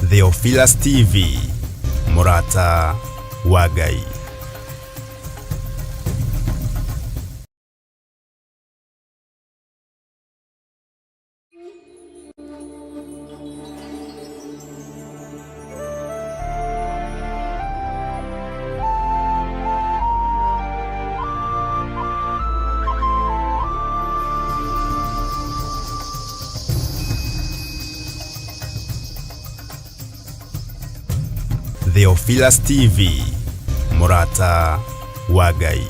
Theophilus TV, Murata wa Ngai. Theophilus TV, Murata wa Ngai.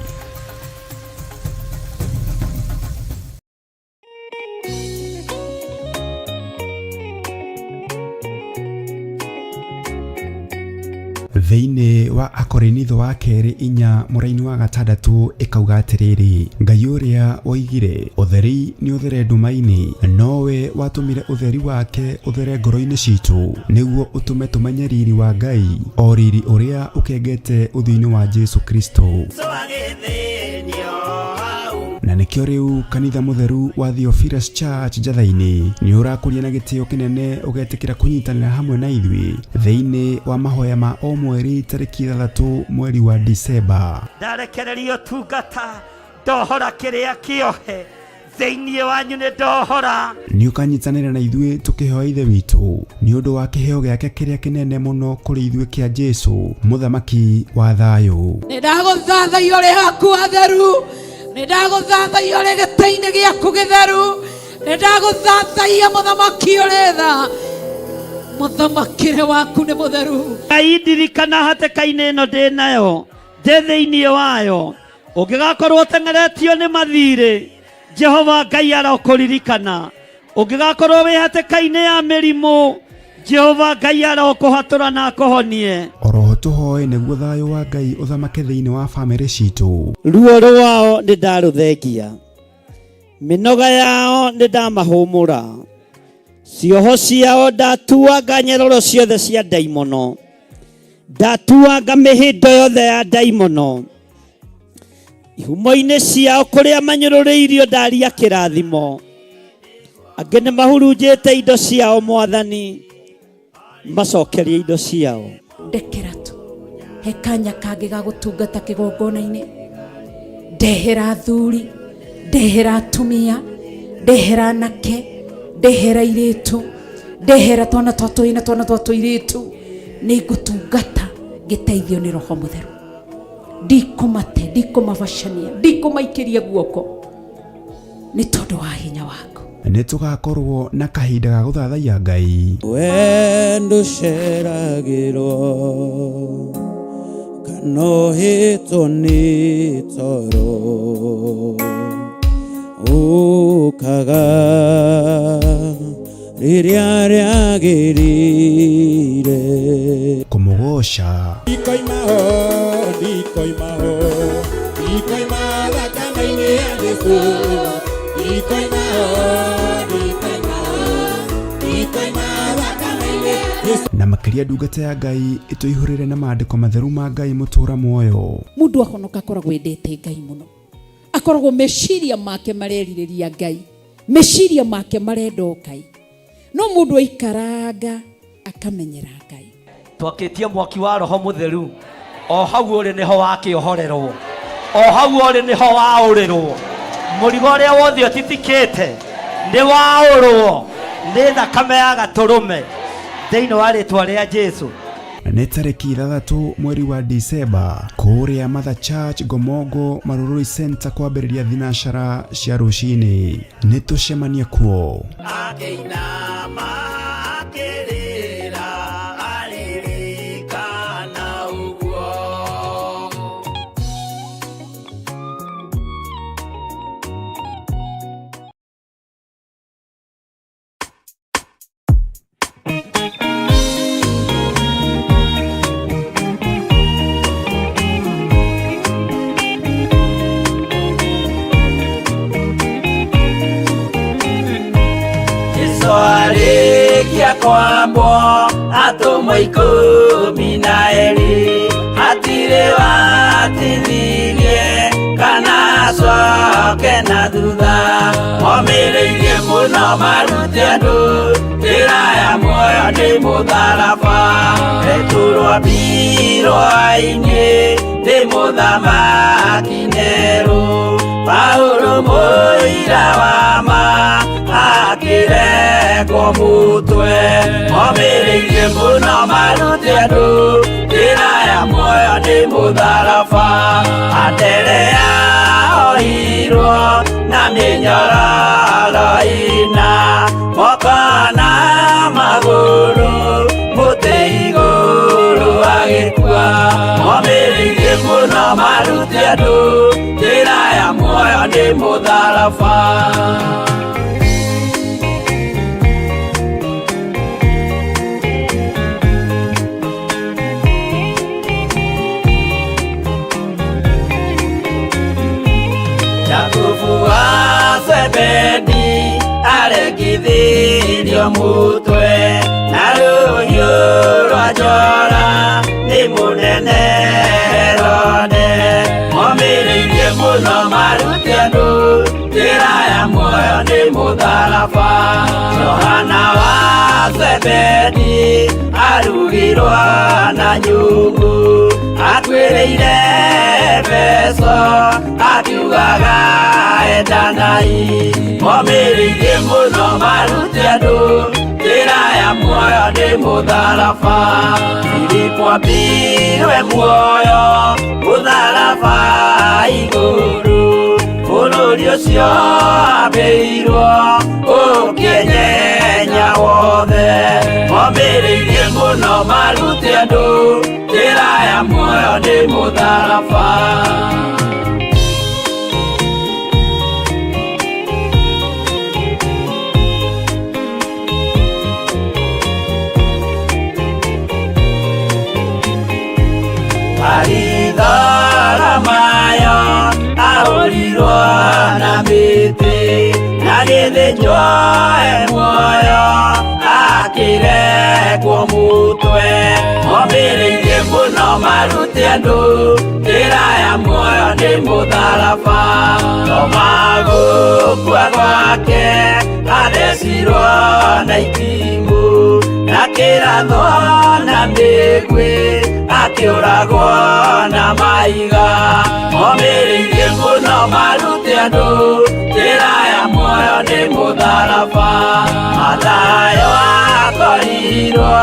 Thĩinĩ wa Akorinitho wa kerĩ 4 mũraini wa 6 ĩkauga atĩrĩrĩ, Ngai ũrĩa woigire ũtheri nĩ ũthere nduma-inĩ, nowe watũmire ũtheri wake ũthere ngoro-inĩ citũ nĩguo ũtũme tũmenye riri wa Ngai, o riri ũrĩa ũkengete ũthiũ-inĩ wa Jesu Kristo. Na nĩkĩo rĩu kanitha mũtheru wa Theophilus Church Njatha-inĩ nĩ ũrakũria na gĩtĩo kĩnene ũgetĩkĩra kũnyitanĩra hamwe na ithuĩ thĩinĩ wa mahoya ma o mweri tarĩki 3 mweri wa Disemba. Ndarekererio tungata ndohora kĩrĩa kĩohe thĩinĩ wanyu nĩ ndohora. Nĩ ũkanyitanĩra na ithuĩ tũkĩhoya Ithe witũ nĩ ũndũ wa kĩheo gĩake kĩrĩa kĩnene mũno kũrĩ ithuĩ kĩa Jesu mũthamaki wa thayũ. Nĩ ndagũthathaiya ũrĩ haku atheru, nĩ ndagũthathaiya ũrĩ gĩtĩ-inĩ gĩaku gĩtheru, nĩ ndagũthathaiya mũthamaki ũrĩ tha, mũthamakĩre waku nĩ mũtheru. Ngai ndirikana hatĩka-inĩ ĩno ndĩ nayo, ndĩ thĩinĩ wayo, ũngĩgakorwo ũteng'eretio nĩ mathirĩ, Jehova Ngai arokũririkana. Ũngĩgakorwo wĩ hatĩka-inĩ ya mĩrimũ, Jehova Ngai arokũhatũra na akũhonie. Oroho tũhoe nĩguo thayũ wa Ngai ũthamake thĩinĩ wa bamĩrĩ citũ. Ruo rwao nĩ ndarũthengia, mĩnoga yao nĩ ndamahũmũra, cioho ciao ndatuanga nyororo ciothe cia ndaimono, ndatuanga mĩhĩndo yothe ya ndaimono, ihumo-inĩ ciao kũrĩa manyũrũrĩirio ndaria kĩrathimo, angĩ nĩ mahurunjĩte indo ciao Mwathani, macokerie indo ciao. Ndekera tu he kanya kangĩ ga gũtungata kĩgongona-inĩ, ndehera athuri, ndehera atumia, ndehera anake, ndehera airĩtu, ndehera twana twa tũhĩĩ na twana twa tũirĩtu, nĩ ngũtungata ngĩteithio nĩ Roho Mũtheru. Ndikũmate, ndikũmabacania, ndikũmaikĩria guoko nĩ tondũ wa hinya waku. Nĩ tũgakorwo na kahinda ga gũthathaiya Ngai. We ndũceragĩrwo kana ũhĩtwo nĩ toro, ũkaga rĩrĩa rĩagĩrĩire. Kũmũgoca ndikoima thakame-inĩ ya Jesũ, ndikoima thakame-inĩ ya Jesũ. Na makĩria ndungata ya Ngai ĩtũihũrĩre na maandĩko matheru ma Ngai mũtũra muoyo. Mũndũ ahonoka akoragwo endete Ngai mũno, akoragwo meciria make marerirĩria Ngai, meciria make marenda Ngai, no mũndũ aikaranga akamenyera Ngai. Twakĩtie mwaki wa Roho Mũtheru, o hau ũrĩ nĩho wakĩohorerwo, o hau ũrĩ nĩho waũrĩrwo, mũrigo ũrĩa wothe ũtitikĩte nĩ waũrwo nĩ thakame ya Gatũrũme thĩinĩ wa rĩtwa rĩa Jesu. Nĩ tarĩki 3 mweri wa Disemba kũrĩa Mother Church Gomongo Marurui Center kwambĩrĩria thinacara cia rũcinĩ. Nĩ tũcemanie kuo. Arĩkia kwambwo atũmwo 12 hatirĩ watithirie kana acoke na thutha, momĩrĩirie mũno marute andũ njĩra ya muoyo nĩ mũtharaba. Rĩturwo mbirwa-inĩ nĩ mũthamaki Nero. Paulo mũira wa ma akĩrengwo mũtwe. Momĩrĩirie mũno marute andũ njĩra ya muoyo nĩ mũtharaba. Andere yaohirwo na mĩnyororo ina moko na magũrũ mũtĩ igũrũ agĩkua. Momĩrĩirie mũno marute andũ njĩra ya muoyo nĩ mũtharaba. Jakubu wa Zebedi aregithirio mũtwe na rũhiũ rwa njora nĩ mũnene Herode. Momĩrĩirie mũno marute andũ njĩra ya muoyo nĩ mũtharaba. Johana wa Zebedi arugirwo na nyũngũ atuĩrĩire Efeso akiugaga endanai. Momĩrĩirie mũno marute andũ njĩra ya muoyo nĩ mũtharaba. Filipo ambirwe muoyo mũtharaba igũrũ. Bũrũri ũcio ambĩirwo ũkĩnyenya wothe. Momĩrĩirie mũno marute andũ njĩra ya muoyo nĩ mũtharaba. Mayo ahũrirwo na mĩtĩ na gĩthĩnjwo muoyo akĩrengwo mũtwe. Momĩrĩirie mũno marute andũ njĩra ya muoyo nĩ mũtharaba. Toma gũkua gwake athecirwo na itimũ na kĩratho na mĩguĩ akĩũragwo na maiga. Momĩrĩirie mũno marute andũ njĩra ya muoyo nĩ mũtharaba. Mathayo akorirwo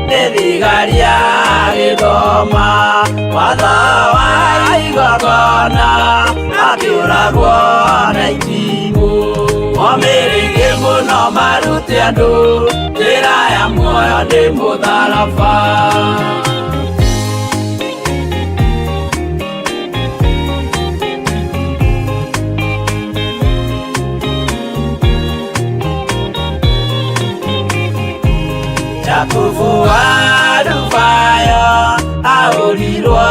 nĩ thigari agĩthoma watho wa igongona akĩũragwo na itimũ. Momĩrĩirie mũno marute andũ njĩra ya muoyo nĩ mũtharaba. Jakubu wa Rubayo ahũrirwo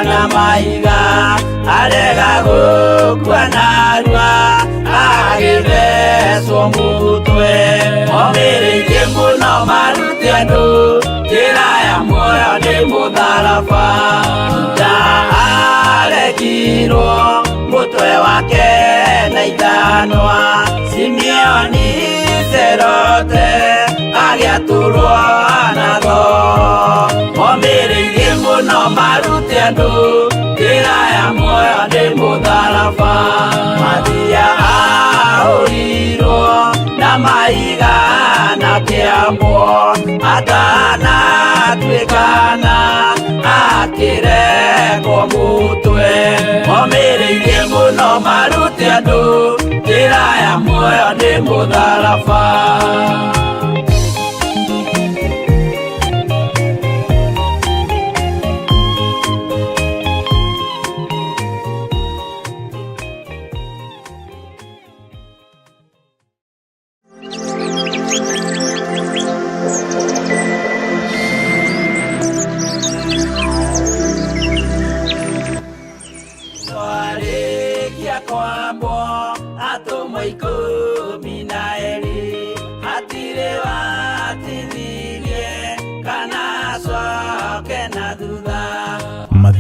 na maiga arega gũkua narua agĩthecwo mũtwe. Momĩrĩirie mũno marute andũ njĩra ya muoyo nĩ mũtharaba. Juda aregirwo mũtwe wake na ithanwa. Simeoni Zelote agĩatũrwo nago. Momĩrĩirie mũno marute andũ njĩra ya muoyo nĩ mũtharaba. Mathia ahũrirwo na maiga na kĩambo atanatuĩkana akĩrengwo mũtwe. Momĩrĩirie mũno marute andũ njĩra ya muoyo nĩ mũtharaba. Kwambo atũmwo 12 hati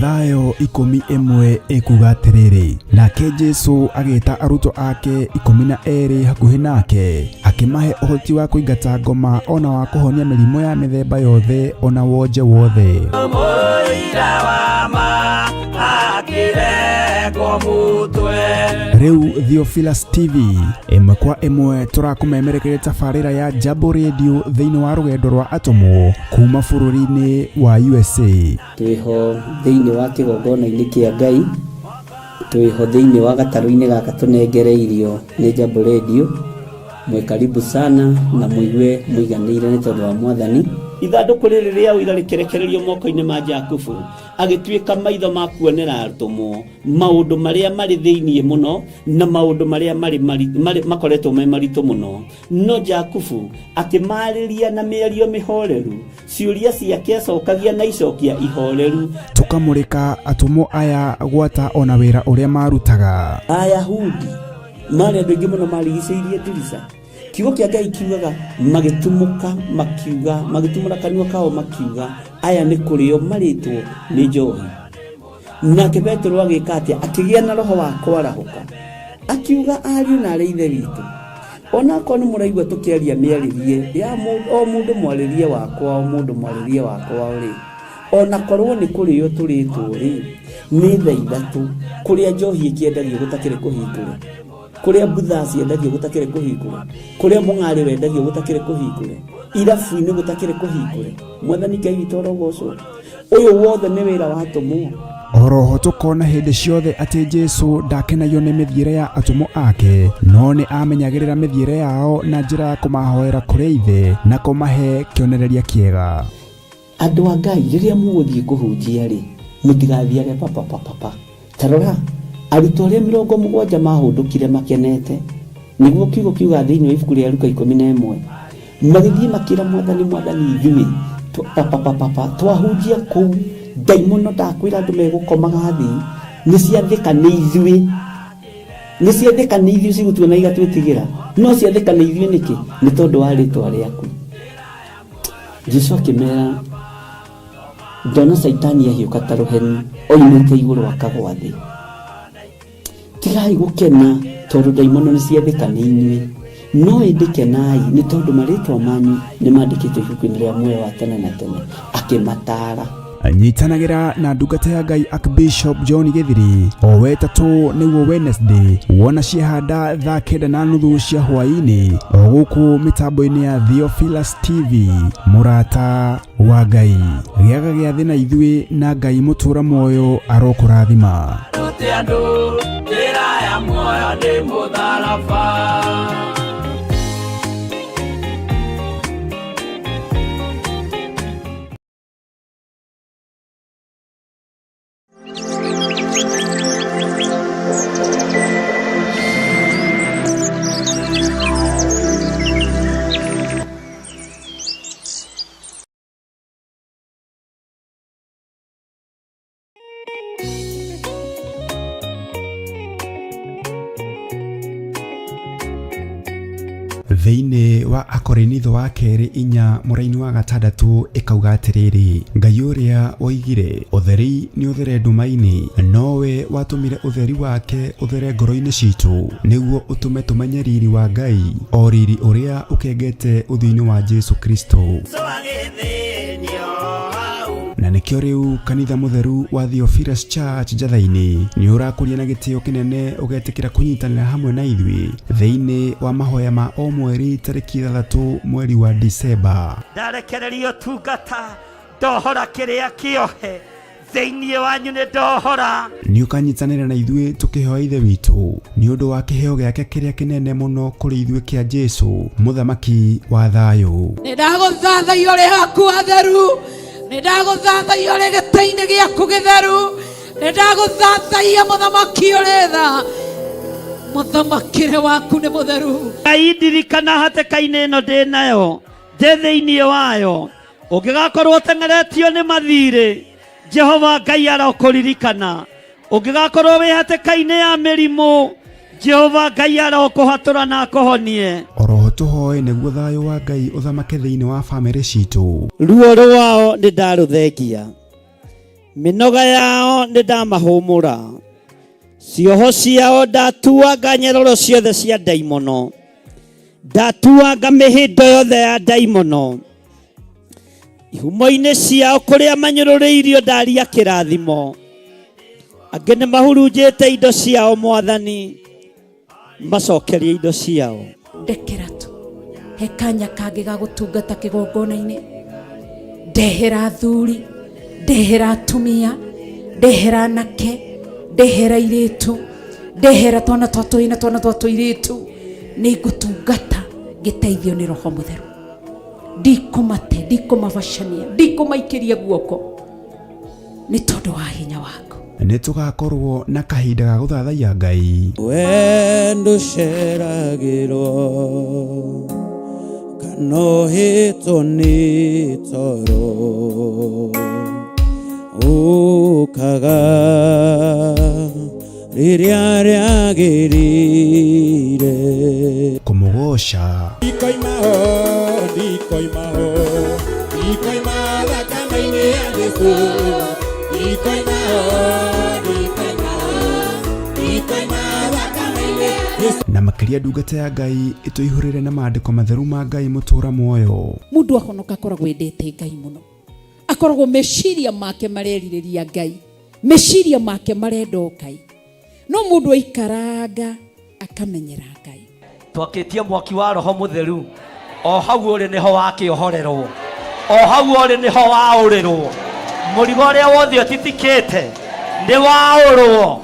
Mathayo 11 ekuga atiriri, nake Jesu agita aruto ake 12 hakuhi nake akimahe uhoti wa kuingata ngoma ona wa kuhonia mirimo ya mithemba yothe ona wonje wothe. Riu Theophilus TV imwe kwa imwe turakumemerekeria tabarira ya Jambo Radio thiini wa rugendo rwa atomo kuma bururi-ini wa USA. Twiho thiini wa kigongona-ini kia Ngai, twiho thiini wa gataru-ini gaka tunengereirio ni Jambo Radio. Mwe karibu sana na muigue muiganire ni tondu wa Mwathani. Ithanduku riri ria uira rikerekererio moko-ini ma Jakubu agituika maitho ma kuonera arutumo maundu maria mari thiini muno na maundu maria mari makoretwo me maritu muno. No Jakubu akimariria na mĩario mĩhoreru, ciuria ciake acokagia na icokia ihoreru. Tukamurika atumo aya gwata ona wira uria marutaga. Ayahudi mari andu aingi muno marigicĩirie ndirica. Kiugo kia Ngai kiugaga magitumuka makiuga magitumura kanua kao makiuga aya ni kurio maritwo ni njohi. Nake Petro agika atia akigia na roho wa kwarahuka akiuga ariu na ithe witu ona ko ni muraigwa tukiaria miaririe ya o mundu mwaririe wakwa o mundu mwaririe wakwa ri ona korwo ni kurio turitwo ri ni thaa ithatu kuria njohi ikiendagio gutakire kuhingura, kuria butha ciendagio gutakire kuhingura, kuria mung'ari wendagio gutakire kuhingure, irabu-ini gutakire kuhingure. Mwathani Ngai witu orogocwo uyu wothe ni wira wa atomo. Oroho tukona hindi ciothe ati Jesu ndakenagio ni mithiire ya atomo ake, no ni amenyagirira mithiire yao na njira ya kumahoera kuri ithe na kumahe kionereria kiega. Andu a Ngai riria muguthie kuhunjia ri mutigathiage papa tarora arutwo aria 70 mahundukire makenete niguo kiugo kiuga thiini wa ibuku ria Luka 11 magithie makira Mwathani ithui twahunjia kuu daimono ndakwira andu megukomaga thi ni ciathika ni ithui cigutuona igatwitigira no ciathika ni ithui niki ni tondu wa ritwa riaku. Jesu akimera ndona Saitani ahiuka ta ruheni oimite iguru akagwa thi. Tigai gukena tondu daimono ni ciathika ni inyui, no indikenai ni tondu maritwa manyu ni mandikitwo ibuku-ini ria muoyo wa tene na tene. Akimatara anyitanagira na ndungata ya Ngai Archbishop John Githiri o wetatu niguo Wednesday wona ciehanda thaa 9:30 cia hwaini o guku mitambo-ini ya Theophilus TV. Murata wa Ngai giaga gia thina ithui na Ngai mutura moyo arokurathima. Thiini wa Akorinitho wa keri 4 muraini wa gatandatu ikauga atiriri, Ngai uria oigire utheri ni uthere nduma-ini nowe watumire utheri wake uthere ngoro-ini citu niguo utume tumenye riri wa Ngai o riri uria ukengete uthio-ini wa Jesu Kristo. Na nikio riu kanitha mutheru wa Theophilus Church Njathaini ni urakuria na gitio kinene ugetikira kunyitanira hamwe na ithui thiini wa mahoya ma o mweri tariki 3 mweri wa Disemba. Ndarekererio tungata ndohora kiria kiohe thiini wanyu ni ndohora ni ukanyitanira na ithui tukihoya ithe witu ni undu wa kiheo giake kiria kinene muno kuri ithui kia Jesu muthamaki wa thayu. Ni ndaguthathaia uri haku atheru, ni ndaguthathaia uri gita-ini giaku githeru, ni ndaguthathaia muthamaki uri tha muthamakire waku ni mutheru. Ngai ndirikana hatĩka-inĩ ĩno ndĩ nayo ndĩ thĩinĩ wayo ũngĩgakorwo ũteng'eretio nĩ mathirĩ Jehova Ngai arokũririkana. Ũngĩgakorwo wĩ hatĩka-inĩ ya mĩrimũ Jehova Ngai arokũhatũra na akũhonie. Oroho tuhoe nĩguo thayu wa Ngai ũthamake thĩinĩ wa bamĩrĩ citu. Ruo rwao nĩ ndarũthengia mĩnoga yao nĩ ndamahũmũra, cioho ciao ndatuanga nyororo ciothe cia ndaimono, ndatuanga mĩhĩndo yothe ya ndaimono, ihumo-inĩ ciao kũrĩa manyũrũrĩirio ndaria kĩrathimo, angĩ nĩ mahurunjĩte indo ciao Mwathani, macokerie indo ciao. Ndekera tu he kanya kangĩ ga gũtungata kĩgongona-inĩ, ndehera athuri, ndehera atumia, ndehera anake, ndehera airĩtu, ndehera twana twa tũi na twana twa tũirĩtu, nĩ ngũtungata ngĩteithio nĩ Roho Mũtheru. Ndikũmate, ndikũmabacania, ndikũmaikĩria guoko, nĩ tondũ wa hinya waku. Nĩ tũgakorwo na kahinda ga gũthathaiya Ngai. we ndũceragĩrwo kana ũhĩtwo nĩ toro ũkaga rĩrĩa rĩagĩrĩire Kũmũgoca ndikoima thakame-inĩ ya Jesũ ndikoima thakame-inĩ ya Jesũ. na makĩria ndungata ya Ngai ĩtũihũrĩre na maandĩko matheru ma Ngai mũtũra muoyo. Mũndũ ahonoka akoragwo endete Ngai mũno, akoragwo meciria make marerirĩria Ngai, meciria make marenda Ngai, no mũndũ aikaranga akamenyera Ngai. Twakĩtie mwaki wa Roho Mũtheru, o hau ũrĩ nĩho wakĩohorerwo, o hau ũrĩ nĩho waũrĩrwo, mũrigo ũrĩa wothe ũtitikĩte nĩ waũrwo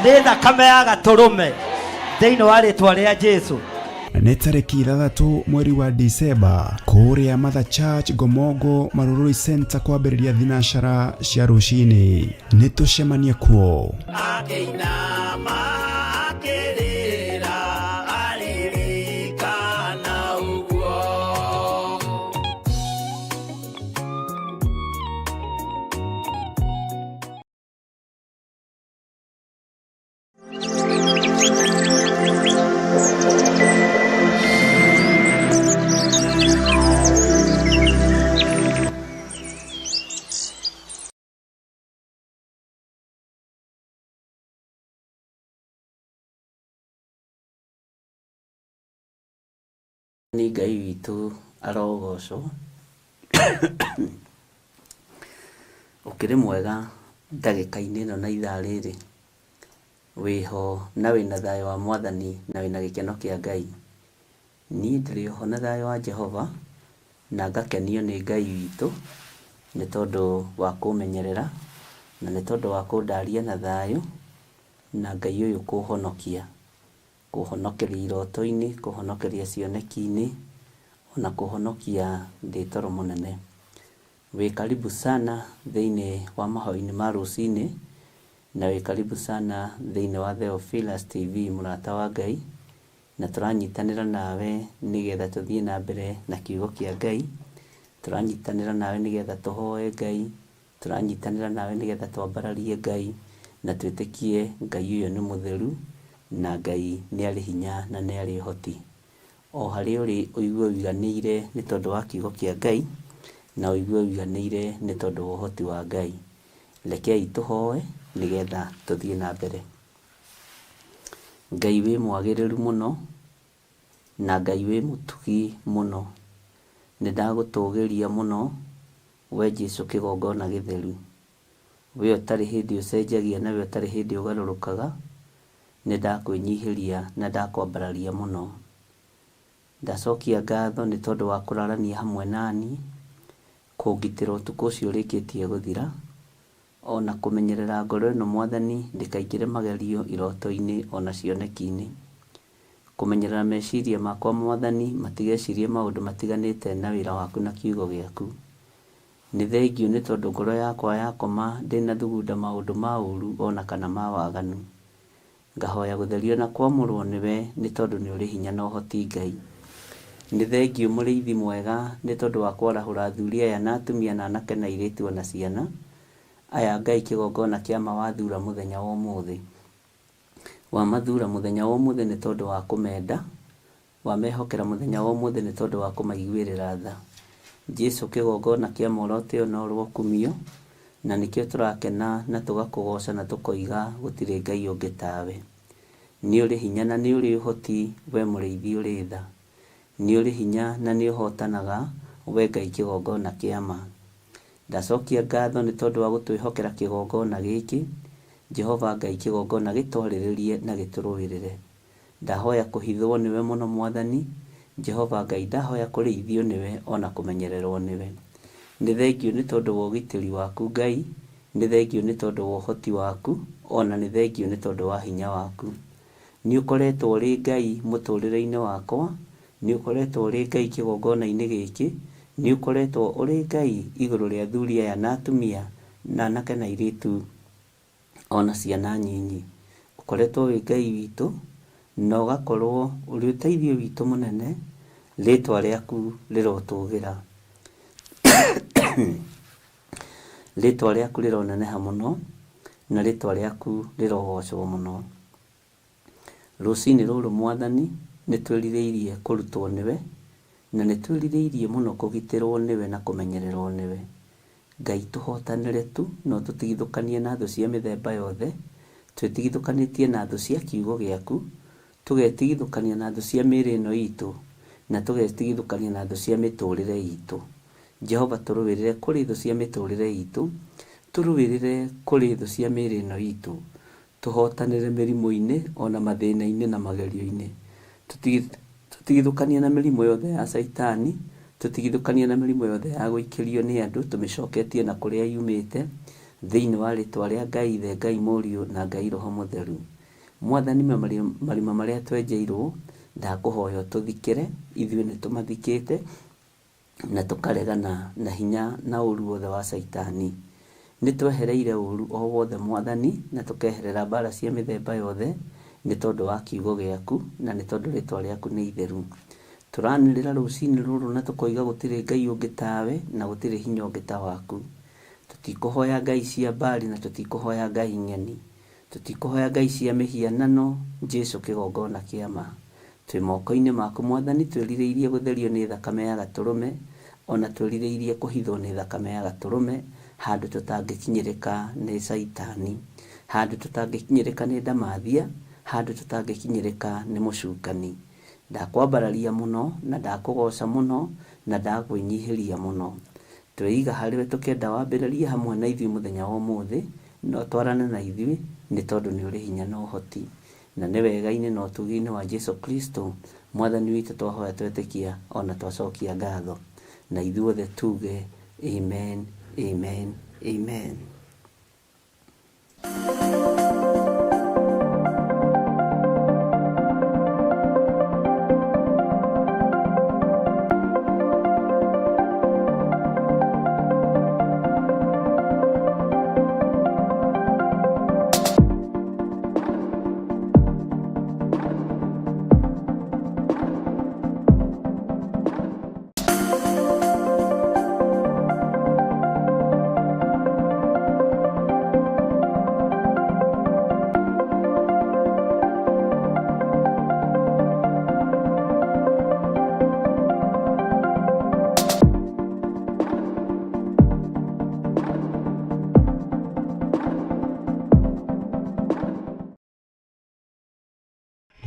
nĩ thakame ya Gatũrũme thĩinĩ wa rĩtwa rĩa Jesũ. Nĩ tarĩki 6 mweri wa Disemba kũrĩa Mother Church Gomongo Marurui Center kwambĩrĩria thinacara cia rũcinĩ. Nĩ tũcemanie kuo. Akĩinama akĩrĩra aririkana ũguo. Nĩ Ngai witũ arogocwo. Ũkĩrĩ mwega ndagĩka-inĩ ĩno na ithaa rĩrĩ, wĩho na wĩna thayũ wa Mwathani na wĩna gĩkeno kĩa Ngai. Niĩ ndĩrĩ ho na thayũ wa Jehova na ngakenio nĩ Ngai witũ nĩ tondũ wa kũmenyerera na nĩ tondũ wa kũndaria na thayũ, na Ngai ũyũ kũhonokia, kũhonokeria iroto-inĩ, kũhonokeria cioneki-inĩ, ona kũhonokia ndĩ toro mũnene. Wĩ karibu sana thĩinĩ wa mahoya-inĩ ma rũcinĩ, na wĩ karibu sana thĩinĩ wa Theophilus TV mũrata wa Ngai, na tũranyitanĩra nawe nĩgetha tũthiĩ na mbere na kiugo kĩa Ngai, tũranyitanĩra nawe nĩgetha tũhoe Ngai, tũranyitanĩra nawe nĩgetha twambararie Ngai, na twĩtĩkie Ngai ũyũ nĩ mũtheru, na Ngai nĩ arĩ hinya na nĩ arĩ ũhoti. O harĩ ũrĩ ũigue ũiganĩire nĩ tondũ wa kiugo kĩa Ngai, na ũigue ũiganĩire nĩ tondũ wa ũhoti wa Ngai. Rekei tũhoe nĩgetha tũthiĩ na mbere. Ngai wĩ mwagĩrĩru mũno, na Ngai wĩ mũtugi mũno. Nĩ ndagũtũgĩria mũno, we Jesũ kĩgongona gĩtheru. We ũtarĩ hĩndĩ ũcenjagia na we ũtarĩ hĩndĩ ũgarũrũkaga, nĩ ndakwĩnyihĩria na ndakwambararia mũno. Ndacokia ngatho nĩ tondũ wa kũrarania hamwe nani, kũngitĩra ũtukũ ũcio ũrĩkĩtie gũthira, ona kũmenyerera ngoro ĩno Mwathani ndĩkaingĩre magerio iroto-inĩ ona cioneki-inĩ. Kũmenyerera meciria makwa Mwathani matigecirie maũndũ matiganĩte na wĩra waku na kiugo gĩaku. Nĩ thengiũ nĩ tondũ ngoro yakwa yakoma ndĩna thugunda maũndũ ma ũru ona kana ma waganu. Ngahoya gũtherio na kwamũrwo nĩwe nĩ tondũ nĩ ũrĩ hinya na ũhoti Ngai. Nĩ thengiũ mũrĩithi mwega nĩ tondũ wa kwarahũra athuri aya na atumia na anake na airĩtu na ciana aya Ngai kĩgongona kĩa mawathura mũthenya wa ũmũthĩ. Wamathura mũthenya wa ũmũthĩ nĩ tondũ wa kũmenda, wamehokera mũthenya wa ũmũthĩ nĩ tondũ wa kũmaiguĩrĩra tha. Jesũ kĩgongona kĩa muoroto ũyũ no rwo kumio, na nikio turakena na tugakugoca na tukoiga gutire Ngai ungi tawe. Ni uri hinya na ni uri uhoti, we muriithi uri tha. Ni uri hinya na ni uhotanaga, we Ngai kigongona kiama. Ndacokia ngatho ni tondu wa gutwihokera kigongona giki. Jehova Ngai kigongona gitwariririe na giturwirire. Ndahoya kuhithwo niwe muno Mwathani. Jehova Ngai ndahoya kurithio niwe ona kumenyererwo niwe. Ni thengio ni tondu wa ugitiri waku Ngai, ni thengio ni tondu wa uhoti waku, ona ni thengio ni tondu wa hinya waku. Ni ukoretwo uri Ngai muturire-ini wakwa, ni ukoretwo uri Ngai kigongona-ini giki, ni ukoretwo uri Ngai iguru ria athuri aya na atumia na anake na airitu ona ciana nyinyi. Ukoretwo uri Ngai witu na ugakorwo uri uteithio witu munene, ritwa riaku rirotugira. Ritwa riaku rironeneha muno na ritwa riaku rirogocwo muno. Rucini ruru Mwathani ni twiririirie kurutwo niwe na ni twiririirie muno kugitirwo niwe na kumenyererwo niwe. Ngai tuhotanire tu no tutigithukanie na thu cia mithemba yothe, twitigithukanitie na thu cia kiugo giaku, tugetigithukania na thu cia miri ino itu na tugetigithukania na thu cia miturire itu. Jehova turuwirire kuri thu cia miturire itu, turuwirire kuri thu cia miri ino itu, tuhotanire mirimo-ini ona mathina-ini na magerio-ini. Tutigithukania na mirimo yothe ya Saitani, tutigithukania na mirimo yothe ya guikirio ni andu, tumicoketie na kuria yumite thiini wa ritwa ria Ngai Ithe, Ngai Muriu na Ngai Roho Mutheru. Mwathani marima maria twenjeirwo ndakuhoya tuthikire, ithuĩ ni tumathikite na tukaregana na hinya na uru wothe wa Saitani. Ni twehereire uru o wothe Mwathani na tukeherera mbara cia mithemba yothe ni tondu wa kiugo giaku na ni tondu ritwa riaku ni itheru. Turanirira rucini ruru na tukoiga gutire Ngai ungi tawe na gutire hinya ungi ta waku. Tutikuhoya Ngai cia mbari na tutikuhoya Ngai ng'eni. Tutikuhoya Ngai cia mihianano, Jesu kigongona kiama. Twi moko-ini maku Mwathani, twiririirie gutherio ni thakame ya gaturume, ona twiririirie kuhithwo ni thakame ya gaturume, handu tutangikinyirika ni Saitani, handu tutangikinyirika ni ndamathia, handu tutangikinyirika ni mucukani. Ndakwambararia muno na ndakugoca muno na ndagwinyihiria muno. Tweiga hariwe tukienda wambiririe hamwe na ithuĩ muthenya wa umuthi, no twarane na ithuĩ ni tondu ni uri hinya na uhoti. Na ni wega-ini na utugi-ini wa Jesu Kristo Mwathani witu twahoya twetikia ona twacokia ngatho. Na ithuothe tuge amen, amen, amen.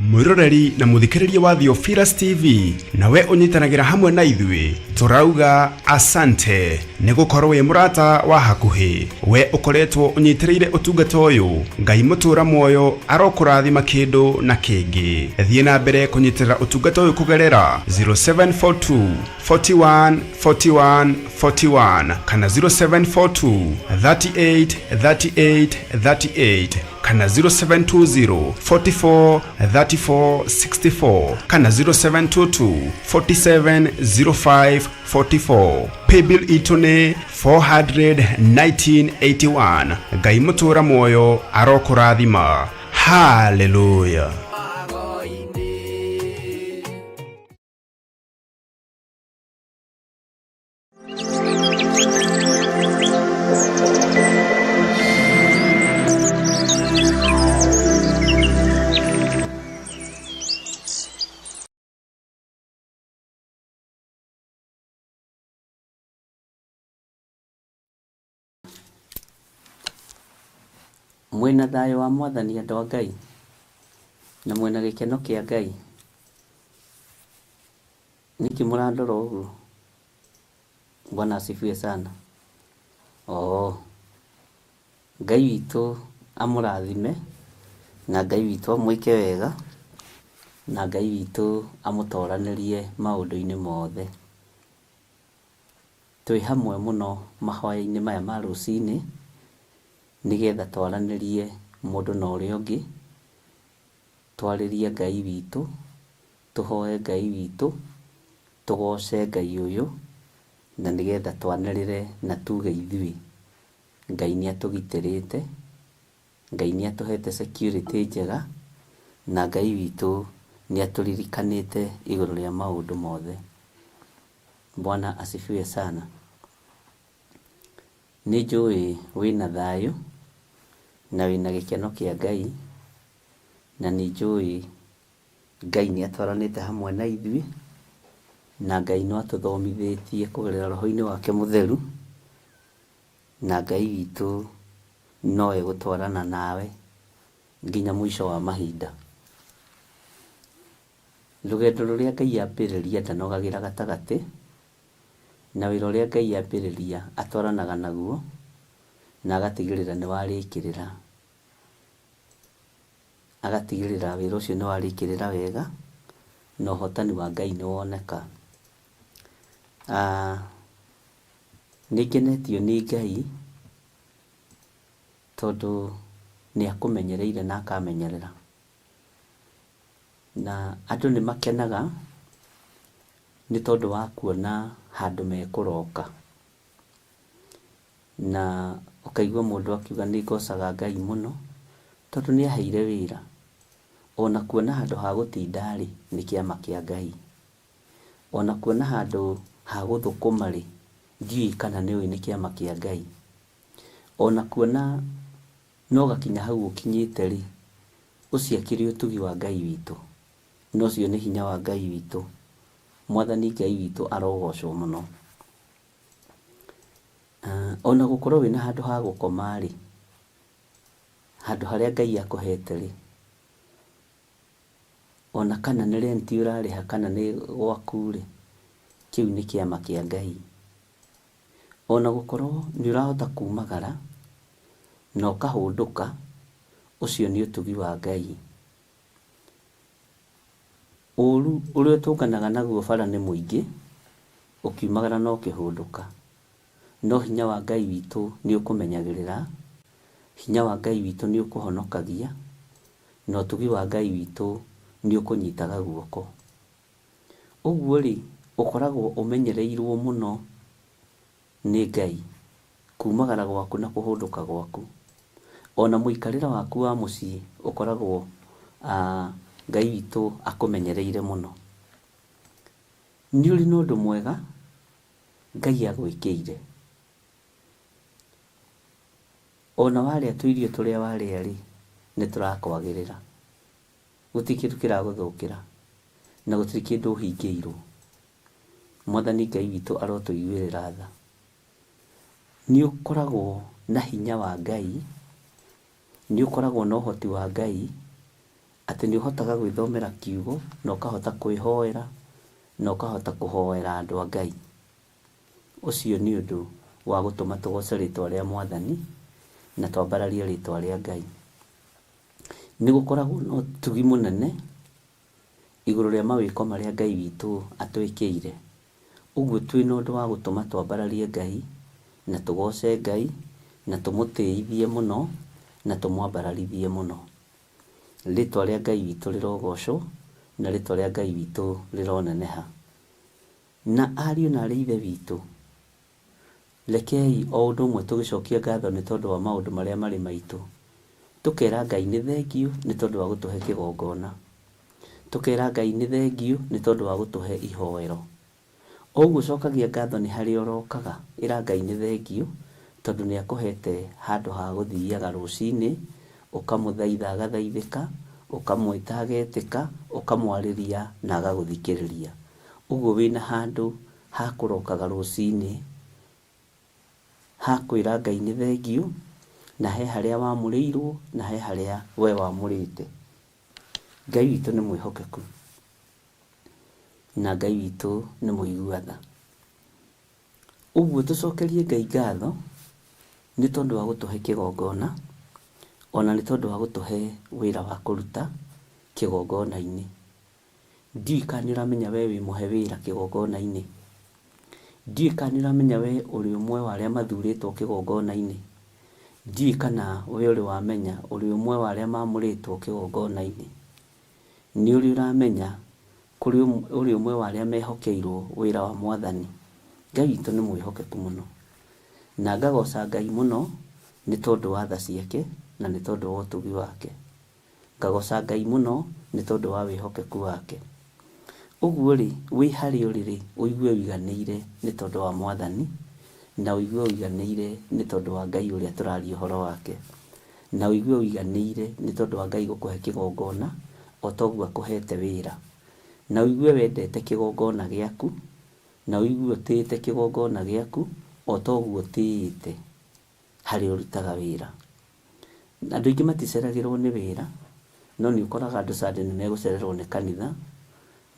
mwiroreri na muthikiriria wa Theophilus TV, nawe unyitanagira hamwe na ithuĩ turauga asante ni gukorwo wi murata wa hakuhi. We ukoretwo unyitiriire utungata uyu, Ngai mutura muoyo arokurathima kindu na kingi. Thie na mbere kunyitirira utungata uyu kugerera 0742 41 41 41 kana 0742 38 38 38 kana 0720 44 34 64 kana 0722 47 05 44. Paybill itune 41981. Ngai mutura muoyo arokurathima. Hallelujah. mwena thayo wa mwathani andũ a Ngai na mwena gĩkeno kĩa Ngai. Niki mũrandora ũguo? Bwana asifiwe sana. Ngai witũ amũrathime na Ngai witũ amwĩke wega na Ngai witũ amũtoranĩrie maũndũ-inĩ mothe. Twĩ hamwe mũno mahoya-inĩ maya ma rũcinĩ nĩgetha twaranĩrie mũndũ na ũrĩa ũngĩ, twarĩrie Ngai witũ, tũhoe Ngai witũ, tũgoce Ngai ũyũ, na nĩgetha twanĩrĩre na tuge ithuĩ Ngai nĩatũgitĩrĩte, Ngai nĩatũhete security njega, na Ngai witũ nĩatũririkanĩte igũrũ rĩa maũndũ mothe. Bwana asifiwe sana. Nĩnjũĩ wĩna thayũ na wĩna gĩkeno kĩa Ngai, na nĩnjũĩ Ngai nĩatwaranĩte hamwe na ithuĩ, na Ngai no atũthomithĩtie kũgerera roho-inĩ wake mũtheru, na Ngai witũ nowe gũtwarana nawe nginya mũico wa mahinda. Rũgendo rũrĩa Ngai ambĩrĩria ndanogagĩra gatagatĩ, na wĩra ũrĩa Ngai ambĩrĩria atwaranaga naguo na agatigĩrĩra nĩwarĩkĩrĩra, agatigĩrĩra wĩra ũcio nĩwarĩkĩrĩra wega na ũhotani wa Ngai nĩwoneka. Nĩngenetio nĩ Ngai tondũ nĩakũmenyereire na akamenyerera, na andũ nĩmakenaga nĩ tondũ wa kuona handũ mekũroka, na ũkaigua mũndũ akiuga nĩngocaga Ngai mũno tondũ nĩaheire wĩra. Ona kuona handũ ha gũtinda rĩ nĩ kĩama kĩa Ngai, ona kuona handũ ha gũthũkũma rĩ ndiũĩ kana nĩũĩ nĩ kĩama kĩa Ngai, ona kuona no gakinya hau ũkinyĩte rĩ ũcio akĩrĩ ũtugi wa Ngai witũ, no ũcio nĩ hinya wa Ngai witũ. Mwathani Ngai witũ arogocwo mũno. Ona gũkorwo wĩna handũ ha gũkoma rĩ, handũ harĩa Ngai akũhete rĩ, ona kana nĩ rent ũrarĩha kana nĩ gwaku rĩ, kĩu nĩ kĩama kĩa Ngai. Ona gũkorwo nĩũrahota kumagara na ũkahũndũka, ũcio nĩ ũtugi wa Ngai. Ũru ũrĩa ũtũnganaga naguo bara nĩ mũingĩ, ũkiumagara na ũkĩhũndũka, no hinya wa Ngai witũ nĩũkũmenyagĩrĩra, hinya wa Ngai witũ nĩũkũhonokagia, na ũtugi wa Ngai witũ nĩũkũnyitaga guoko. Ũguo rĩ ũkoragwo ũmenyereirwo mũno nĩ Ngai, kumagara gwaku na kũhũndũka gwaku. Ona mũikarĩre waku wa mũciĩ ũkoragwo Ngai witũ akũmenyereire mũno. Nĩ ũrĩ na ũndũ mwega Ngai agwĩkĩire. Ona warĩa tũirio tũrĩa warĩa rĩ nĩtũrakwagĩrĩra, gũtirĩ kĩndũ kĩragũthũkĩra na gũtirĩ kĩndũ ũhingĩirwo. Mwathani Ngai witũ arotũiguĩrĩra tha. Nĩũkoragwo na hinya wa Ngai, nĩũkoragwo na ũhoti wa Ngai, atĩ nĩũhotaga gwĩthomera kiugo na ũkahota kwĩhoera na ũkahota kũhoera andũ a Ngai. Ũcio nĩ ũndũ wa gũtũma tũgoce rĩtwa rĩa Mwathani na twambararie rĩtwa rĩa Ngai. Nĩgũkoragwo na ũtugi mũnene igũrũ rĩa mawĩko marĩa Ngai witũ atwĩkĩire. Ũguo twĩna ũndũ wa gũtũma twambararie Ngai na tũgoce Ngai na tũmũtĩithie mũno na tũmwambararithie mũno. Rĩtwa rĩa Ngai witũ rĩrogocwo na rĩtwa rĩa Ngai witũ rĩroneneha. Na ariũ na arĩ ithe witũ, rekei o ũndũ ũmwe tũgĩcokia ngatho nĩ tondũ wa maũndũ marĩa marĩ maitũ. Tũkera Ngai nĩ thengiũ nĩ tondũ wa gũtũhe kĩgongona. Tũkera Ngai nĩ thengiũ nĩ tondũ wa gũtũhe ihoero. O ũguo cokagia ngatho nĩ harĩa ũrokaga, ĩra Ngai nĩ thengiũ tondũ nĩakũhete handũ ha gũthiaga rũcinĩ, ũkamũthaitha agathaithĩka, ũkamwĩta agetĩka, ũkamwarĩria na agagũthikĩrĩria. Ũguo wĩna handũ ha kũrokaga rũcinĩ, ha kwĩra Ngai nĩ thengiũ na he harĩa wamũrĩirwo na he harĩa we wamũrĩte. Ngai witũ nĩ mwĩhokeku na Ngai witũ nĩ mũigua-tha. Ũguo tũcokerie Ngai ngatho nĩ tondũ wa gũtũhe kĩgongona, ona nĩ tondũ wa gũtũhe wĩra wa kũruta kĩgongona-inĩ. Ndiũĩ kana nĩ ũramenya we wĩ mũhe wĩra kĩgongona-inĩ. Ndiũĩ kana nĩ ũramenya we ũrĩ ũmwe wa arĩa mathurĩtwo kĩgongona-inĩ. Ndiũĩ kana we ũrĩ wamenya ũrĩ ũmwe wa arĩa mamũrĩtwo kĩgongona-inĩ. Nĩ ũrĩ ũramenya kũrĩ ũrĩ ũmwe wa arĩa mehokeirwo wĩra wa Mwathani. Ngai witũ nĩ mwĩhokeku mũno, na ngagoca Ngai mũno nĩ tondũ wa tha ciake na nĩ tondũ wa ũtugi wake. Ngagoca Ngai mũno nĩ tondũ wa wĩhokeku wake. Ũguo rĩ, wĩ harĩa ũrĩ rĩ, ũigue ũiganĩire nĩ tondũ wa Mwathani, na ũigue ũiganĩire nĩ tondũ wa Ngai ũrĩa tũraria ũhoro wake, na ũigue ũiganĩire nĩ tondũ wa Ngai gũkũhe kĩgongona o ta ũguo akũhete wĩra, na ũigue wendete kĩgongona gĩaku, na ũigue ũtĩĩte kĩgongona gĩaku o ta ũguo ũtĩĩte harĩa ũrutaga wĩra. Andũ aingĩ maticeragĩrwo nĩ wĩra, no nĩ ũkoraga andũ Sunday nĩ megũcererwo nĩ kanitha,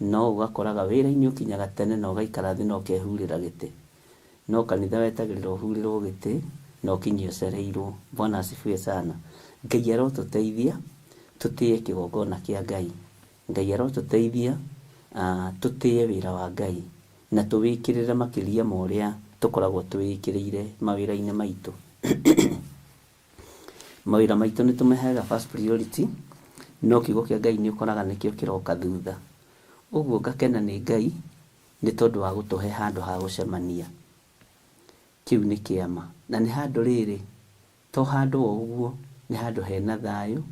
no ũgakoraga wĩra-inĩ ũkinyaga tene na ũgaikara thĩ na ũkehurĩra gĩtĩ, no kanitha wetagĩrĩra ũhurĩrwo gĩtĩ na ũkinyie ũcereirwo. Bwana asifiwe sana. Ngai arotũteithia tũtĩe kĩgongona kĩa Ngai. Ngai arotũteithia tũtĩe wĩra wa Ngai na tũwĩkĩrĩre makĩria ma ũrĩa tũkoragwo twĩkĩrĩire mawĩra-inĩ maitũ. Mawĩra maitũ nĩ tũmehaga first priority, no kiugo kĩa Ngai nĩ ũkoraga nĩkĩo kĩroka thutha. Ũguo ngakena nĩ Ngai nĩ tondũ wa gũtũhe handũ ha gũcemania. Kĩu nĩ kĩama, na nĩ handũ rĩrĩ, to handũ o ũguo, nĩ handũ hena thayũ,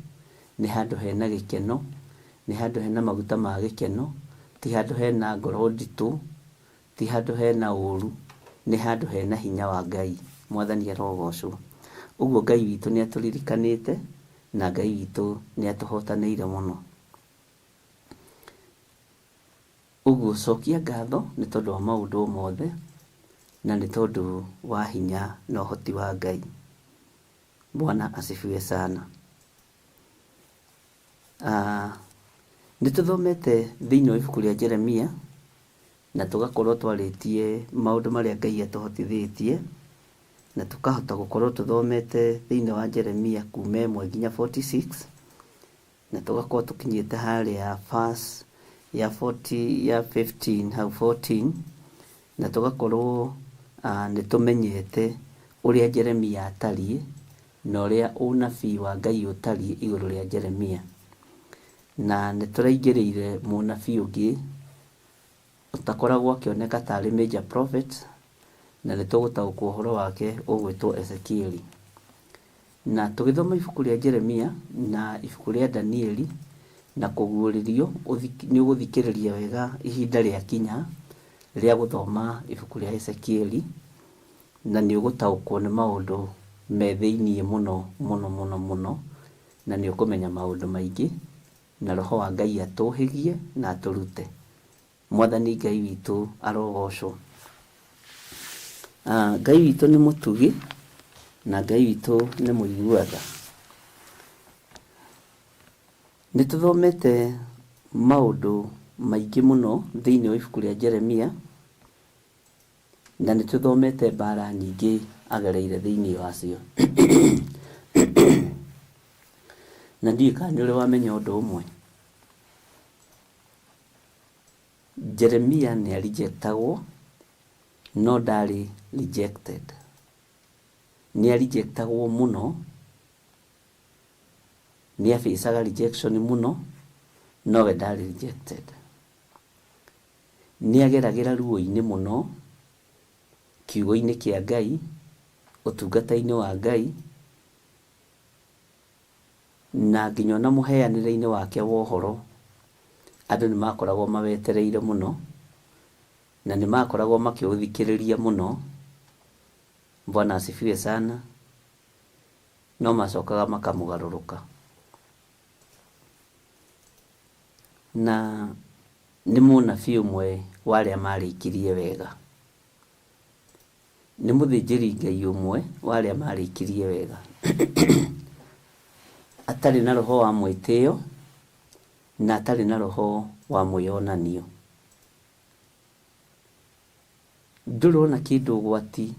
nĩ handũ hena gĩkeno, nĩ handũ hena maguta ma gĩkeno, ti handũ hena ngoro nditũ, ti handũ hena ũũru, nĩ handũ hena hinya wa Ngai. Mwathani arogocwo. Ũguo Ngai witũ nĩ atũririkanĩte na Ngai witũ nĩ atũhotanĩire mũno. Ũguo cokia ngatho nĩ tondũ wa maũndũ mothe na nĩ tondũ wa hinya na ũhoti wa Ngai. Bwana asifiwe sana. Nĩ tũthomete thĩinĩ wa ibuku rĩa Jeremia na tũgakorwo twarĩtie maũndũ marĩa Ngai atũhotithĩtie, na tũkahota gũkorwo tũthomete thĩinĩ wa Jeremia kuma 1 nginya 46, na tũgakorwo tũkinyĩte harĩa verse ya 15 hau 14, na tũgakorwo nĩ tũmenyete ũrĩa Jeremia atariĩ na ũrĩa ũnabii wa Ngai ũtariĩ igũrũ rĩa Jeremia, na nĩ tũraingĩrĩire mũnabii ũngĩ ũtakoragwo akĩoneka tarĩ major prophet, na nĩ tũgũtaũkwo ũhoro wake ũgwĩtwo Ezekieli. Na tũgĩthoma ibuku rĩa Jeremia na ibuku rĩa Danieli na kũguũrĩrio, nĩ ũgũthikĩrĩria wega ihinda rĩa kinya rĩa gũthoma ibuku rĩa Ezekieli, na nĩ ũgũtaũkwo nĩ maũndũ me thĩiniĩ mũno mũno mũno mũno, na nĩ ũkũmenya maũndũ maingĩ, na Roho wa Ngai atũhĩgie na atũrute. Mwathani Ngai witũ arogocwo. Ngai witũ nĩ mũtugi na Ngai witũ nĩ mũigua-tha. Nĩ tũthomete maũndũ maingĩ mũno thĩinĩ wa ibuku rĩa Jeremia, na nĩ tũthomete mbara nyingĩ agereire thĩinĩ wacio. Na ndiũĩ kana nĩ ũrĩ wamenya ũndũ ũmwe, Jeremia nĩ arejectagwo no ndarĩ rejected. Nĩ arejectagwo mũno, nĩ abicaga rejection mũno, no we ndarĩ rejected. Nĩ ageragĩra ruo-inĩ mũno kiugo-inĩ kĩa Ngai, ũtungata-inĩ wa Ngai, na nginya ona mũheanĩre-inĩ wake wa ũhoro andũ nĩ makoragwo mawetereire mũno na nĩ makoragwo makĩũthikĩrĩria mũno. Bwana asifiwe sana. No macokaga makamũgarũrũka, na nĩ mũnabii ũmwe wa arĩa marĩkirie wega, nĩ mũthĩnjĩri Ngai ũmwe wa arĩa marĩkirie wega. atarĩ na roho wa mwĩtĩo na atarĩ na roho wa mwĩonanio. Ndũrona kĩndũ ũgwati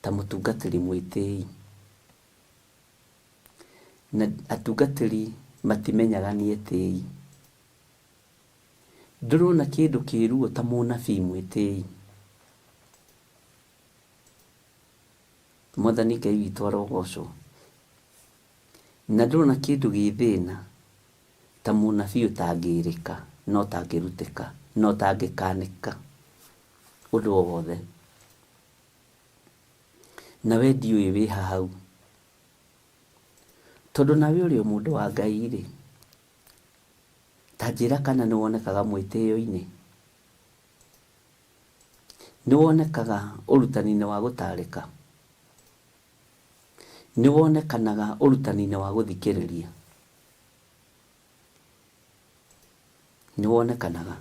ta mũtungatĩri mwĩtĩi, na atungatĩri matimenyaga nĩ etĩi. Ndũrona kĩndũ kĩruo ta mũnabii mwĩtĩi. Mwathani Ngai witũ arogocwo. Na ndũrona kĩndũ gĩ thĩna ta mũnabii ũtangĩrĩka, no ũtangĩrutĩka, no ũtangĩkanĩka ũndũ o wothe. Na we ndiũĩ wĩ hau, tondũ nawe ũrĩ o mũndũ wa Ngai rĩ, ta njĩra kana nĩ wonekaga mwĩtĩo-inĩ, nĩ wonekaga ũrutani-inĩ wa gũtarĩka, nĩ wonekanaga ũrutani-inĩ wa gũthikĩrĩria, nĩ wonekanaga,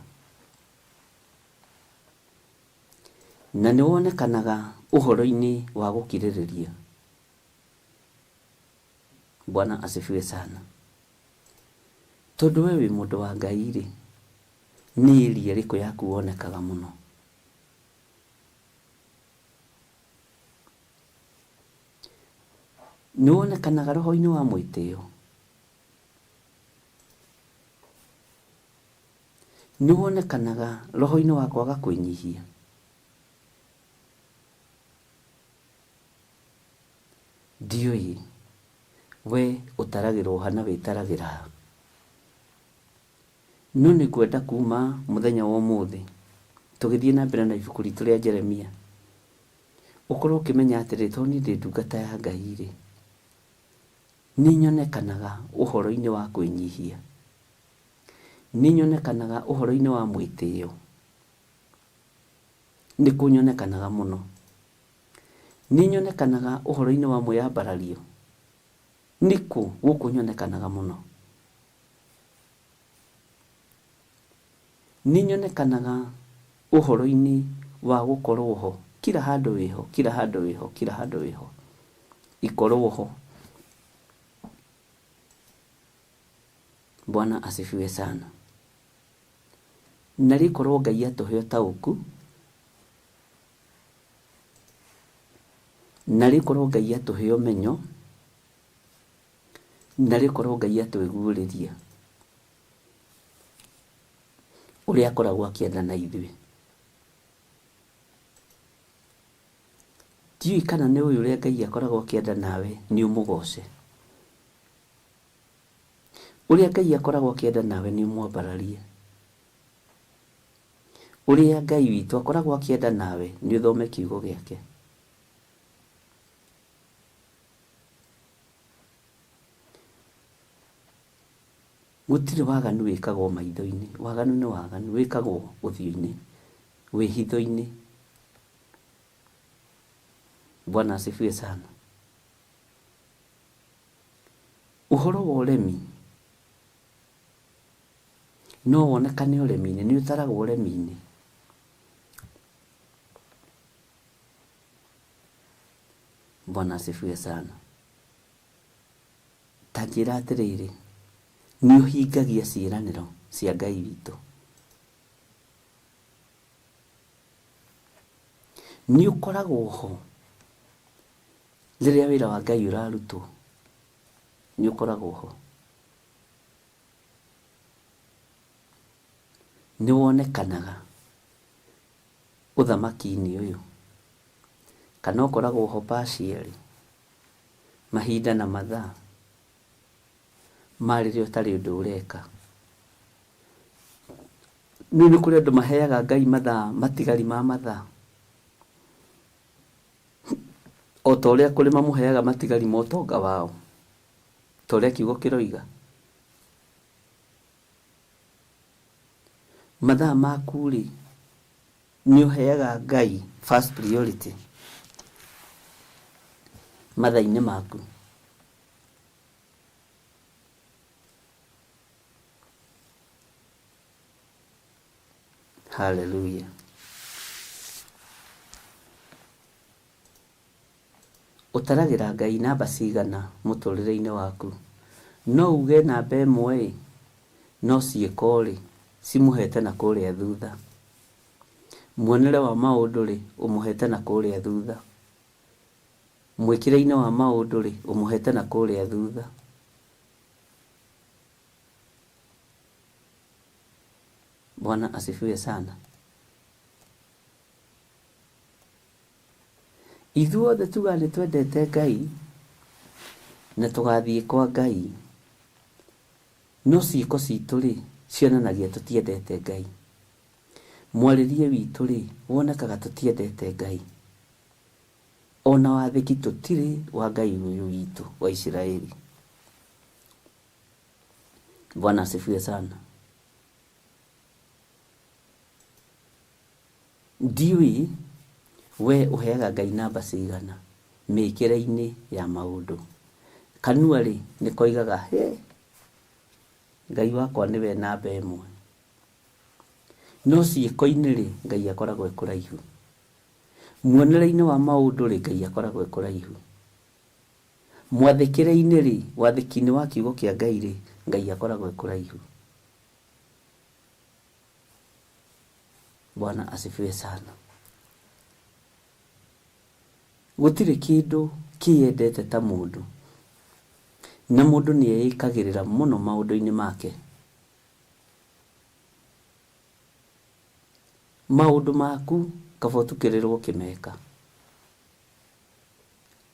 na nĩ wonekanaga ũhoro-inĩ wa gũkirĩrĩria. Bwana asifiwe sana. Tondũ we wĩ mũndũ wa Ngai rĩ, nĩ area ĩrĩkũ yaku wonekaga mũno? Nĩ wonekanaga roho-inĩ wa mwĩtĩo? Nĩ wonekanaga roho-inĩ wa kwaga kwĩnyihia? Ndiũĩ we ũtaragĩrwo hana wĩtaragĩra ha. No nĩ ngwenda kuma mũthenya wa ũmũthĩ tũgĩthiĩ na mbere na ibuku ritũ rĩa Jeremia, ũkorwo ũkĩmenya atĩrĩ, tondũ niĩ ndĩ ndungata ya Ngai rĩ, nĩ nyonekanaga ũhoro-inĩ wa kwĩnyihia, nĩ nyonekanaga ũhoro-inĩ wa mwĩtĩo. Nĩ kũnyonekanaga mũno. Nĩ nyonekanaga ũhoro-inĩ wa mwĩyambarario. Nĩkũ gũkũ nyonekanaga mũno? Nĩ nyonekanaga ũhoro-inĩ wa gũkorwo ho, kila handũ wĩho, kila handũ wĩho, kila handũ wĩho, ikorwo ho. Bwana asifiwe sana. Na rĩkorwo Ngai atũhe ũtaũku, na rĩkorwo Ngai atũhe ũmenyo, na rĩkorwo Ngai atwĩguũrĩria ũrĩa akoragwo akĩenda na ithuĩ. Ndiũĩ kana nĩ ũyũ ũrĩa Ngai akoragwo akĩenda nawe nĩ ũmũgoce. Ũrĩa Ngai akoragwo akĩenda nawe nĩ ũmwambararie. Ũrĩa Ngai witũ akoragwo akĩenda nawe nĩ ũthome kiugo gĩake. Gũtirĩ waganu wĩkagwo maitho-inĩ. Waganu nĩ waganu, wĩkagwo ũthiũ-inĩ, wĩhitho-inĩ. Bwana asifiwe sana. Ũhoro wa ũremi no wonekane ũremi-inĩ, nĩ ũtaragwo ũremi-inĩ. Bwana asifiwe sana. Ta njĩra atĩrĩrĩ, nĩ ũhingagia ciĩranĩro cia Ngai witũ. Nĩ ũkoragwo ho rĩrĩa wĩra wa Ngai ũrarutwo. Nĩ ũkoragwo ho. Nĩ wonekanaga ũthamaki-inĩ ũyũ, kana ũkoragwo ho partially, mahinda na mathaa ma rĩrĩa ũtarĩ ũndũ ũreka. Nĩ kũrĩ andũ maheaga Ngai mathaa, matigari ma mathaa, o ta ũrĩa kũrĩ mamũheaga matigari ma ũtonga wao, ta ũrĩa kiugo kĩroiga. Mathaa maku rĩ, nĩ ũheaga Ngai first priority mathaa-inĩ maku. Hallelujah. Ũtaragĩra Ngai namba cigana mũtũrĩre-inĩ waku? No uge namba ĩmwe no ciĩko rĩ cimuhete na kũrĩa thutha. Muonere wa maũndũ rĩ ũmuhete na kũrĩa thutha. Mwĩkĩre-inĩ wa maũndũ rĩ ũmuhete na kũrĩa thutha. Bwana asifiwe sana. Ithuothe tuga nĩ twendete Ngai na tũgathiĩ kwa Ngai, no ciĩko citũ rĩ cionanagia tũtiendete Ngai. Mwarĩrie witũ rĩ wonekaga tũtiendete Ngai. Ona wathĩki tũtirĩ wa Ngai ũyũ witũ wa Isiraeli. Bwana asifiwe sana. Ndiũĩ we ũheaga Ngai namba cigana mĩkĩre-inĩ ya maũndũ. Kanua rĩ nĩ koigaga he Ngai wakwa nĩwe namba ĩmwe, no ciĩko-inĩ rĩ Ngai akoragwo kũraihu. Muonere-inĩ wa maũndũ rĩ Ngai akoragwo kũraihu. Mwathĩkĩre-inĩ rĩ, wathĩki-inĩ wa kiugo kĩa Ngai rĩ Ngai akoragwo kũraihu. Bwana asifiwe sana. Gũtirĩ kĩndũ kĩendete ta mũndũ, na mũndũ nĩ eĩkagĩrĩra mũno maũndũ-inĩ make. Maũndũ maku kaba ũtukĩrĩrwo kĩmeka.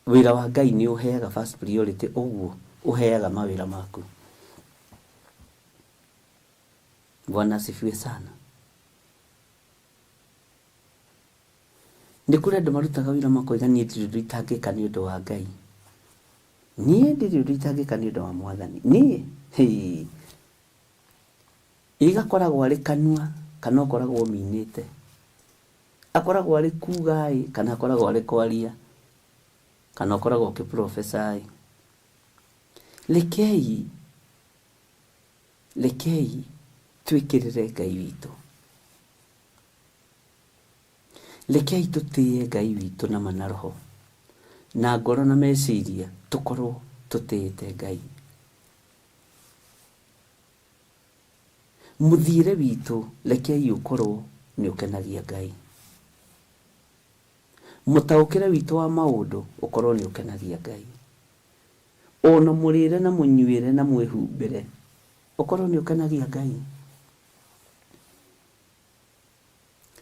Wĩra wa Ngai nĩ ũheaga first priority, ũguo ũheaga mawĩra maku. Bwana asifiwe sana. Nĩ kũrĩ andũ marutaga wĩra makoiga niĩ ndirĩ ũndũ itangĩka nĩ ũndũ wa Ngai. Niĩ ndirĩ ũndũ itangĩka nĩ ũndũ wa Mwathani. Niĩ igakoragwo arĩ kanua kana ũkoragwo minĩte. Akoragwo arĩ kuga kana akoragwo arĩ kwaria kana ũkoragwo ũkĩprofesai. Rekei twĩkĩrĩre Ngai witũ. Rekei tũtĩe Ngai witũ na mana roho na ngoro na meciria, tũkorwo tũtĩĩte Ngai. Mũthiĩre witũ rekei ũkorwo nĩ ũkenagia Ngai. Mũtaũkĩre witũ wa maũndũ ũkorwo nĩ ũkenagia Ngai. Ona mũrĩre na mũnyuĩre na mwĩhumbĩre ũkorwo nĩ ũkenagia Ngai.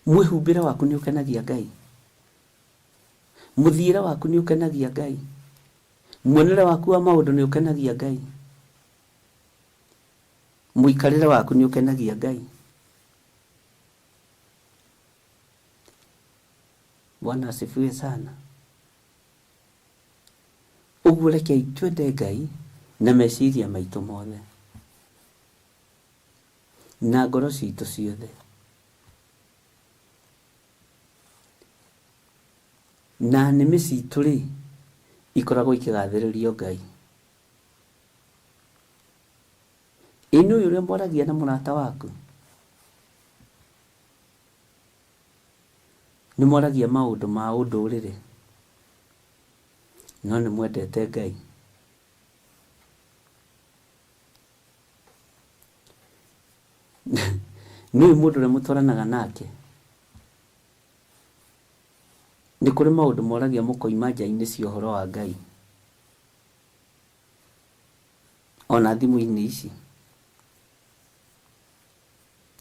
Mwĩhumbĩre waku nĩ ũkenagia Ngai. Mũthiĩre waku nĩ ũkenagia Ngai. Muonere waku wa maũndũ nĩ ũkenagia Ngai. Mũikarĩre waku nĩ ũkenagia Ngai. Bwana asifiwe sana. Ũguo rekei twende Ngai na meciria maitũ mothe na ngoro citũ ciothe na nĩmĩ citũ rĩ ikoragwo ikĩgathĩrĩrio Ngai. Ĩĩ nĩ ũrĩa mwaragia na mũrata waku? Nĩ mwaragia maũndũ ma ũndũrĩre no nĩ mwendete Ngai? Nĩ mũndũ ũrĩa mũtwaranaga nake? Nĩ kũrĩ maũndũ moragia mũkoima nja-inĩ cia ũhoro wa Ngai ona thimũ-inĩ ici?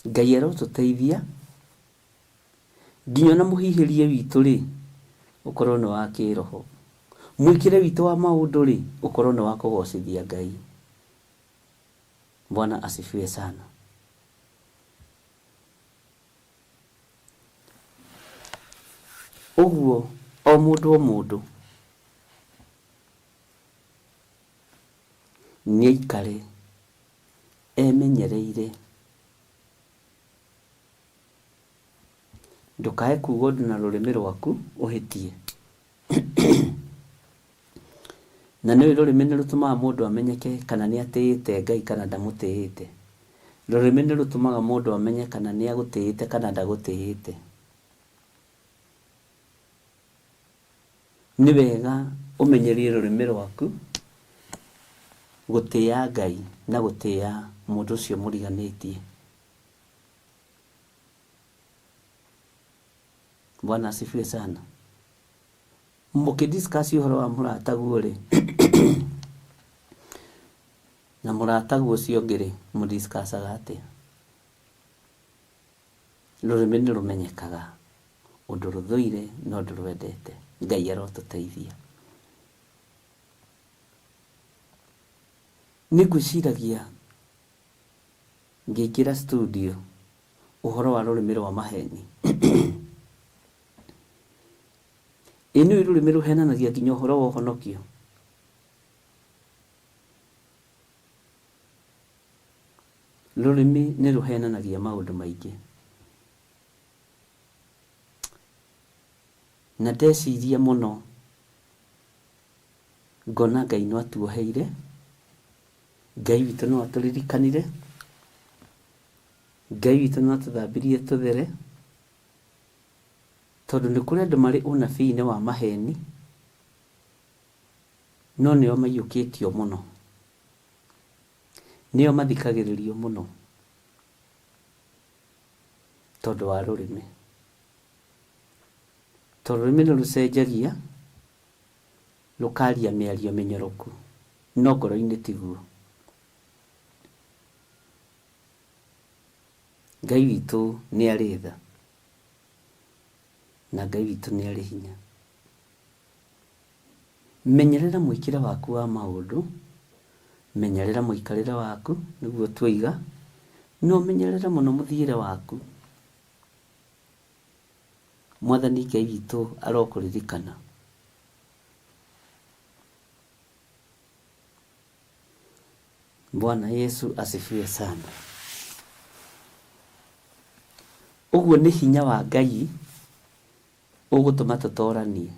Ngai arotũteithia nginya na mũhihĩrie witũ rĩ ũkorwo nĩ wa kĩroho. Mwĩkĩre witũ wa maũndũ rĩ ũkorwo nĩ wa kũgocithia Ngai. Bwana asifiwe sana. Ũguo o mũndũ nĩ aikare emenyereire. Ndũkae kuuga ũndũ na rũrĩmĩ rwaku ũhĩtie. Na nĩ rũrĩmĩ nĩ rũtũmaga mũndũ amenyeke kana nĩ atĩĩte Ngai kana ndamũtĩĩte. Rũrĩmĩ nĩ rũtũmaga mũndũ amenye kana nĩ agũtĩĩte kana ndagũtĩĩte. Nĩ wega umenyerie rurimi rwaku gutia Ngai na gutia mundu ucio muriganitie. Bwana asifiwe sana. Mukidiscuss uhoro wa murataguo ri na murataguo ucio ngiri mudiscussaga atia. Rurimi ni rumenyekaga undu ruthuire no undu rwendete. Ngai arotuteithia. Niguciragia ngikira studio uhoro wa rurimi rwa maheni. Inu rurimi ruhenanagia nginya uhoro wa uhonokio. Rurimi ni ruhenanagia maundu maingi. Na ndeciria muno ngona Ngai no atuoheire. Ngai witu no atulirikanire. Ngai witu no atuthambirie tuthere. Tondu ni kuri andu mari unabii-ini wa maheni no nio maiyukitio muno, nio mathikagiririo muno tondu wa rurimi. Tondu rurimi ni rucenjagia rukaria miario minyoroku no ngoro-ini tiguo. Ngai witu ni ari tha na Ngai witu ni ari hinya. Menyerera mwikire waku wa maundu, menyerera muikarire waku niguo twiga, no menyerera muno muthiire waku. Mwathani Ngai witu arokuririkana. Bwana Yesu asifiwe sana. Uguo ni hinya wa Ngai ugutuma tutoranie.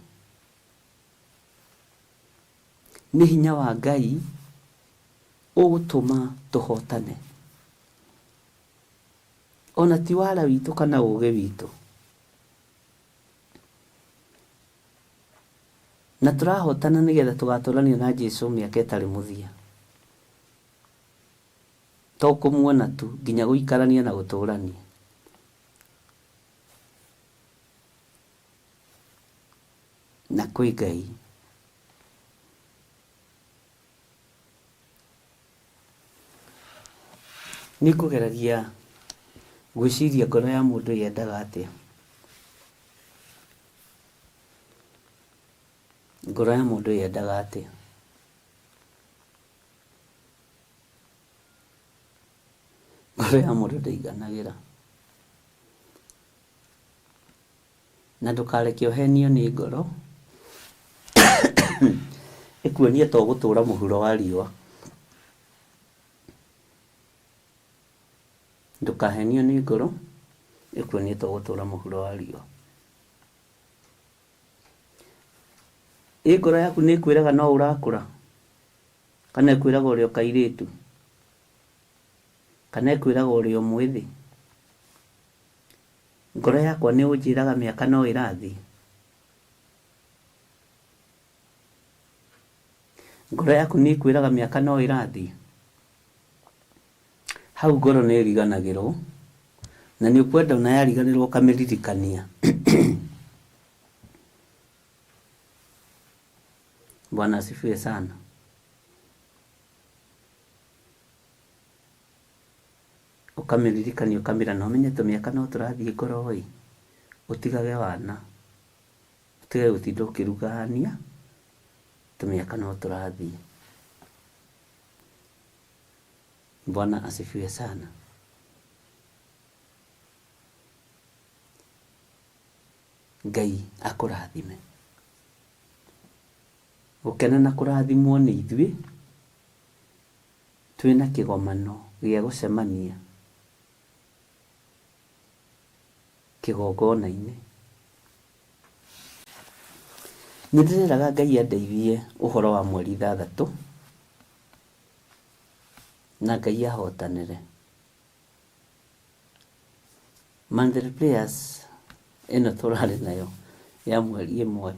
Ni hinya wa Ngai ugutuma tuhotane. Ona ti wala witu kana uge witu. Na turahotana nigetha tugatorania na Jesu miaka itari muthia. To kumuona tu nginya guikarania na gutorania. Na kwi Ngai. Nikugeragia gwiciria ngoro ya mundu yendaga atia. Ngoro ya mundu yendaga atia. Ngoro ya mundu ndaiganagira. Na ndukareke uhenio ni ngoro ikuonie to gutura muhuro wa riwa. Ndukahenio ni ngoro ikuonie to gutura muhuro wa riwa. Ngoro yaku ni kwiraga no urakura, kana kwiraga uri kairitu, kana kwiraga uri mwithi. Ngoro yakwa ni unjiraga miaka no irathi. Ngoro yaku ni kwiraga miaka no irathi. Hau ngoro ni riganagirwo na ni ukwenda na yariganirwo kamiririkania. Bwana asifiwe sana. Ukamiririkania ukamira no menye to miaka no turathi ngoro oi. Utigage wana. Utigage gutinda ukirugania. Tumiaka no turathi. Bwana asifiwe sana. Ngai akurathime. Gukena na kurathimwo ni ithui twina kigomano gia gucemania kigongona-ini. Ndiriraga Ngai andeithie uhoro wa mweri 6 na Ngai ahotanire. Monthly prayers ino turari nayo ya mweri 1.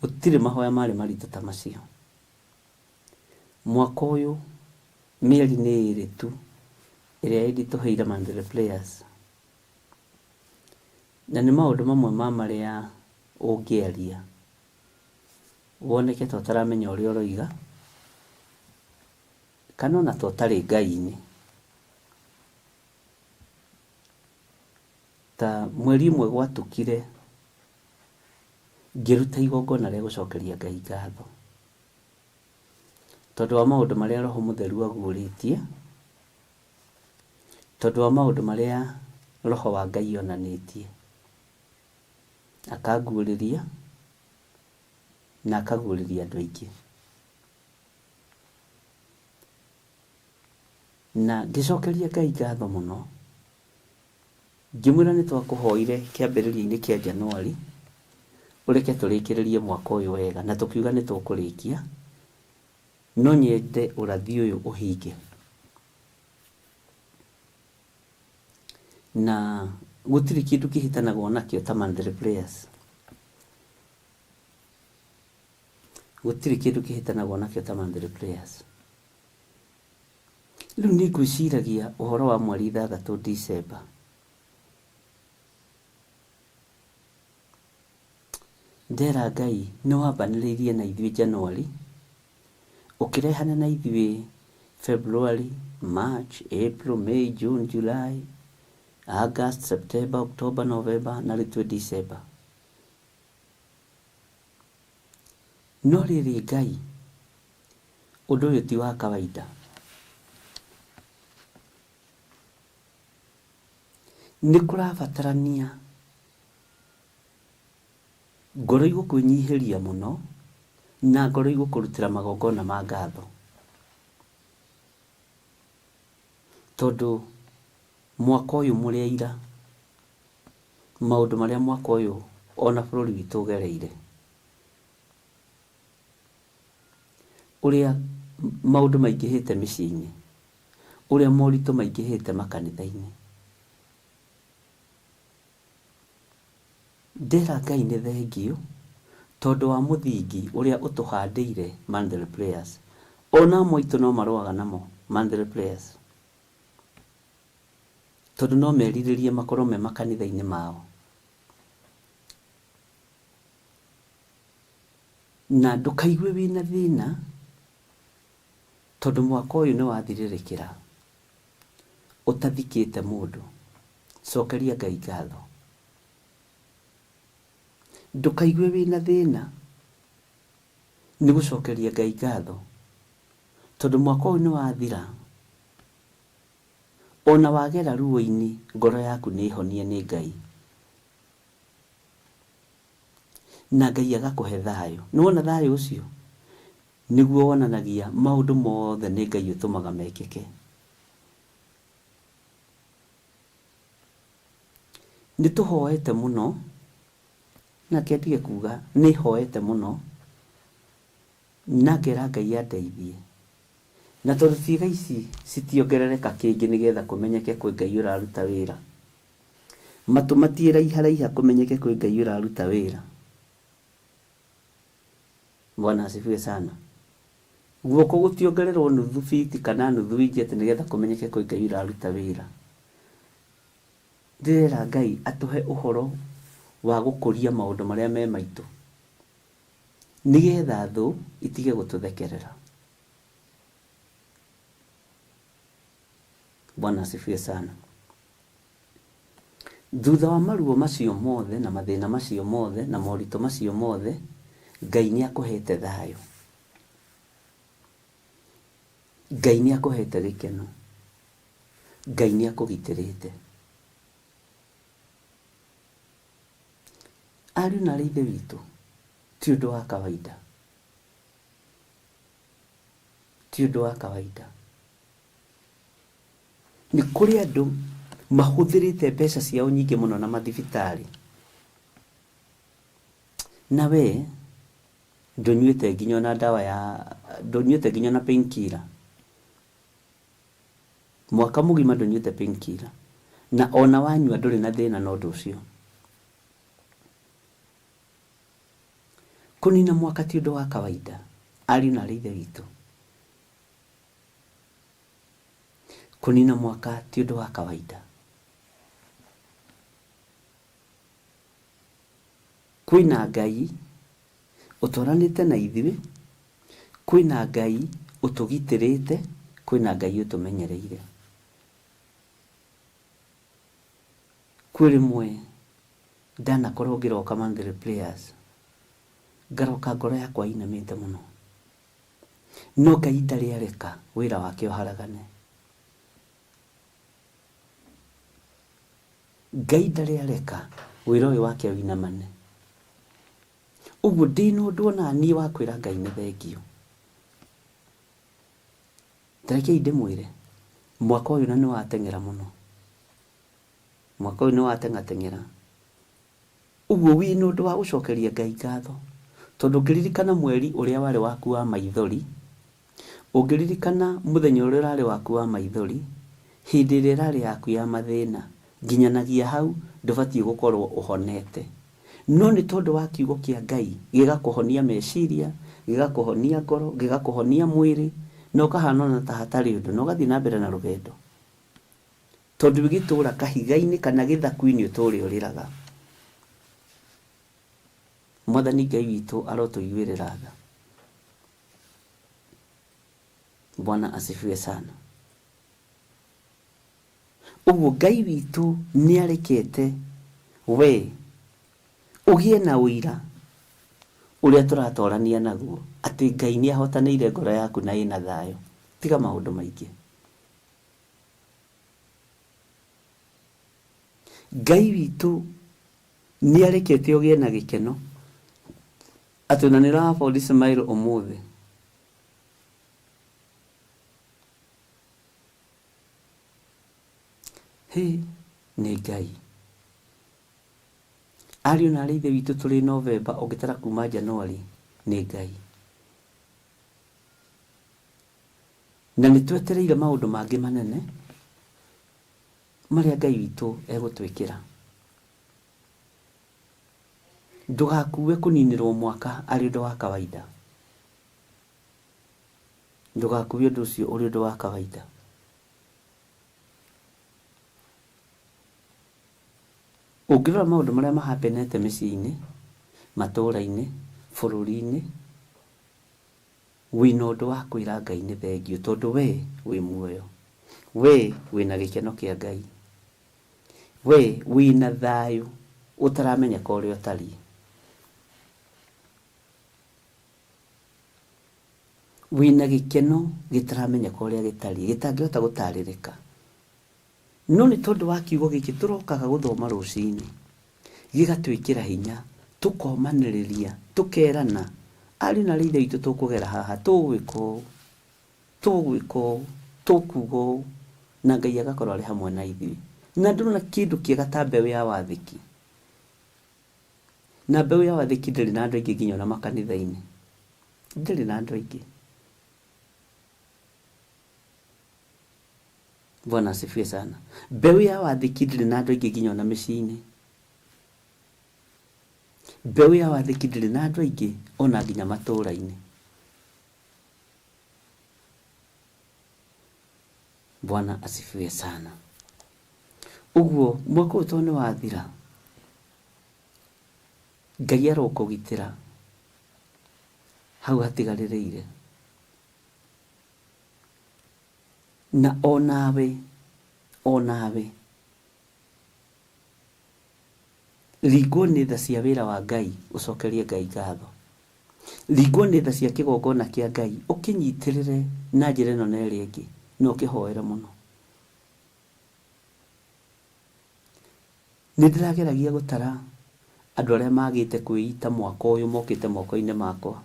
gutire mahoya mari marito ta macio mwaka uyu mieri ni iri tu iria idituheire Mandela Players na ni maundu mamwe ma maria ungiaria woneke to taramenya uria uroiga kana ona to tari ngai-ini ta mweri mwe gwatukire ngiruta igongona ria gucokeria Ngai ngatho tondu wa maundu maria Roho Mutheru aguritie tondu wa maundu maria Roho wa Ngai onanitie akaguriria na akaguriria andu aingi na ngicokeria Ngai ngatho muno ngimwira ni twakuhoire kiambiriria-ini kia Januari ureke turikiririe mwaka uyu wega na tukiuga ni tukurikia no nyende urathi uyu uhinge na gutiri kindu kihitanagwo nakio ta Mandela Players gutiri kindu kihitanagwo nakio ta Mandela Players riu ni ngwiciragia uhoro wa mweri 6 December ndera Ngai no wambanĩrĩirie na ithuĩ January ukirehana na ithuĩ February, March, April, May, June, July, August, September, October, November na rĩtwe December. No rĩrĩ Ngai ũndũ ũyũ ti wa kawaida. Nĩ kũrabatarania ngoro igũkwĩnyihĩria mũno na ngoro igũkũrutĩra magongona ma ngatho tondu mwaka ũyũ mũrĩaira maũndũ marĩa mwaka ũyũ ona bũrũri witũ ũgereire ũrĩa maũndũ maingĩhĩte mĩciĩ-inĩ ũrĩa moritũ maingĩhĩte makanitha-inĩ ndera Ngai nĩ thengio tondu wa muthingi uria utuhandire Mandela Players ona moito no maruaga namo Mandela Players tondu no meriririe makorwo me makanitha-inĩ mao na ndukaigue wina thina tondu mwaka uyu ni wathiririkira utathikite mundu cokeria Ngai ngatho ndukaigue wina thina ni gucokeria Ngai ngatho tondu mwaka uyu ni wathira ona wagera ruo-ini ngoro yaku ni ihonie ni Ngai na Ngai agakuhe thayo nuona thayo ucio niguo wonanagia maundu mothe ni Ngai utumaga mekike ni tuhoete muno na ketige kuga ni hoete muno na ngera Ngai andeithie na tondu ciiga ici citiongerereka kingi nigetha kumenyeke kwi Ngai uraruta wira matu matieraiharaiha kumenyeke kwi Ngai uraruta wira Bwana asifiwe sana guoko gutiongererwo nuthu fiti kana nuthu inji ati nigetha kumenyeke kwi Ngai uraruta wira ndira Ngai atuhe uhoro wa gukuria maundu maria me maitu nigetha thu itige gututhekerera Bwana asifiwe sana thutha wa maruo macio mothe na mathina macio mothe na morito macio mothe Ngai ni akuhete thayo Ngai ni akuhete gikeno Ngai ni akugitirite ariũ na ithe witũ ti ũndũ wa kawaida ti ũndũ wa kawaida ni kuri andu mahuthirite mbeca ciao nyingi muno na mathibitari na we ndonyuite nginya na dawa ya ndonyuite nginya na painkiller mwaka mugima ndonyuite painkiller na ona wanyua nduri na thina no ndu ucio Kunina mwaka ti undu wa kawaida. Ariũ na ithe witũ, kunina mwaka ti undu wa kawaida. Kwĩna Ngai ũtũranĩte na ithuĩ, kwĩna Ngai ũtũgitĩrĩte, kwĩna Ngai ũtũmenyereire. Kwĩ rĩmwe ndanakorwo ngĩroka Mandhari Prayers, ngaroka ngoro yakwa inamĩte mũno, no Ngai ndarĩ areka wĩra wake ũharagane. Ngai ndarĩ areka wĩra ũyũ wake ũinamane. Ũguo ndĩna ũndũ ona niĩ wa kwĩra Ngai nĩ thengio. Tarekei ndĩmwĩre, mwaka ũyũ na nĩ wateng'era mũno, mwaka ũyũ nĩ wateng'ateng'era. Ũguo wĩna ũndũ wa gũcokeria Ngai ngatho, tondũ ũngĩririkana mweri ũrĩa warĩ waku wa maithori, ũngĩririkana mũthenya ũrĩa ũrarĩ waku wa maithori, hĩndĩ ĩrĩa ĩrarĩ yaku ya mathĩna, nginyanagia hau ndũbatiĩ gũkorwo ũhonete. No nĩ tondũ wa kiugo kĩa Ngai gĩgakũhonia meciria, gĩgakũhonia ngoro, gĩgakũhonia mwĩrĩ, na ũkahana ona ta hatarĩ ũndũ, na ũgathiĩ na mbere na rũgendo. Tondũ ũgĩtũũra kahiga-inĩ kana gĩthaku-inĩ ũtũũre ũrĩraga. Mwathani Ngai witũ arotũiguĩrĩra tha. Bwana asifiwe sana. Ũguo Ngai witũ nĩ arekete we ũgĩe na ũira ũrĩa tũratorania naguo, atĩ Ngai nĩ ahotanĩire ngoro yaku na ĩna thayũ. Tiga maũndũ maingĩ. Ngai witũ nĩ arekete ũgĩe na gĩkeno, atĩ ona nĩ ũrabodi smile ũmũthĩ. Nĩ Ngai. Ariũ na ithe witũ tũrĩ Novemba, ũngĩtara kuma Januari, nĩ Ngai. Na nĩ twetereire maũndũ mangĩ manene marĩa Ngai witũ egũtwĩkĩra. Ndũgakue kũninĩrwo mwaka arĩ ũndũ wa kawaida. Ndũgakue ũndũ ũcio ũrĩ ũndũ wa kawaida. Ũngĩrora maũndũ marĩa mahapenete mĩciĩ-inĩ, matũũra-inĩ, bũrũri-inĩ, wĩna ũndũ wa kwĩra Ngai nĩ thengio, tondũ we wĩ muoyo, we wĩna gĩkeno kĩa Ngai, we wĩna thayũ ũtaramenyeka ũrĩa ũtariĩ. Wĩna gĩkeno gĩtaramenyeka ũrĩa gĩtariĩ, gĩtangĩhota gũtarĩrĩka. No nĩ tondũ wa kiugo gĩkĩ tũrokaga gũthoma rũcinĩ, gĩgatwĩkĩra hinya, tũkomanĩrĩria, tũkerana, ariũ na ithe witũ tũkũgera haha, tũgwĩka ũũ, tũgwĩka ũũ, tũkuga ũũ, na Ngai agakorwo arĩ hamwe na ithuĩ. Na ndĩrona kĩndũ kĩega ta mbeũ ya wathĩki. Na mbeũ ya wathĩki ndĩrĩ na andũ aingĩ nginya ona makanitha-inĩ. Ndĩrĩ na andũ aingĩ. Bwana asifiwe sana. Mbeũ ya wathĩki ndĩrĩ na andũ aingĩ nginya ona mĩciĩ-inĩ. Mbeũ ya wathĩki ndĩrĩ na andũ aingĩ ona nginya matũũra-inĩ. Bwana asifiwe sana. Ũguo mwaka ũyũ tondũ nĩ wathira, Ngai arokũgitĩra hau hatigarĩrĩire. Na onawe ringwo nĩ tha cia wĩra wa Ngai, ũcokerie Ngai ngatho. Ringwo nĩ tha cia kĩgongona kĩa Ngai, ũkĩnyitĩrĩre na njĩra ĩno na ĩrĩa ĩngĩ, na ũkĩhoere mũno. Nĩ ndĩrageragia gũtara andũ arĩa magĩte kwĩita mwaka ũyũ mokĩte moko-inĩ makwa,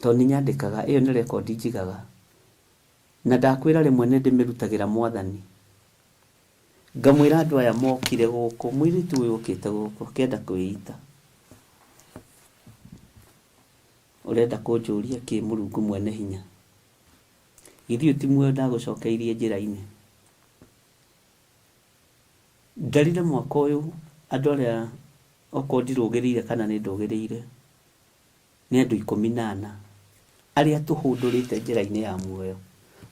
tondũ nĩ nyandĩkaga, ĩyo nĩ rekondi njigaga, na ndakwĩra rĩmwe nĩ ndĩmĩrutagĩra Mwathani. Ngamwĩra andũ aya mokire gũkũ, mũirĩtu ũyũ ũkĩte gũkũ kĩenda kwĩita, ũrenda kũnjũria kĩ Mũrungu mwene hinya? Githĩ ti muoyo ndagũcokeirie njĩra-inĩ? Ndarire mwaka ũyũ andũ arĩa okorwo ndirũgĩrĩire kana nĩ ndũgĩrĩire, nĩ andũ 14 arĩa tũhũndũrĩte njĩra-inĩ ya muoyo.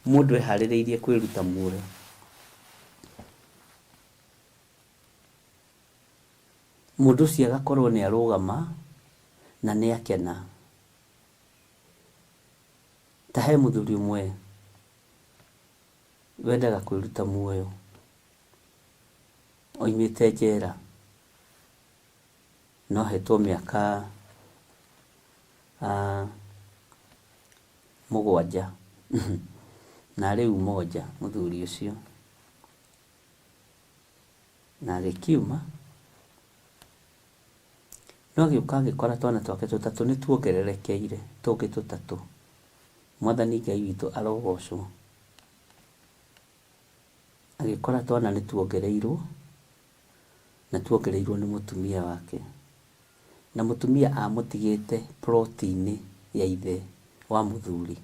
Mũndũ eharĩrĩirie kwĩruta muoyo. Mũndũ ũcio agakorwo nĩ arũgama na nĩ akena. Ta he mũthuri ũmwe wendaga kwĩruta muoyo, oimĩte njera, no hetwo mĩaka 7 na rĩu moja mũthuri ũcio, na agĩkiuma no agĩũka agĩkora twana twake 3 nĩ tuongererekeire tũngĩ 3. Mwathani Ngai witũ arogocwo. Agĩkora twana nĩ tuongereirwo, na tuongereirwo nĩ mũtumia wake, na mũtumia amũtigĩte ploti-inĩ ya ithe wa mũthuri.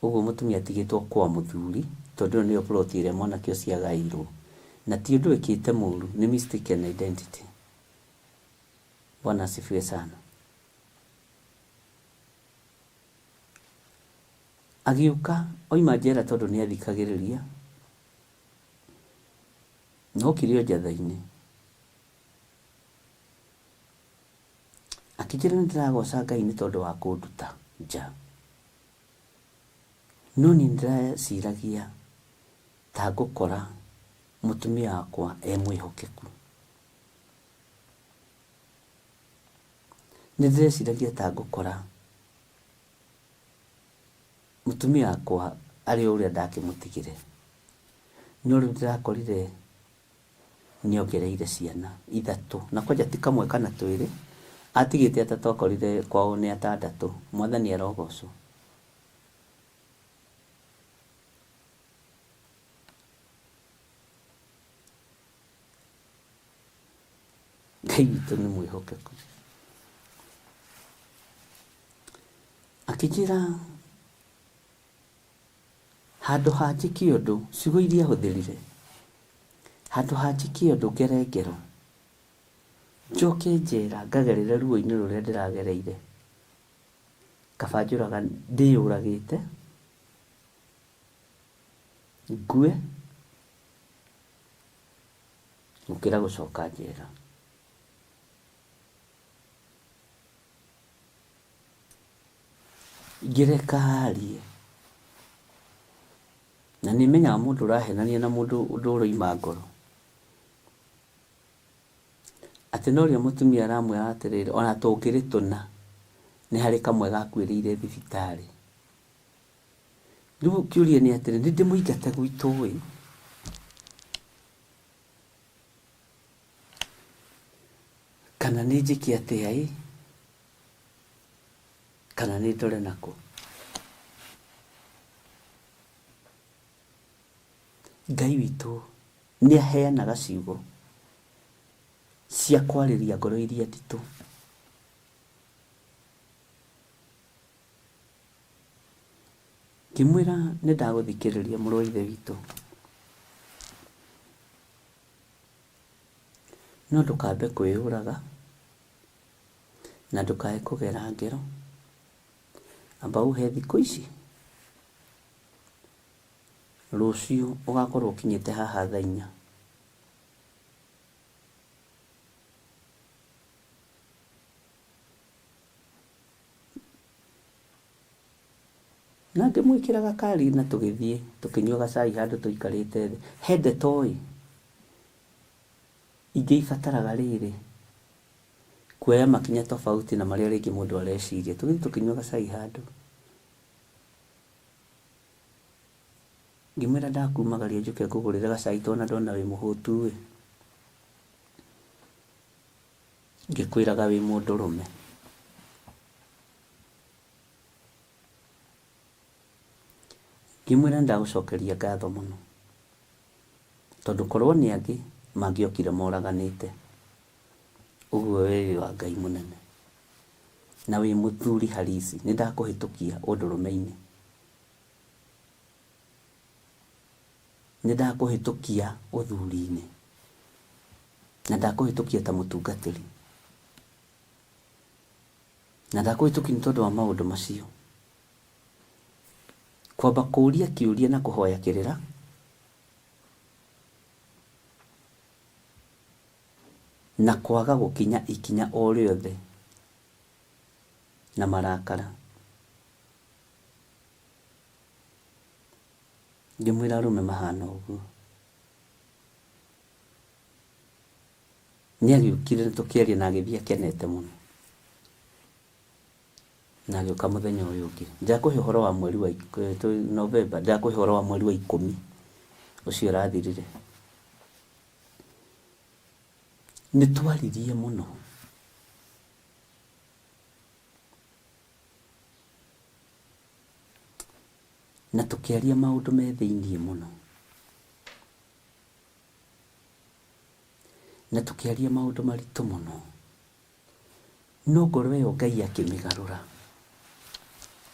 Ũguo mũtumia atigĩtwo kwa mũthuri tondũ ĩyo nĩyo ploti ĩrĩa mwanake ũcio agaĩirwo, na ti ũndũ ĩkĩte mũru, nĩ mistaken identity. Bwana asifiwe sana. Agĩũka oima njera tondũ nĩ athikagĩrĩria, no kirio njatha-inĩ akĩnjĩra nĩ ndĩragoca Ngai nĩ tondũ wa kũnduta nja, no nĩ ndĩreciragia ta ngũkora mũtumia wakwa mwĩhokeku. Nĩ ndĩreciragia ta ngũkora mũtumia wakwa arĩ ũrĩa ndakĩmũtigire, no rĩu ndĩrakorire nĩongereire ciana 3, na kwanja ti 1 kana 2, atigĩte 3, akorire kwao nĩ 6. Mwathani arogocwo. Ngai witũ nĩ mwĩhokeku. Akĩnjĩra handũ ha njĩke ũndũ, ciugo iria hũthĩrire, handũ ha njĩke ũndũ ngerengero, njoke njera ngagerera ruo-inĩ rũrĩa ndĩragereire, kaba njũraga ndĩyũragĩte, ngue gũkĩra gũcoka njera. Ngĩreka harie, na nĩmenyaga mũndũ ũrahenania na mũndũ ũndũ ũroima ngoro, atĩ no ũrĩa mũtumia aramwĩra atĩrĩrĩ, ona tũngĩrĩ tũna nĩ harĩ kamwe gakuĩrĩire thibitarĩ. Rĩu kĩũria nĩ atĩrĩ, nĩ ndĩmũingate gwitũ kana nĩ njĩke atĩa kana nĩ ndore nako? Ngai witũ nĩ aheanaga ciugo cia kwarĩria ngoro iria nditũ. Ngĩmwĩra nĩ ndagũthikĩrĩria mũrũ wa ithe witũ, no ndũkambe kwĩyũraga na ndũkae kũgera ngero, amba ũhe thikũ ici, rũciũ ũgakorwo ũkinyĩte haha thaa 4. Na ngĩmwĩkĩra gakari na tũgĩthiĩ tũkĩnyua gacai handũ tũikarĩte thĩ. He ndeto ingĩ ibataraga rĩrĩ kuoya makinya tofauti na marĩa rĩngĩ mũndũ areciria. Tũgĩthiĩ tũkĩnyua gacai handũ, ngĩmwĩra ndakumagaria njũke ngũgũrĩre gacai tondũ ndona wĩ mũhũtu ngĩkwĩraga wĩ mũndũrũme. Ngĩmwĩra ndagũcokeria ngatho mũno tondũ korwo nĩ angĩ mangĩokire moraganĩte. Ũguo wĩ wa Ngai mũnene na wĩ mũthuri halisi, nĩ ndakũhĩtũkia ũndũrũme-inĩ, nĩ ndakũhĩtũkia ũthuri-inĩ. na ndakuhitukia ta mutungatiri na ndakuhitukia nĩ tondũ wa maũndũ macio kwamba kũũria kĩũria na kũhoya kĩrĩra na kwaga gũkinya ikinya o rĩothe na marakara. Ngĩmwĩra arũme mahana ũguo. Nĩagĩũkire tũkĩaria na agĩthiĩ akenete mũno. Na agĩũka mũthenya ũyũ ũngĩ. Ndakũhe ũhoro wa mweri wa Novemba, ndakũhe ũhoro wa mweri wa 10 ũcio ũrathirire. Nĩtwaririe mũno. Na tũkĩaria maũndũ me thĩiniĩ mũno. Na tũkĩaria maũndũ maritũ mũno. No ngoro ĩyo Ngai akĩmĩgarũra.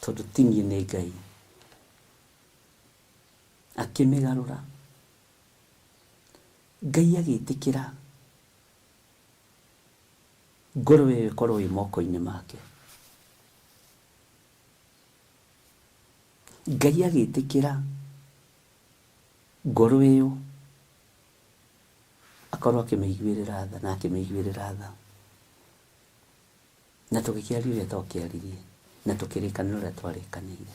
Tondũ ti niĩ nĩ Ngai. Akĩmĩgarũra. Ngai agĩtĩkĩra ngoro ĩyo ĩkorwo ĩ moko-inĩ make. Ngai agĩtĩkĩra ngoro ĩyo akorwo akĩmĩiguĩrĩra tha na akĩmĩiguĩrĩra tha. Na tũgĩkĩaria ũrĩa twakĩaririe na tũkĩrĩkanĩra ũrĩa twarĩkanĩire.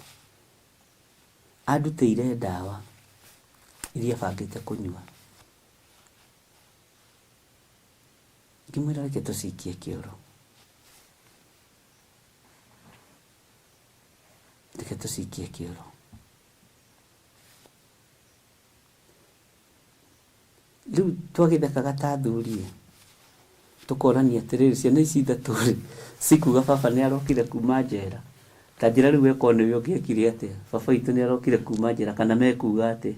Andutĩire ndawa iria bangĩte kũnyua. Ngĩmwĩra reke tũcikie kĩoro. Reke tũcikie kĩoro. Rĩu twagĩthekaga ta athuri tũkorania atĩrĩrĩ ciana ici ithatũ cikuga baba nĩarokire kuma njera. Ta njĩra rĩu eko nĩwe ũngĩekire atĩa? Baba witũ nĩarokire kuma njera kana mekuga atĩ?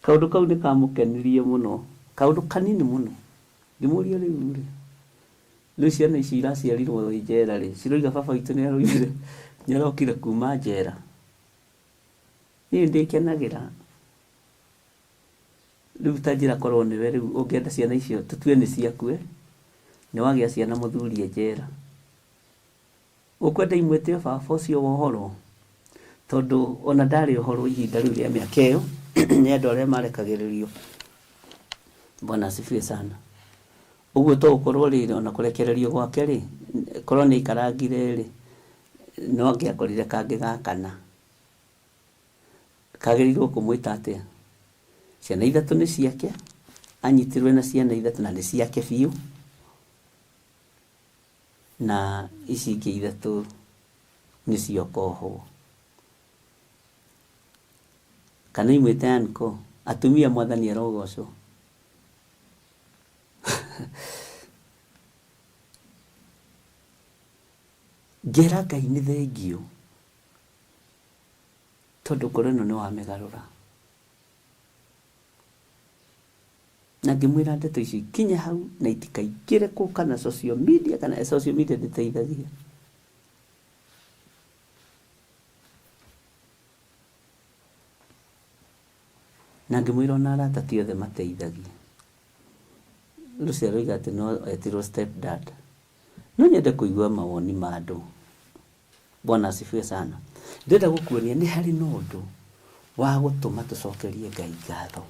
Kaũndũ kau nĩkamũkenirie mũno. Kaũndũ kanini mũno. Ngĩmũria rĩu ciana ici iraciarirwo njera rĩ, ciroiga baba witũ nĩarokire kuma njera. Niĩ ndĩkenagĩra. Rĩu ta njĩra korwo nĩwe rĩu ũngĩenda ciana icio tũtue nĩ ciaku nĩwagĩa ciana mũthuri njera. Ũkwenda imwĩte baba ũcio wa ũhoro. Tondũ ona ndarĩ ũhoro ihinda rĩu rĩa mĩaka ĩyo nĩ andũ arĩa marekagĩrĩrio. Bwana asifiwe sana. Ũguo to ũkorwo rĩ ona kũrekererio gwake rĩ, korwo nĩ ikarangire rĩ, no angĩakorire kangĩ gakana. Kagĩrĩirwo kũmwĩta atĩa? Ciana ithatũ nĩ ciake, anyitirwe na ciana ithatũ na nĩ ciake biũ. Na ici ingĩ ithatũ nĩcio kohwo. Kana imwĩte anko, atumia mwathani arogocwo. Ngera Ngai nĩ thengio. Tondũ ngoro ĩno nĩwamĩgarũra. Na ngĩmwĩra ndeto ici kinya hau na itikaingĩre kũ kana social media kana social media ndĩteithagia. Na ngĩmwĩra ona arata ti othe mateithagia. Lucy aroiga atĩ no etirwo step dad. No nyende kũigua mawoni ma andũ. Bwana asifiwe sana. Ndĩrenda gũkuonia nĩ harĩ na ũndũ wa gũtũma tũcokerie Ngai ngatho.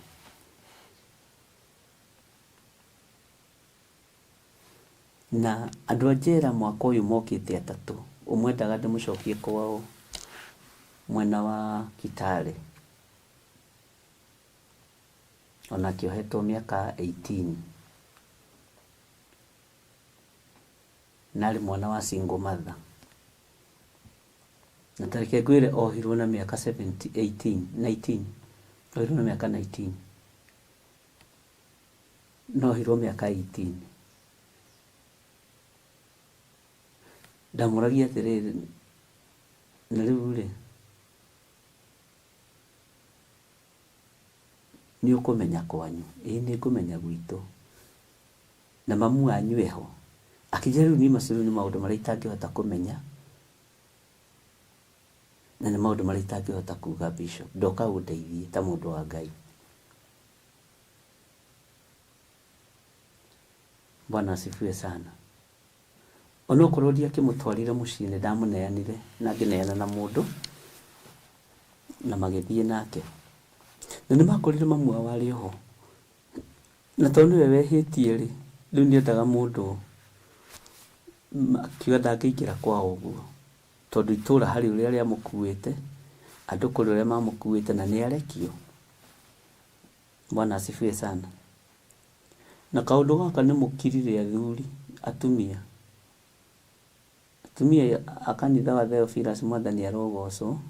Na andũ a njera mwaka ũyũ mokĩte atatũ. Ũmwe ndaga ndĩmũcokie kwao mwena wa Kitale. Ona akĩohetwo mĩaka 18. Na arĩ mwana wa single mother. Na tarĩke ngwĩre ohirwo na mĩaka 19. Ohirwo na mĩaka 19. No ohirwo mĩaka 18. Ndamũragia atĩrĩrĩ, na rĩu rĩ, nĩ ũkũmenya kwanyu. Nĩ ngũmenya gwitũ. Na mamu wanyu eho. Akĩnjĩra rĩu niĩ macio nĩ maũndũ marĩa itangĩhota kũmenya. Na nĩ maũndũ marĩa itangĩhota kuga Bishop. Ndoka ũndeithie ta mũndũ wa Ngai. Bwana asifiwe sana. Ono kurodia kimutwarire mucine ndamuneanire na ngineana na mundu na magithie nake. Na nĩ makorire mamwe wari ho. Na tondu we wehitie ri riu niendaga mundu akiuga ndangĩingĩra kwa ũguo tondu itura hari uria ria mukuite andu kuri uria mamukuite na ni arekio. Bwana asifiwe sana. Na kaundu gaka ni mukirire athuri atumia akanitha wa Theophilus Mwathani arogocwo.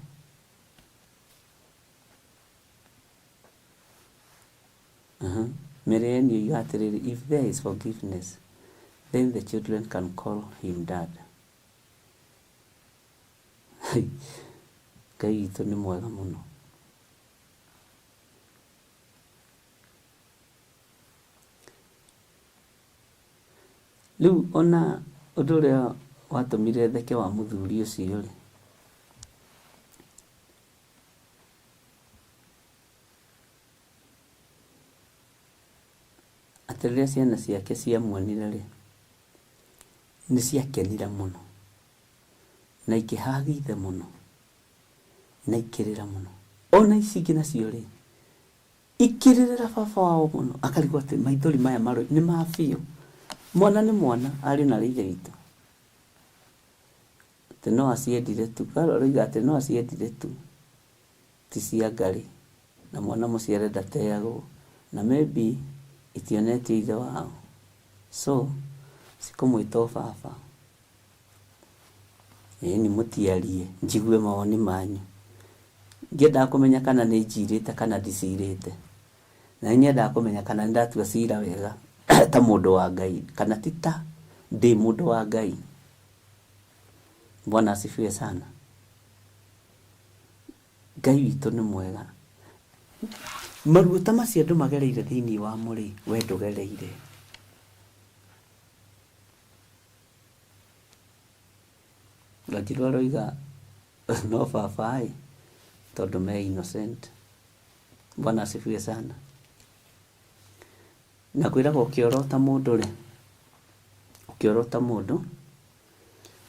Merieni igatiriri, if there is forgiveness, then the children can call him dad. Ngai witũ nĩ mwega mũno. Rĩu ona ũndũ ũrĩa watũmire theke wa mũthuri ũcio rĩ, atĩ rĩrĩa ciana ciake ciamuonire rĩ, nĩ ciakenire mũno na ikĩhagithe mũno na ikĩrĩra mũno. Ona ici ingĩ nacio rĩ, ikĩrĩrĩra baba wao mũno, akarigwo atĩ maithori maya nĩ ma biũ. Mwana nĩ mwana, arĩ na ithe witũ. Atĩ no aciendire tu, aroiga atĩ no aciendire tu, ti cia Ngai, na mwana mũciare ndateagwo, na maybe itionetio ithe wao, so cikamwĩta o baba. Ni mũtiarie njigue mawoni manyu. Ngĩendaga kũmenya kana nĩ njirĩte kana ndicirĩte, na nyendaga kũmenya kana ndatua cira wega ta mũndũ wa Ngai kana ti ta ndĩ mũndũ wa Ngai. Bwana asifiwe sana. Ngai witũ nĩ mwega. Maruo ta macio andũ magereire thĩinĩ wa mũrĩ, we ndũgereire. Gajirwa roiga no baba tondu me innocent. Bwana asifiwe sana. Na kwĩraga ũkĩorota mũndũ rĩ, ũkĩorota mũndũ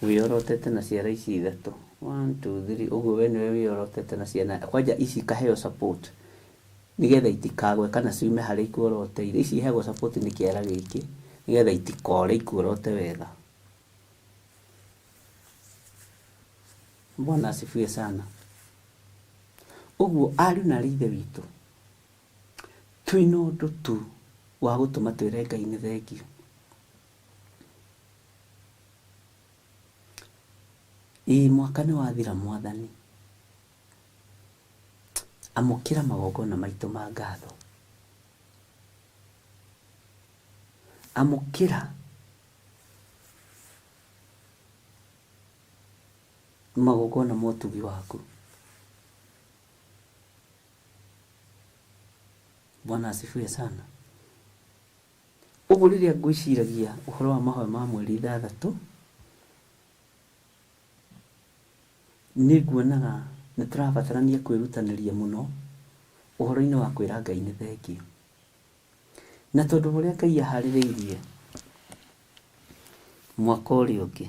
wĩorotete na ciara ici ithatũ, 1 2 3, ũguo we nĩwe wĩorotete na ciana kwanja ici kaheo support nigetha itikagwe kana ciume harĩ ikuoroteire. Ici heagwo support nĩ kĩara gĩkĩ nigetha itikore ikuorote wega. Bwana asifiwe sana. Ũguo ariũ na ithe witũ, twĩna ũndũ tu wa gũtũma twĩre Ngai nĩ thengio. Mwaka nĩ wathira Mwathani, amũkĩra magongona maitũ ma ngatho, amũkĩra magongona ma ũtugi waku. Bwana asifiwe sana. Ũguo rĩrĩa ngwĩciragia ũhoro wa mahoya ma mweri 6, nĩ nguonaga nĩ tũrabatarania kwĩrutanĩria mũno ũhoro-inĩ wa kwĩra Ngai nĩ thengio. Na tondũ ũrĩa Ngai aharĩrĩirie mwaka ũrĩa ũngĩ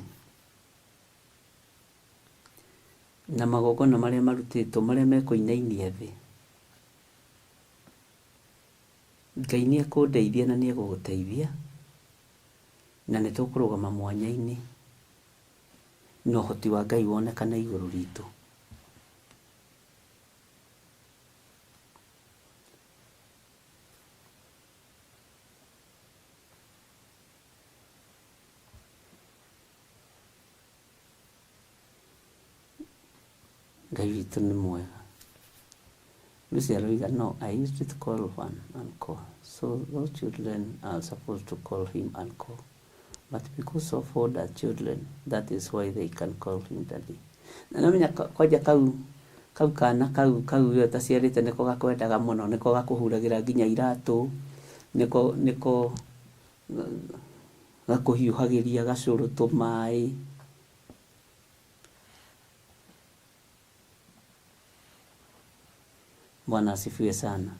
na magongona marĩa marutĩtwo marĩa mekũinainia thĩ, Ngai nĩ ekũndeithia na nĩ egũgũteithia, na nĩ tũkũrũgama mwanya-inĩ na ũhoti wa Ngai wonekana igũrũ ritũ. Ngai witũ nĩ mwega. Lucy Aloiga, no, I used to call one uncle. So those children are supposed to call him uncle. But because of older children, that is why they can call him daddy. Na namenya kwaja kau kana kau yo taciarite niko gakwendaga muno, niko gakuhuragira nginya iratu, niko gakuhiuhagiria gacuru tumai. Bwana asifiwe sana.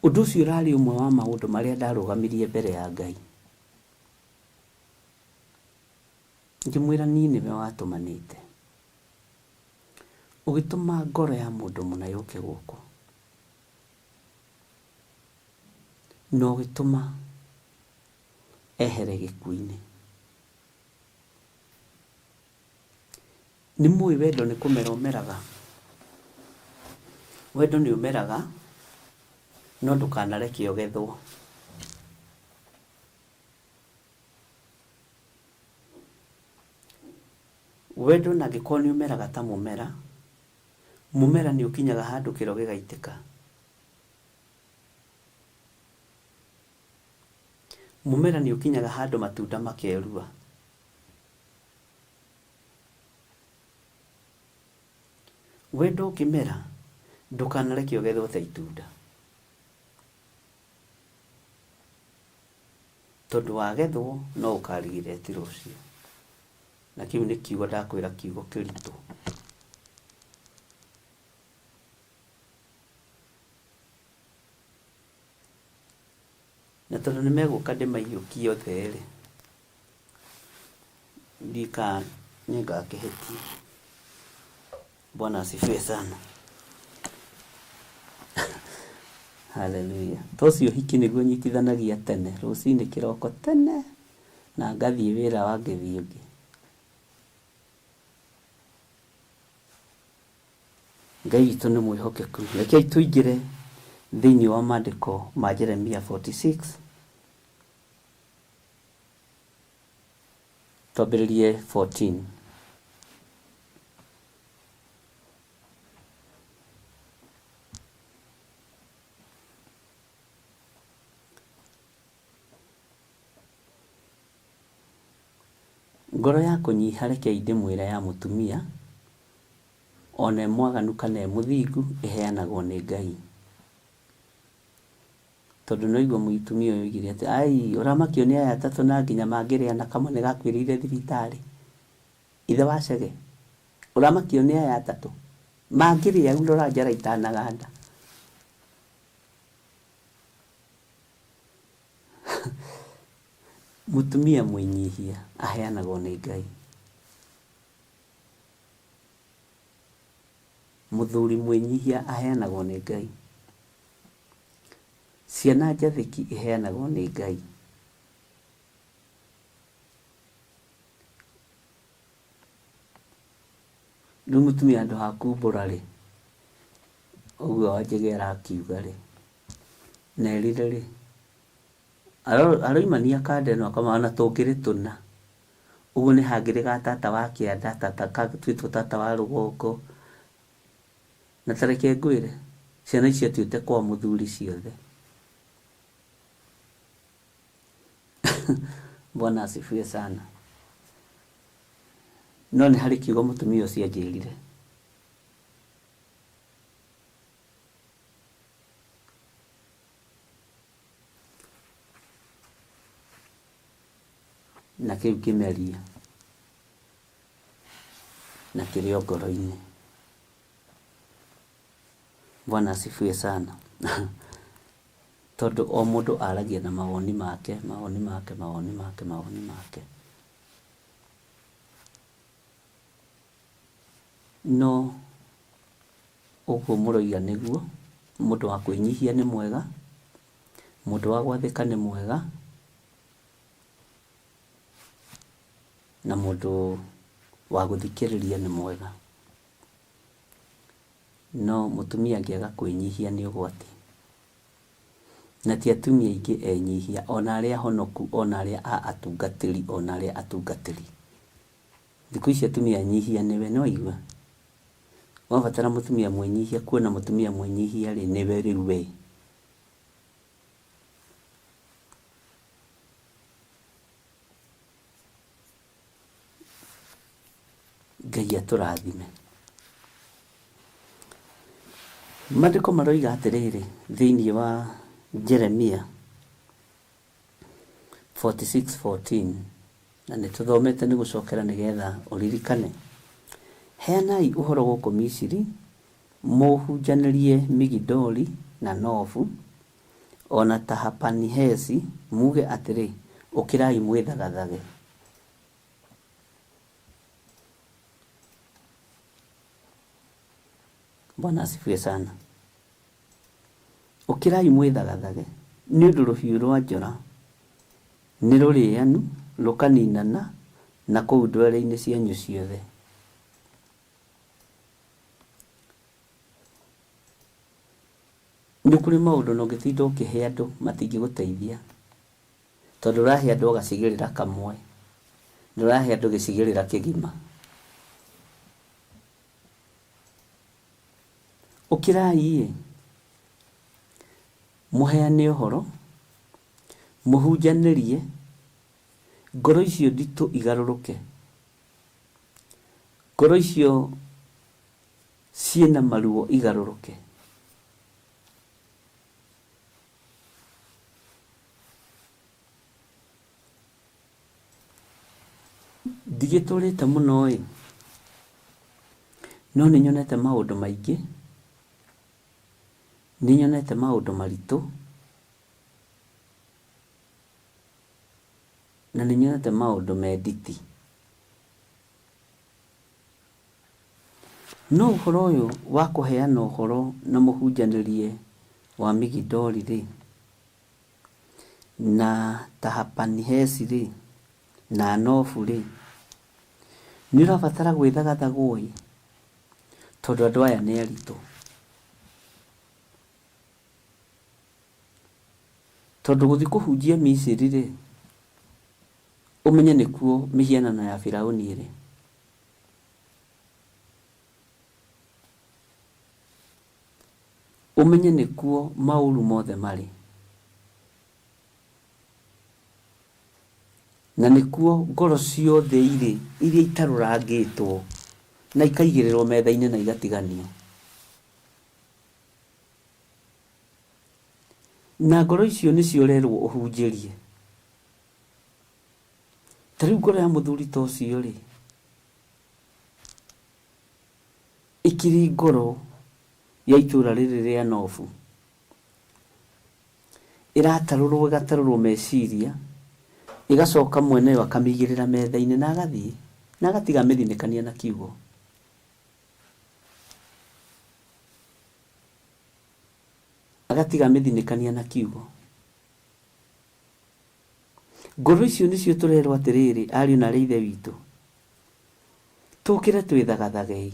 Ũndũ ũcio ũrarĩ ũmwe wa maũndũ marĩa ndarũgamirie mbere ya Ngai. Ngĩmwĩra niĩ nĩwe watũmanĩte. Ũgĩtũma ngoro ya mũndũ mũna yũke gũkũ. Na ũgĩtũma ehere gĩkuũ-inĩ. Nĩ mũĩ wendo nĩ kũmera ũmeraga. Wendo nĩ ũmeraga, no ndũkanareke ũgethwo. Wendo na angĩkorwo nĩ ũmeraga ta mũmera, mũmera nĩ ũkinyaga handũ kĩro gĩgaitĩka. Mũmera nĩ ũkinyaga handũ matunda makerua. Wendo ũkĩmera, ndũkanareke ũgethwo ta itunda. Tondũ wagethwo no ũkarigĩre ti rũciũ. Na kĩu nĩ kiugo ndakwĩra, kiugo kĩritũ. Na tondũ nĩ megũka ndĩmaiyũkie othe rĩ, ndika nĩngakĩhĩtia. Bwana asifiwe sana. Hallelujah. Tocio hiki nĩguo nyitithanagia tene, rũcinĩ kĩroko tene, na ngathiĩ wĩra wa ngĩthiĩ ũngĩ. Ngai witũ nĩ mwĩhokeku. Rekei tũingĩre thĩinĩ wa maandĩko ma Jeremia 46. Twambĩrĩrie 14. Ngoro ya kũnyiha rekei ndĩmwĩre ya mũtumia, ona mwaganu kana mũthingu ĩheanagwo nĩ Ngai. Tondũ noigua mũtumia ũyũ oigire atĩ ai ũramakio nĩ aya atatũ na nginya mangĩrĩana kamwe nĩ gakuĩrĩire thibitarĩ. Ithe wa Chege, ũramakio nĩ aya atatũ mangĩrĩa ndora njara itanaganda. Mũtumia mwĩnyihia aheanagwo nĩ Ngai. Mũthuri mwĩnyihia aheanagwo nĩ Ngai. Ciana njathĩki iheanagwo nĩ Ngai. Rĩu mũtumia andũ ha kumbũra rĩ, ũguo Wanjĩgĩ arakiuga rĩ, na erire rĩ, aroimania kandeno akamana tũngĩrĩ tũna. Ũguo nĩ hangĩrĩ ga tata wa kĩanda, tata twĩtwo tata wa rũgongo. Na tareke ngwĩre, ciana icio tuĩte kwa mũthuri ciothe. Bwana asifiwe sana. No nĩ harĩ kiugo mũtumia ũcio anjĩrire. Na kĩu kĩmeria. Na kĩrĩ o ngoro-inĩ. Bwana asifiwe sana. Tondũ o mũndũ aragia na mawoni make. No ũguo mũroiga nĩguo, mũndũ wa kwĩnyihia nĩ mwega, mũndũ wa gwathĩka nĩ mwega, na mũndũ wa gũthikĩrĩria nĩ mwega. No mũtumia angĩaga kwĩnyihia nĩ ũgwati. Na ti atumia aingĩ enyihia, ona arĩa honoku, ona arĩa atungatĩri, ona arĩa atungatĩri. Thikũ ici atumia anyihia nĩwe nĩwaigua. Wabatara mũtumia mwĩnyihia, kuona mũtumia mwĩnyihia rĩ nĩwe rĩu we. Ngai atũrathime. Maandĩko maroiga atĩrĩrĩ thĩinĩ wa Jeremia 46:14, na nĩtũthomete nĩ gũcokera nĩgetha ũririkane. Heanai ũhoro gũkũ Misiri, mũhunjanĩrie Migidoli na Nofu, ona Tahapanihesi muge atĩrĩ, ũkĩrai mwĩthagathage. Bwana asifiwe sana. Ũkĩrai mwĩthagathage nĩ ũndũ rũhiũ rwa njora nĩ rũrĩanu rũkaninana na kũu ndwere-inĩ cianyu ciothe. Nĩ kũrĩ maũndũ na ũngĩtinda ũkĩhe andũ matingĩgũteithia, tondũ ũrahe andũ gacigĩrĩra kamwe, ndũrahe andũ gĩcigĩrĩra kĩgima. Ũkĩrai mũheane ũhoro, mũhunjanĩrie, ngoro icio nditũ igarũrũke, ngoro icio ciĩna maruo igarũrũke. Ndigĩtũrĩte mũno no nĩ nyonete maũndũ maingĩ, nĩ nyonete maũndũ maritũ, na nĩ nyonete maũndũ menditi. No ũhoro ũyũ wa kũheana ũhoro na mũhunjanĩrie wa Migidoli rĩ, na Tahapanihesi rĩ, na Nofu rĩ, nĩ ũrabatara gwĩthagathagwo tondũ andũ aya nĩ aritũ. Tondũ gũthiĩ kũhunjia Misiri rĩ, ũmenye nĩkuo mĩhianano ya Firaũni ĩrĩ. Ũmenye nĩkuo maũru mothe marĩ. Na nĩkuo ngoro ciothe irĩ iria itarũrangĩtwo na ikaigĩrĩrwo metha-inĩ na igatiganio. Na ngoro icio nĩcio ũrerwo ũhunjĩrie. Ta rĩu ngoro ya mũthuri ta ũcio rĩ, ikiri ngoro ya itũra rĩrĩ rĩa Nofu, ĩratarũrwo ĩgatarũrwo meciria, igacoka mwene yo akamĩigĩrĩra metha-inĩ na agathiĩ na agatiga mĩthinĩkania na kiugo. Agatiga mĩthinĩkania na kiugo. Ngoro icio nĩcio tũrerwo atĩrĩrĩ, ariũ na arĩ ithe witũ, tũkĩre twĩthagathage,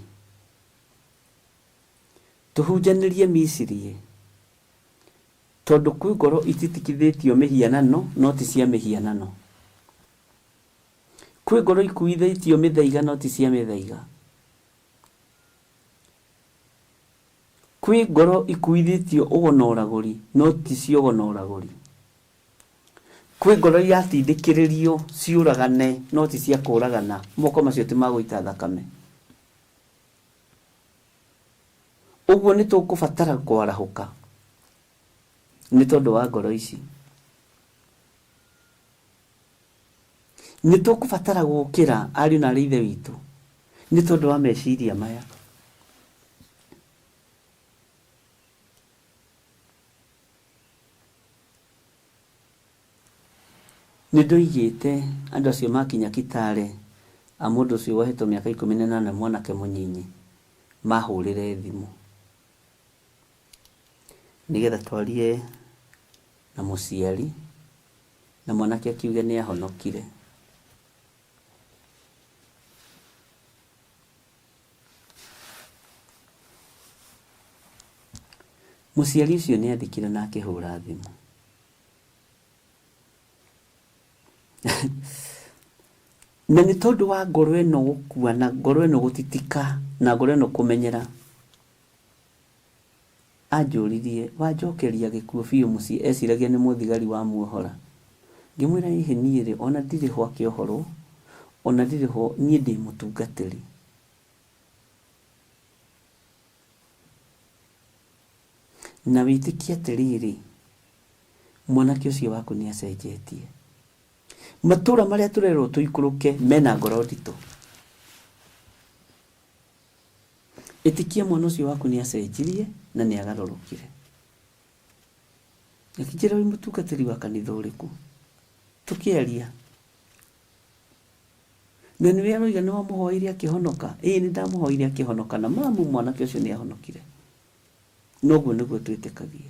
tũhunjanĩrie Misiri, tondũ kwĩ ngoro ititikithĩtio mĩhianano no ti cia mĩhianano. Kwĩ ngoro ikuithĩtio mĩthaiga no ti cia mĩthaiga. Kwĩ ngoro ikuithĩtio ũgonoragũri no ti cia ũgonoragũri. Kwĩ ngoro iratindĩkĩrĩrio ciũragane no ti cia kũragana. Moko macio ti magũita thakame. Ũguo nĩ tũkũbatara kwarahũka nĩ tondũ wa ngoro ici. Nĩ tũkũbatara gũkĩra ariũ na arĩ ithe witũ nĩ tondũ wa meciria maya. Nĩ ndoigĩte andũ acio makinya Kitale, a mũndũ ũcio wohetwo mĩaka 18, mwanake mũnyinyi, mahũrĩre thimũ nĩgetha twarie na mũciari, na mwanake akiuge nĩ ahonokire. Mũciari ũcio nĩ athikire na akĩhũra thimũ. Na nĩ tondũ wa ngoro ĩno gũkua na ngoro ĩno gũtitika na ngoro ĩno kũmenyera, anjũririe, wanjokeria gĩkuũ biũ mũciĩ, eciragia nĩ mũthigari wa muohora. Ngĩmwĩra hihi niĩ rĩ, ona ndirĩ ho akĩohorwo, ona ndirĩ ho, niĩ ndĩ mũtungatĩri. Na wĩtĩkie atĩrĩrĩ, mwanake ũcio waku nĩ acenjetie. Matũra marĩa tũrerwo tũikũrũke mena ngoro nditũ. Ĩtĩkia mwana ũcio waku nĩ acenjirie na nĩ agarũrũkire. akijira wi mutungatiri wa kanitha uriku tukiaria na nĩ wĩra ũigana wa mũhoire akĩhonoka nĩ ndamuhoire akĩhonoka na mamu mwanake ũcio nĩ ahonokire noguo nĩguo twĩtĩkagie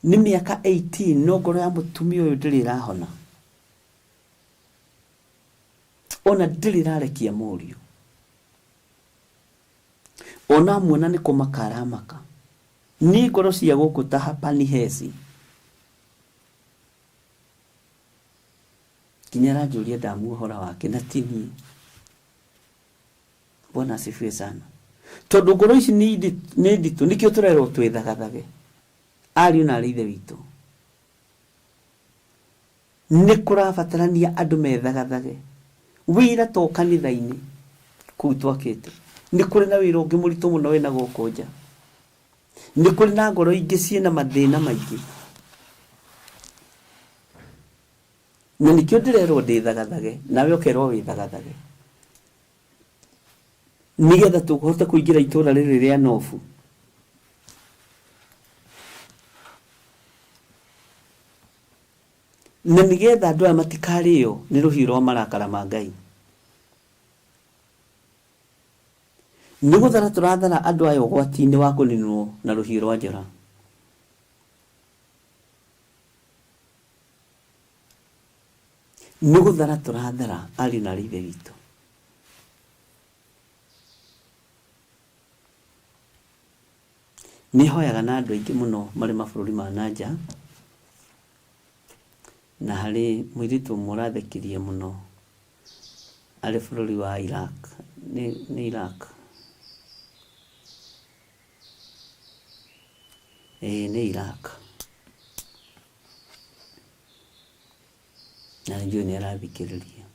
nĩ mĩaka 18 no ngoro ya mũtumia ũyũ ndĩrĩ ĩrahona ona ndĩrĩ ĩrarekia mũriũ ona muona nĩ kũmaka aramaka nĩ ngoro cia gũkũ ta hapani heci kinyara Julia ndamuhora wake na tini Bwana asifiwe sana tondu ngoro ici nĩ nditu nikio turerwo twithagathage ariũ na ithe witũ nĩ kũrabatarania andũ methagathage wĩra to kanitha-inĩ kũu twakĩte nĩ kũrĩ na wĩra ũngĩ mũritũ mũno wĩna gũkũ nja nĩ kũrĩ na ngoro ingĩ ciĩna mathĩna maingĩ na nikio ndĩrerwo ndĩthagathage nawe ũkerwo wĩthagathage nigetha tũhote kũingĩra itũra rĩrĩ rĩa Nofu na nigetha andũ aya matikarĩo nĩ rũhiũ rwa marakara ma Ngai nĩ gũthara tũrathara andũ aya ũgwati-inĩ wa kũninwo na rũhiũ rwa njora nĩ gũthara tũrathara ariũ na ithe witũ nĩ hoyaga na andũ aingĩ mũno marĩ mabũrũri ma nanja na harĩ mũirĩtu mũrathekirie mũno arĩ bũrũri wa Iraq nĩ Iraq nĩ Iraq na njũĩ nĩ arathikĩrĩria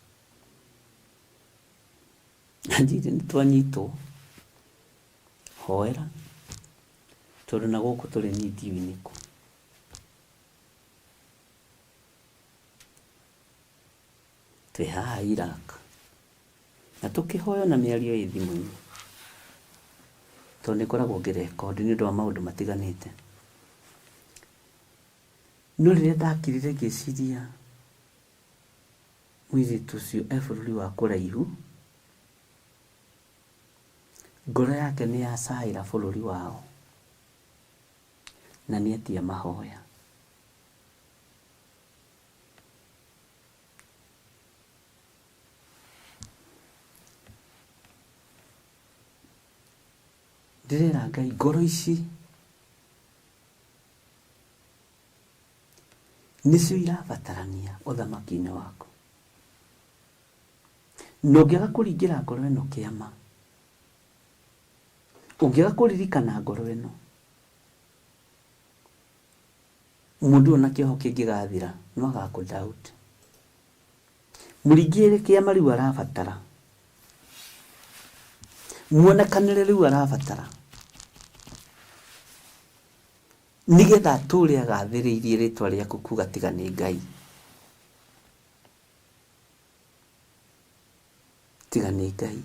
na njĩrĩ nĩ twanyitwo hoera tondũ na gũkũ tũrĩ nyiti winĩku twĩ haha Iraq na tũkĩhoyo na mĩario ĩ thimũ-inĩ tondũ nĩ koragwo ngĩrekondi nĩ ũndũ wa maũndũ matiganĩte no rĩrĩa ndakirire ngĩciria mũirĩtu ũcio bũrũri wa kũraihu ngoro yake nĩ yacaĩra bũrũri wao na nĩ atia mahoya ndĩrera Ngai ngoro ici nĩcio irabatarania ũthamaki-inĩ waku na ũngĩaga kũringĩra ngoro ĩno kĩama ũngĩaga kũririkana ngoro ĩno mũndũ ona kĩoho kĩngĩgathira no agakũdoubt mũringĩre kĩama rĩu arabatara muonekanĩre rĩu arabatara nigetha atũre agathĩrĩirie rĩtwa rĩaku kuga tiga nĩ Ngai tiga nĩ Ngai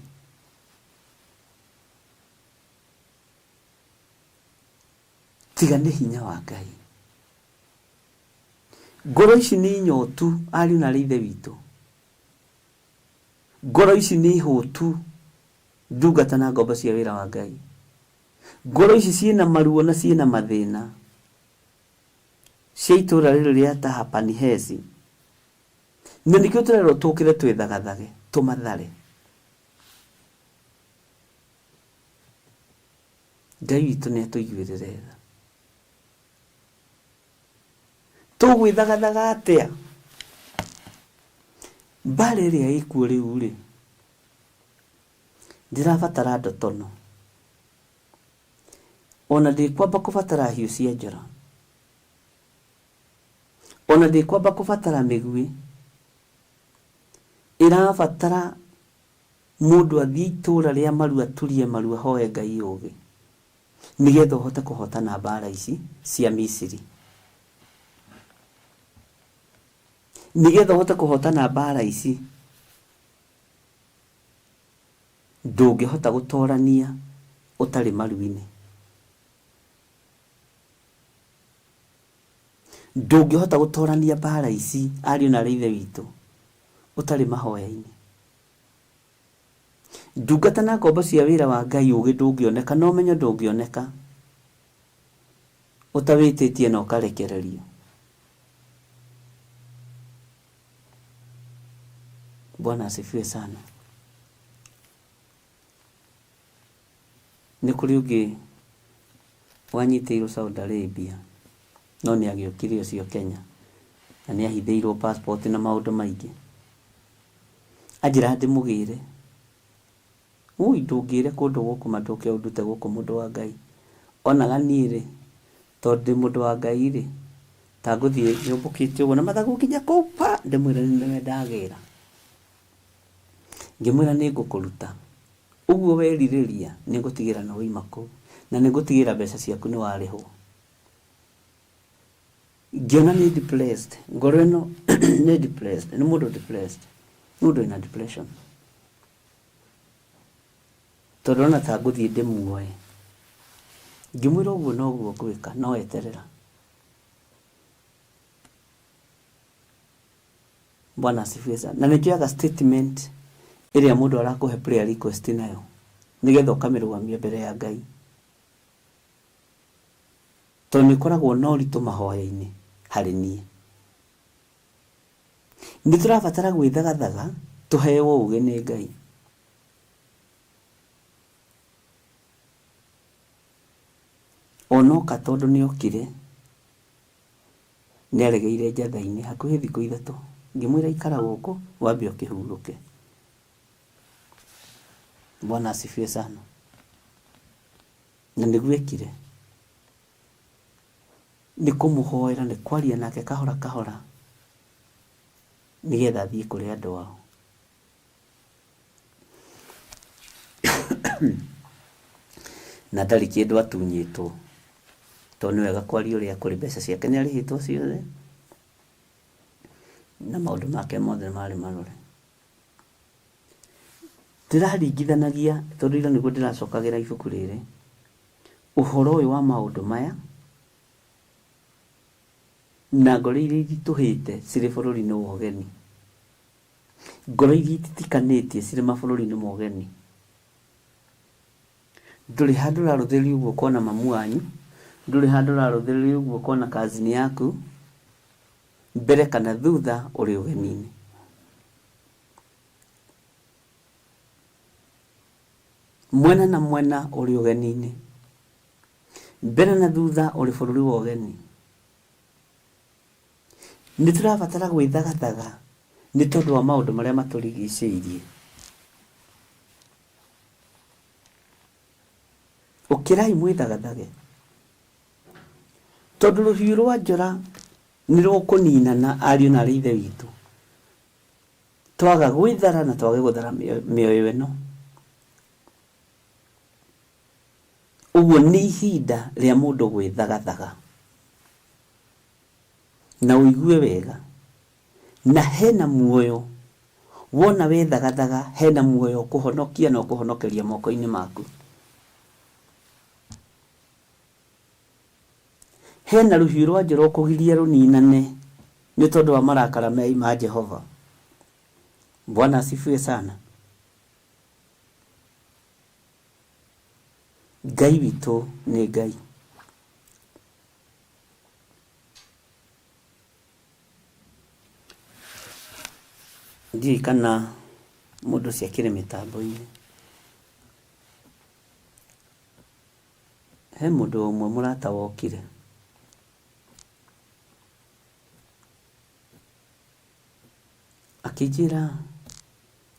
tiga nĩ hinya wa Ngai ngoro ici nĩ nyotu ariũ na ithe witũ ngoro ici nĩ hũtu ndungata na ngombo cia wĩra wa Ngai ngoro ici ciĩna maruo na ciĩna mathĩna cia itũra rĩrĩ rĩa Tahapani Hesi na nĩkĩo tũrerwo tũkĩre twĩthagathage tũmathare Ngai witũ nĩ atũiguĩrĩre tha tũgwĩthagathaga atĩa mbara ĩrĩa ĩkuo rĩu rĩ ndĩrabatara ndotono ona ndĩkwamba kũbatara hiũ cia njora ona ndĩkwamba kũbatara mĩguĩ ĩrabatara mũndũ athiĩ itũra rĩa maru aturie maru ahoe Ngai ũgĩ nigetha ũhote kũhotana mbara ici cia Misiri nigetha ũhote kũhotana mbara ici ndũngĩhota gũtorania ũtarĩ maru-inĩ ndũngĩhota gũtorania mbara ici ariũ na ithe witũ ũtarĩ mahoya-inĩ. Ndungata na ngombo cia wĩra wa Ngai ũgĩ ndũngĩoneka na ũmenyo ndũngĩoneka ũtawĩtĩtie na ũkarekererio. Bwana asifiwe sana. Nĩ kũrĩ ũngĩ wanyitĩirwo Saudi Arabia no nĩ agĩũkire ũcio Kenya na nĩ ahithĩirwo passport na maũndũ maingĩ. Anjĩra ndĩmũgĩre, ũi ndũngĩre kũndũ gũkũ matũke ũndute gũkũ mũndũ wa Ngai. Onaga niĩ rĩ, tondũ ndĩ mũndũ wa Ngai rĩ, ta ngũthiĩ nyũmbũkĩte ũguo na mathagu nginya kũu pa, ndĩmwĩre nĩwe ndagĩra. Ngĩmwĩra nĩ ngũkũruta, ũguo werirĩria nĩ ngũtigĩra na woima kũu na nĩ ngũtigĩra mbeca ciaku nĩ warĩhwo. Ngĩona nĩ depressed, ngoro ĩno nĩ depressed, nĩ mũndũ depressed, mũndũ ĩna depression. Tondũ ona ta ngũthiĩ ndĩmuoe, ngĩmwĩra ũguo noguo ngwĩka, no eterera. Bwana asifiwe sana. Na nĩkĩoyaga statement ĩrĩa mũndũ arakũhe prayer request nayo nĩgetha ũkamĩrũgamia mbere ya Ngai. Tondũ nĩkoragwo na ũritũ mahoya-inĩ harĩ niĩ. Nĩtũrabatara gwĩthagathaga tũheo ũgĩ nĩ Ngai. Onoka tondũ nĩokire nĩaregeire njatha-inĩ hakuhĩ thikũ ithatũ. Ngĩmwĩra ikara gũkũ wambe ũkĩhurũke. Bwana asifiwe sana. Na nĩguo ekire. Nĩ kũmũhoera, nĩ kwaria nake kahora kahora nĩgetha athiĩ kũrĩ andũ ao. Na ndarĩ kĩndũ atunyĩtwo, tondũ nĩ wega kwaria ũrĩa kũrĩ, mbeca ciake nĩarĩhĩtwo ciothe na maũndũ make mothe marĩ marore. Ndĩraringithanagia, tondũ ira nĩguo ndĩracokagĩra ibuku rĩrĩ, ũhoro ũyũ wa maũndũ maya na ngoro iria ititũhĩte cirĩ bũrũri-inĩ wa ũgeni, ngoro iria ititikanĩtie cirĩ mabũrũri-inĩ ma ũgeni. Ndũrĩ handũ ũrarũthĩrĩria ũguo kona mamu wanyu, ndũrĩ handũ ũrarũthĩrĩria ũguo kona kazini yaku, mbere kana thutha ũrĩ ũgeni-inĩ. Mwena na mwena ũrĩ ũgeni-inĩ, mbere na thutha ũrĩ bũrũri wa ũgeni. Nĩtũrabatara gwĩthagathaga nĩ tondũ wa maũndũ marĩa matũrigicĩirie. Ũkĩrai mwĩthagathage, tondũ rũhiũ rwa njora nĩ rũkũninana ariũ na arĩ ithe witũ twaga gwĩthara na twage gũthara mĩoyo ĩno. Ũguo nĩ ihinda rĩa mũndũ gwĩthagathaga na ũigue wega, na hena muoyo wona wethagathaga, hena muoyo kũhonokia na kũhonokeria moko-inĩ maku. Hena rũhiũ rwa njora ũkũgiria rũninane nĩ tondũ wa marakara ma Jehova. Bwana asifiwe sana. Ngai witũ nĩ Ngai. Ndiũĩ kana mũndũ ũcio akĩrĩ mĩtambo-inĩ. He mũndũ ũmwe mũrata wokire, akĩnjĩra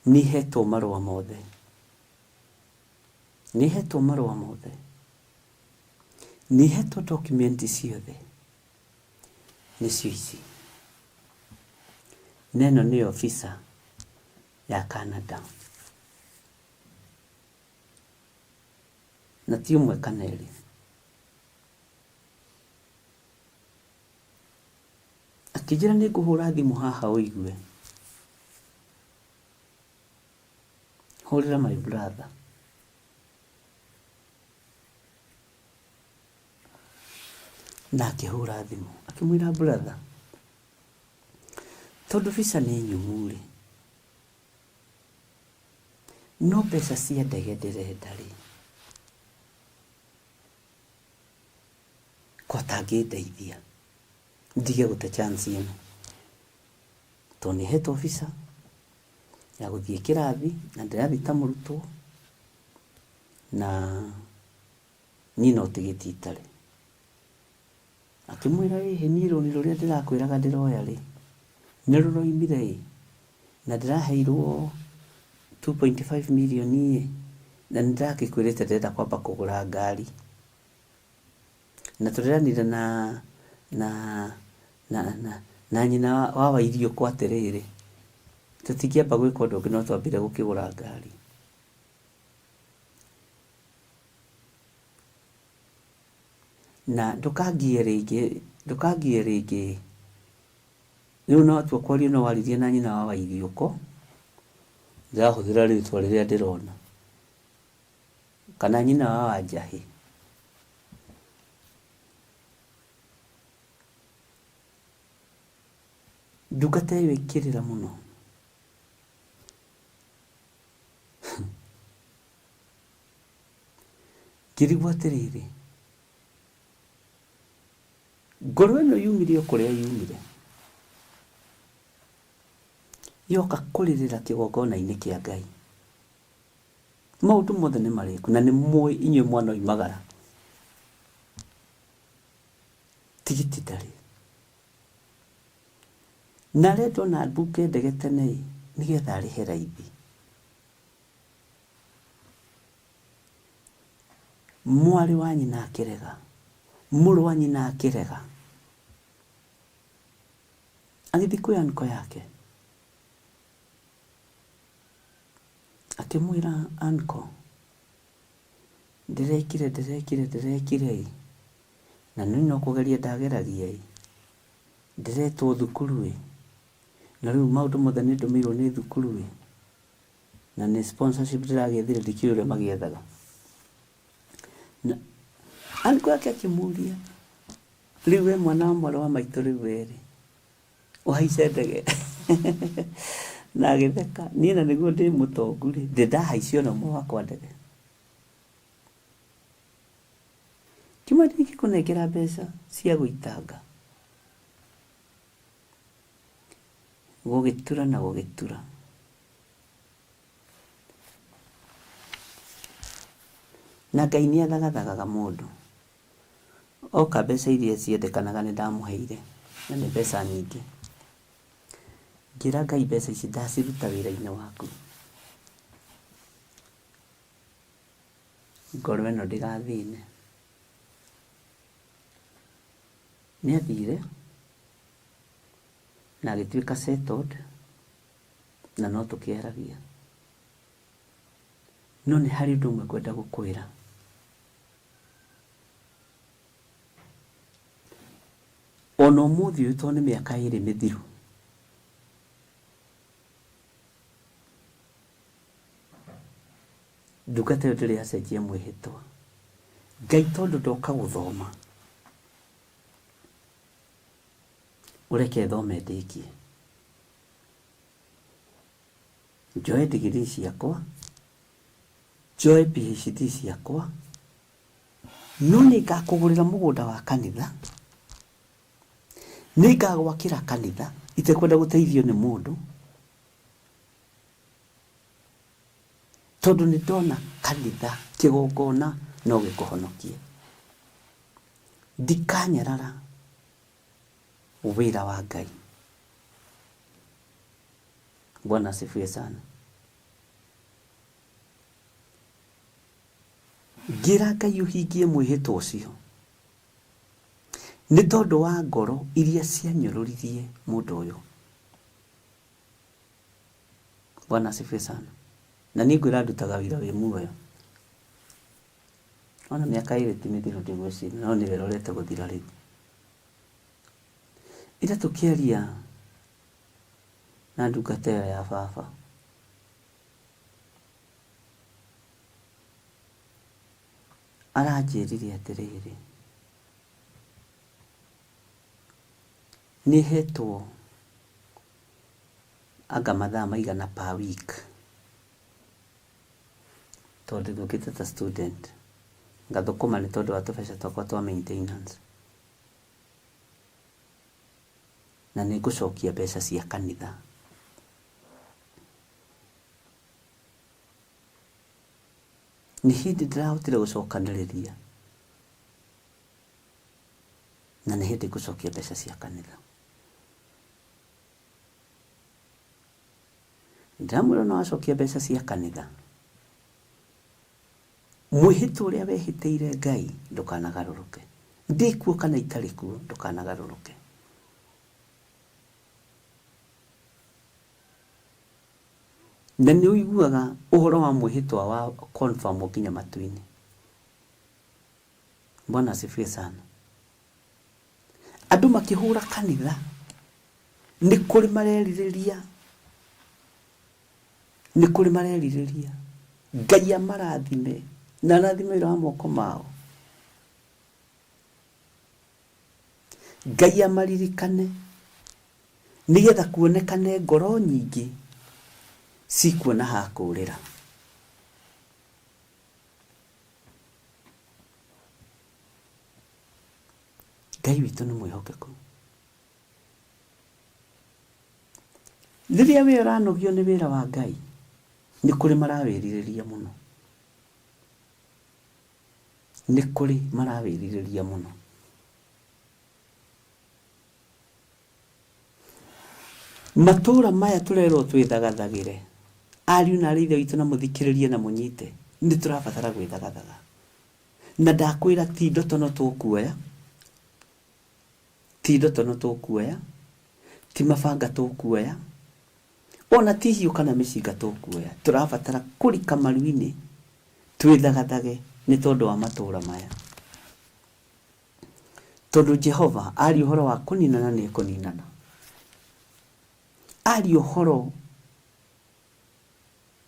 nĩhetwo marũa mothe, nĩhetwo marũa mothe, nĩhetwo dokumenti ciothe, nĩcio ici. Neno nĩ ofisa ya Canada, na ti ũmwe kana erĩ. Akĩnjĩra nĩ ngũhũra thimũ haha ũigue. Hũrĩra my brother. na akĩhũra thimũ akĩmwĩra brother, tondũ visa nĩ nyumu rĩ, no mbeca cia ndege ndĩrenda rĩ, kwatangĩndeithia ndige gũte chance ĩno, tondũ nĩhetwo visa ya gũthiĩ kĩrathi na ndĩrathiĩ ta mũrutwo na niĩ no tigiti itarĩ. Akĩmwĩra ĩ niĩ rũni rũrĩa ndĩrakwĩraga ndĩroya rĩ, nĩ rũroimire ĩ, na ndĩraheirwo 2.5 million ĩ, na nĩndĩrakĩkwĩrĩte ndĩrenda kwamba kũgũra ngari, na tũrĩranire na nyina wa Wairiũkũ atĩrĩrĩ, tũtingĩamba gwĩka ũndũ ũngĩ no twambire gũkĩgũra ngari. Na ndũkangie rĩngĩ rĩu no atua kwaria no waririe na nyina wa Wairiũkũ, ndĩrahũthĩra rĩtwa rĩrĩa ndĩrona, kana nyina wa Wanjahĩ. Ndungata ĩyo ĩkĩrĩra mũno. Ngĩrigwo atĩrĩrĩ, ngoro ĩno yumire o kũrĩa yumire, yoka kũrĩrĩra kĩgongona-inĩ kĩa Ngai. Maũndũ mothe nĩ marĩku na nĩ mũĩ inyuĩ mwana oimagara, tigiti ndarĩ, na arendwo na mbuke ndege tene nĩgetha arĩhe raithi. Mwarĩ wa nyina akĩrega, mũrũ wa nyina akĩrega, agĩthiĩ kwĩ anko yake akĩmwĩra anko, ndĩrekire na niĩ no kũgeria ndageragia ndĩretwo thukuru na rĩu maũndũ mothe nĩ ndũmĩirwo nĩ thukuru na nĩ sponsorship ndĩragethire ndikĩũĩ ũrĩa magĩethaga. Anko yake akĩmũria, rĩu we mwana wa mwarĩ wa maitũ rĩu ũhaice ndege? Na agĩtheka, niĩ na nĩguo ndĩ mũtongu rĩ, ndĩndahaicio na ũmwe wakwa ndege. Kiuma ndingĩkũnengera mbeca cia gũitanga. Gũgĩtura na gũgĩtura. Na Ngai nĩ athagathaga mũndũ. Oka mbeca iria ciendekanaga nĩ ndamũheire na nĩ mbeca nyingĩ. Ngĩra Ngai mbeca ici ndaciruta wĩra-inĩ waku. Ngoro ĩno ndĩgathĩne. Nĩ athire na agĩtuĩka settled na no tũkĩaragia. No nĩ harĩ ũndũ ũmwe ngwenda gũkwĩra. Ona ũmũthĩ ũyũ tondũ nĩ mĩaka 2 mĩthiru, ndungata ĩyo ndĩrĩ yacenjia mwĩhĩtwa. Ngai tondũ ndoka gũthoma, ũreke thome ndĩkie, njoe degree ciakwa, njoe PhD ciakwa, no nĩ ngakũgũrĩra mũgũnda wa kanitha, nĩ ngagwakĩra kanitha itekwenda gũteithio nĩ mũndũ, tondũ nĩ ndona kanitha kĩgongona no gĩkũhonokie. Ndikanyarara wĩra wa Ngai. Bwana asifiwe sana. Ngira Ngai ũhingie mwĩhĩtwa ũcio nĩ tondũ wa ngoro iria cianyũrũririe mũndũ ũyũ. Bwana asifiwe sana. Na niĩ ngwĩra ndutaga wĩra wĩ muoyo. Ona mĩaka 2 ti mĩthiru ndigwĩciria, no nĩ wĩrorete gũthira rĩu. Ira tũkĩaria na ndungata ĩyo ya baba, aranjĩrire atĩrĩrĩ, nĩ hetwo anga mathaa maigana per week tondũ thũkĩte ta student ngathũkũma nĩ tondũ wa tũbeca twakwa twa maintenance na nĩ ngũcokia mbeca cia kanitha nĩ hĩndĩ ndĩrahotire gũcokanĩrĩria na nĩ hĩndĩ ngũcokia mbeca cia kanitha ndĩramwĩra no acokia mbeca cia kanitha mwĩhĩtwa ũrĩa wehĩtĩire Ngai ndũkanagarũrũke ndĩkuo kana itarĩ kuo ndũkanagarũrũke na nĩ ũiguaga ũhoro wa mwĩhĩtwa wa confirm nginya matu-inĩ. Bwana asifiwe sana. Andũ makĩhũra kanitha nĩ kũrĩ marerirĩria Ngai amarathime na arathime wĩra wa moko mao. Ngai amaririkane nigetha kuonekane ngoro nyingĩ sikuona ha kũrĩra. Ngai witũ nĩ mwĩhokeku. Rĩrĩa we ũranogio nĩ wĩra wa Ngai nĩ kũrĩ marawĩrirĩria mũno. Nĩ kũrĩ marawĩrirĩria mũno. Matũra maya tũrerwo twĩthagathagĩre. Ariũ na arĩ ithe witũ na mũthikĩrĩrie na mũnyite. Nĩ tũrabatara gwĩthagathaga. Na ndakwĩra ti ndoto no tũkuoya. Ti ndoto no tũkuoya. Ti mabanga tũkuoya. Ona ti hiũ kana mĩcinga tũkuoya. Tũrabatara kũrika maru-inĩ twĩthagathage nĩ tondũ wa matũra maya. Tondũ Jehova ari ũhoro wa kũninana nĩ kũninana. Ari ũhoro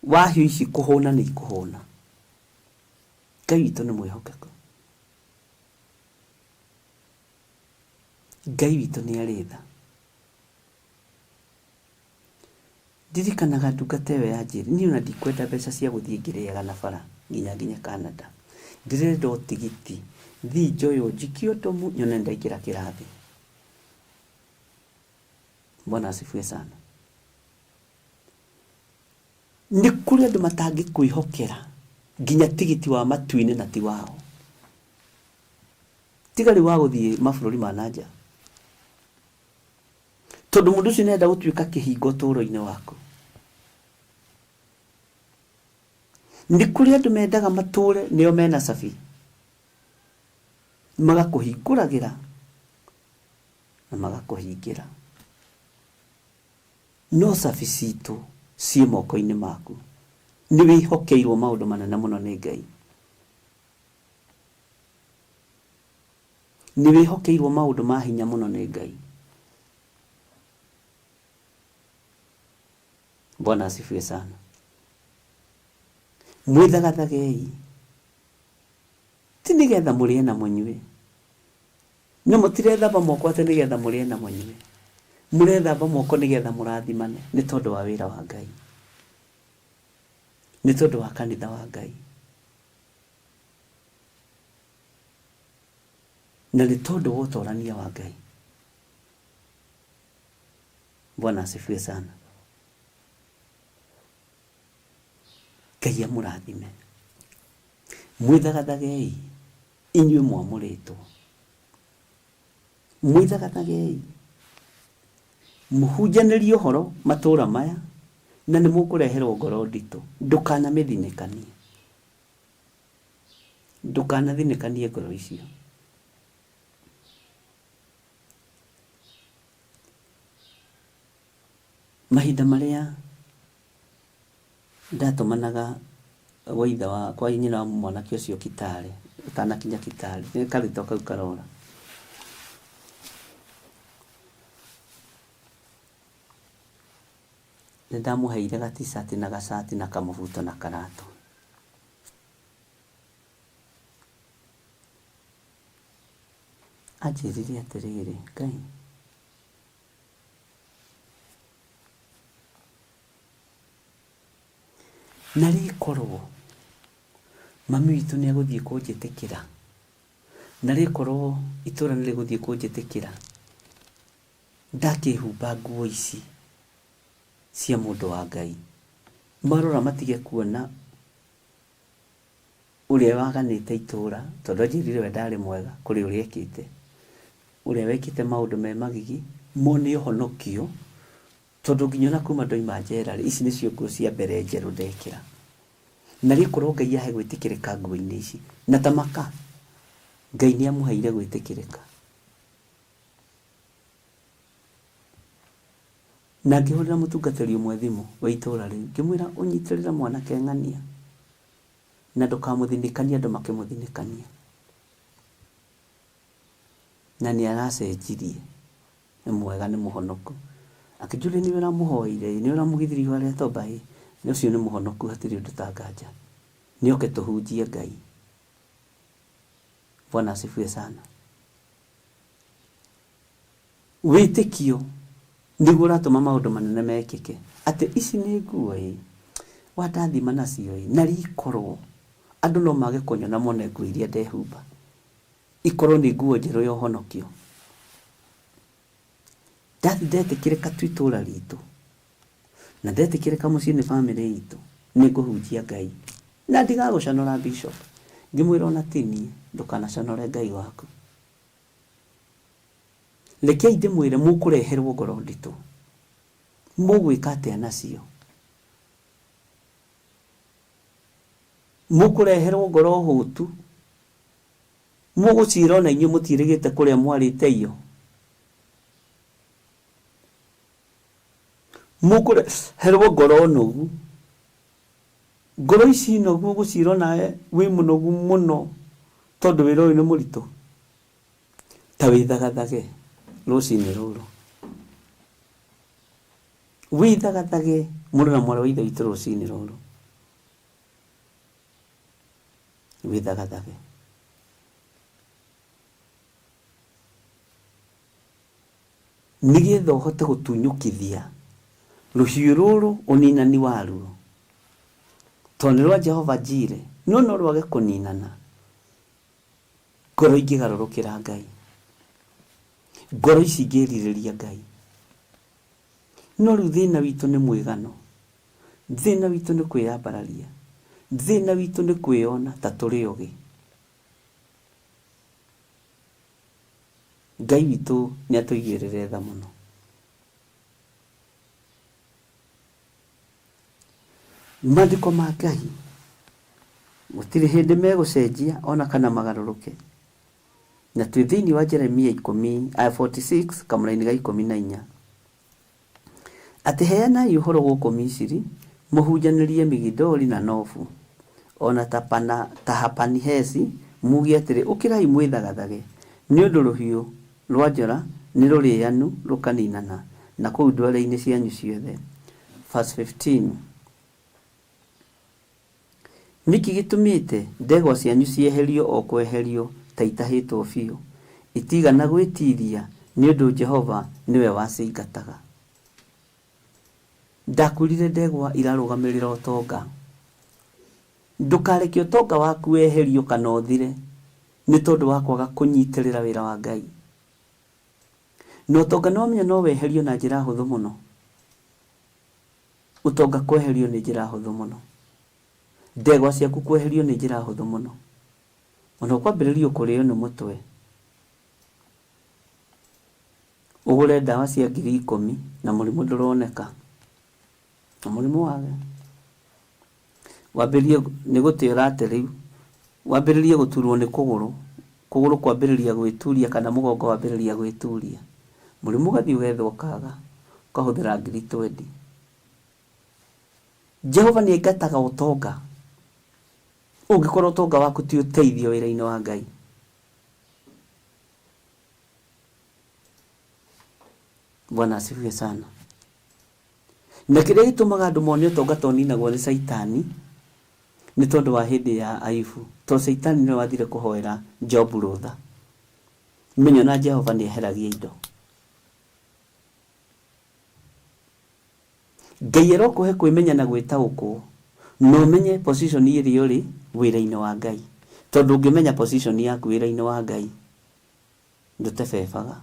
wa hiũ ici kũhũna nĩ ikũhũna. Ngai witũ nĩ mwĩhokeku. Ngai witũ nĩ arĩ tha. Ndirikanaga ndungata ĩyo yanjĩrire niĩ ona ndikwenda mbeca cia gũthiĩ ngĩrĩaga na bara nginya Canada. Ndĩrenda ũtigiti thiĩ njoywo njikio ndomu nyone ndaingĩra kĩrathi. Bwana asifiwe sana. Nĩ kũrĩ andũ matangĩkwĩhokera nginya tigiti wa matu-inĩ na ti wao. Tiga rĩu wa gũthiĩ mabũrũri ma nanja. Tondũ mũndũ ũcio nĩenda gũtuĩka kĩhingo ũtũũro-inĩ waku. Nĩ kũrĩ andũ mendaga matũũre nĩo mena cabi. Magakũhingũragĩra na magakũhingĩra. No cabi citũ ciĩ moko-inĩ maku. Nĩ wĩhokeirwo maũndũ manene mũno nĩ Ngai. Nĩ wĩhokeirwo maũndũ ma hinya mũno nĩ Ngai. Bwana asifiwe sana. Mwĩthagathagei. Ti nĩgetha mũrĩe na mũnyue. No mũtirethamba moko atĩ nĩgetha mũrĩe na mũnyue. Mũrethamba moko nĩgetha mũrathimane nĩ tondũ wa wĩra wa Ngai. Nĩ tondũ wa kanitha wa Ngai. Na nĩ tondũ wa ũtũrania wa Ngai. Bwana asifiwe sana. Ngai amũrathime. Mwĩthagathagei inyuĩ mwamũrĩtwo. Mwĩthagathagei. Mũhunjanĩrie ũhoro matũra maya na nĩ mũkũreherwo ngoro nditũ. Ndũkanamĩthinĩkanie. Ndũkanathinĩkanie ngoro icio. Mahinda marĩa ndatũmanaga waitha wa kwa nyina wa mwanake ũcio Kitale ũtanakinya Kitale nĩ karĩtwa kau karora. Nĩ ndamũheire ga t-shirt na gacati na kamũbuto na karatũ. Anjĩrire atĩrĩrĩ, Ngai na rikorwo mami witũ nĩ egũthiĩ kũnjĩtĩkĩra na rikorwo itũra nĩ rĩgũthiĩ kũnjĩtĩkĩra ndakĩhumba nguo ici cia mũndũ wa Ngai marora matige kuona ũrĩa waganĩte itũra tondũ anjĩrire we ndarĩ mwega kũrĩ ũrĩa ekĩte ũrĩa wekĩte maũndũ me magigi mone ũhonokio tondũ nginya na kuma ndoima njera ici nĩcio nguo cia mbere njerũ ndekĩra na rĩkorwo Ngai ahe gwĩtĩkĩrĩka nguo-inĩ ici na tamaka Ngai nĩ amũheire gwĩtĩkĩrĩka na ngĩhũrĩra mũtungatĩri ũmwe thimũ wa itũra rĩu ngĩmwĩra ũnyitĩrĩre mwanake ng'ania na ndũkamũthinĩkanie andũ makĩmũthinĩkania na nĩ aracenjirie nĩ mwega nĩ mũhonoku akĩnjũria nĩ ũramũhoire nĩ ũramũgithirie harĩa tomba nĩ ũcio nĩ mũhonoku hatirĩ ũndũ ta nganja nĩ oke tũhunjie Ngai. Bwana asifiwe sana. Wĩtĩkio nĩguo ũratũma maũndũ manene mekĩke atĩ ici nĩ nguo wandathima nacio na rikorwo andũ no mage kũnyona mone nguo iria ndehumba ikorwo nĩ nguo njerũ ya ũhonokio ndetĩkĩrĩka tu itũra ritũ na ndetĩkĩrĩka mũciĩ nĩ bamĩrĩ itũ nĩ ngũhunjia Ngai na ndigagũcanũra bishop ngĩmwĩra ona tinie ndũkanacanũre Ngai waku rekei ndĩmwĩre mũkũreherwo ngoro nditũ mũgwĩka atĩa nacio mũkũreherwo ngoro hũtu mũgũcira na inyuĩ mũtiĩrĩgĩte kũrĩa mwarĩte iyo mũkũreherwo ngoro nogu ngoro ici nogu ũgũcira nawe wĩ mũnogu mũno tondũ wĩra ũyũ nĩ mũritũ ta wĩthagathage rũcinĩ rũrũ wĩthagathage mũndũ na mwarĩ wa ithe witũ rũcinĩ rũrũ wĩthagathage nĩgetha ũhote gũtunyũkithia rũhiũ rũrũ ũninani waruo tondũ rwa Jehova Jire no rwage kũninana ngoro ingĩgarũrũkĩra Ngai ngoro ici ingĩrirĩria Ngai no rĩu thĩna witũ nĩ mwĩgano thĩna witũ nĩ kwĩyambararia thĩna witũ nĩ kwĩona ta tũrĩ ogĩ Ngai witũ nĩ atũigĩrĩre tha mũno maandĩko ma Ngai gũtirĩ hĩndĩ megũcenjia ona kana magarũrũke na twĩ thĩinĩ wa Jeremia 46 kamũra-inĩ ga 14 atĩ heanai ũhoro gũkũ Misiri mũhunjanĩrie Migidoli na Nofu ona Tahapanihesi muge atĩrĩ ũkĩrai mwĩthagathage nĩ ũndũ rũhiũ rwa njora nĩ rũrĩanu rũkaninana na kũu ndwere-inĩ cianyu ciothe. Verse 15 nĩkĩ gĩtũmĩte ndegwa cianyu cieherio o kweherio ta itahĩtwo biũ itigana gwĩtiria nĩ ũndũ Jehova nĩwe wacingataga. Ndakurire ndegwa irarũgamĩrĩra ũtonga ndũkareke ũtonga waku weherio kana ũthire nĩ tondũ wa kwaga kũnyitĩrĩra wĩra wa Ngai. No ũtonga no menya no weherio na njĩra hũthũ mũno. Ũtonga kweherio nĩ njĩra hũthũ mũno. Ndegwa ciaku kweherio nĩ njĩra hũthũ mũno. Ona kwambĩrĩrio kũrĩo nĩ mũtwe ũgũre ndawa cia 10,000 na mũrimũ ndũroneka na mũrimũ wage wambĩrĩrie nĩ gũtĩra atĩ rĩu wambĩrĩrie gũturwo nĩ kũgũrũ kwambĩrĩria gwĩturia kana mũgongo wambĩrĩria gwĩturia mũrimũ gathiĩ ũgethwo kaga kahũthĩra 20,000. Jehova nĩ aingataga ũtonga ũngĩkorwo ũtonga waku ti ũteithio wĩra-inĩ wa Ngai. Bwana asifiwe sana. Na kĩrĩa gĩtũmaga andũ mone ũtonga toninagwo nĩ Saitani nĩ tondũ wa hĩndĩ ya Ayubu tondũ Saitani nĩ wathire kũhoera Jobu rũtha. Menyo na Jehova nĩ eheragia indo. Ngai arokũhe kwĩmenya na gwĩtaũkwo no menye position iri uri wira-inĩ wa Ngai, tondu ũngĩmenya position yaku wira-inĩ wa Ngai ndũtebebaga.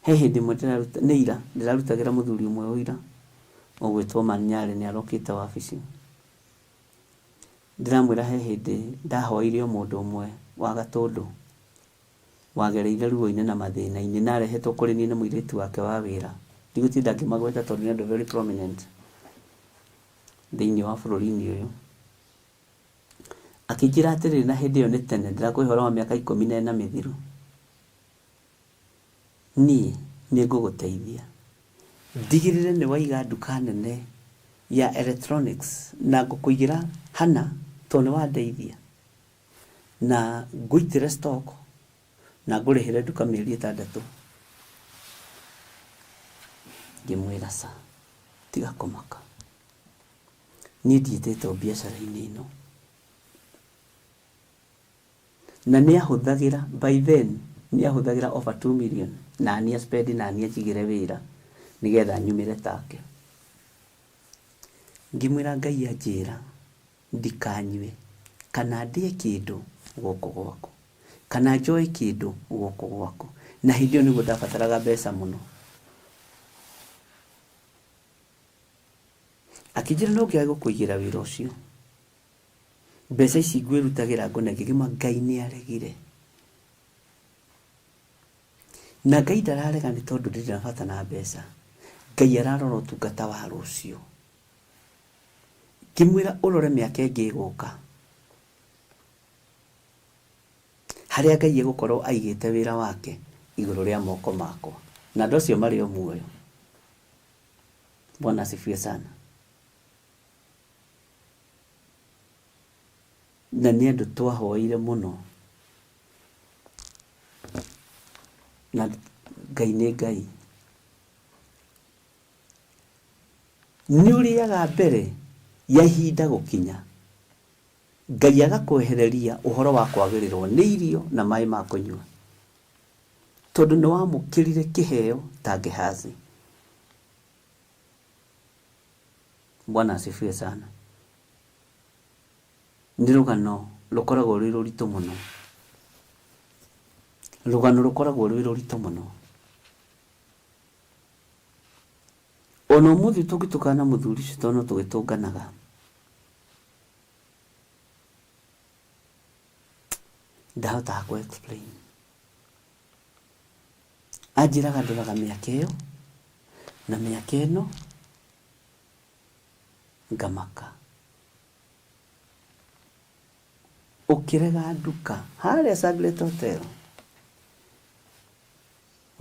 He hĩndĩ ĩmwe nĩ ira ndĩrarutagĩra mũthuri ũmwe ũira ũgwĩtwo Maniare, nĩ arokĩte wabici. Ndĩramwĩra he hĩndĩ ndahoire mũndũ ũmwe wa Gatũndũ wagereire ruo-inĩ na mathĩna-inĩ, na arehetwo kũrĩ niĩ nĩ mũirĩtu wake wa wĩra. Ndigũtinda ngĩmagweta tondũ nĩ andũ very prominent thĩinĩ wa bũrũri-inĩ ũyũ. Akĩnjĩra atĩrĩrĩ, na hĩndĩ ĩyo nĩ tene, ndĩrakũhe ũhoro wa mĩaka 14 mĩthiru, niĩ nĩ ngũgũteithia ndigĩrĩre nĩ waiga nduka nene ya electronics na ngũkũigĩra hana tondũ nĩ wandeithia, na ngũitĩre stock na ngũrĩhĩre nduka mĩeri 6. Ngĩmwĩra ca, tiga kũmaka, niĩ ndiĩtĩtwo biacara-inĩ ĩno. Na nĩ ahũthagĩra, by then nĩ ahũthagĩra over 2 million na nĩ spend na nĩ njigĩre wĩra nĩgetha nyumĩre take. Ngĩmwĩra Ngai anjĩra ndikanyue kana ndĩe kĩndũ gũkũ gwaku kana njoe kĩndũ gũkũ gwaku, na hĩndĩ ĩyo nĩguo ndabataraga mbeca mũno. Akĩnjĩra no ngĩage gũkũigĩra wĩra ũcio, mbeca ici ngwĩrutagĩra ngũnengĩgĩma. Ngai nĩ aregire, na Ngai ndararega nĩ tondũ ndĩrĩ na bata na mbeca. Ngai ararora ũtungata wa rũciũ. Ngĩmwĩra ũrore mĩaka ĩngĩ ĩgũka harĩa Ngai egũkorwo aigĩte wĩra wake igũrũ rĩa moko makwa, na andũ acio marĩ o muoyo. Bwana asifiwe sana. Na nĩ andũ twahoire mũno, na Ngai nĩ Ngai. Nĩ ũrĩaga mbere ya ihinda gũkinya, Ngai agakwehereria ũhoro wa kwagĩrĩrwo nĩ irio na maĩ ma kũnyua, tondũ nĩ wamũkĩrire kĩheo ta Gehazi. Bwana asifiwe sana. Nĩ rũgano rũkoragwo rwĩ rũritũ mũno, rũgano rũkoragwo rwĩ rũritũ mũno. Ona ũmũthĩ tũngĩtukana mũthuri ũcio tondũ no tũgĩtũnganaga, ndahotaga kũ explain. Anjĩraga ndoraga mĩaka ĩyo na mĩaka ĩno ngamaka. Ũkĩrega nduka harĩa Sagret Hotel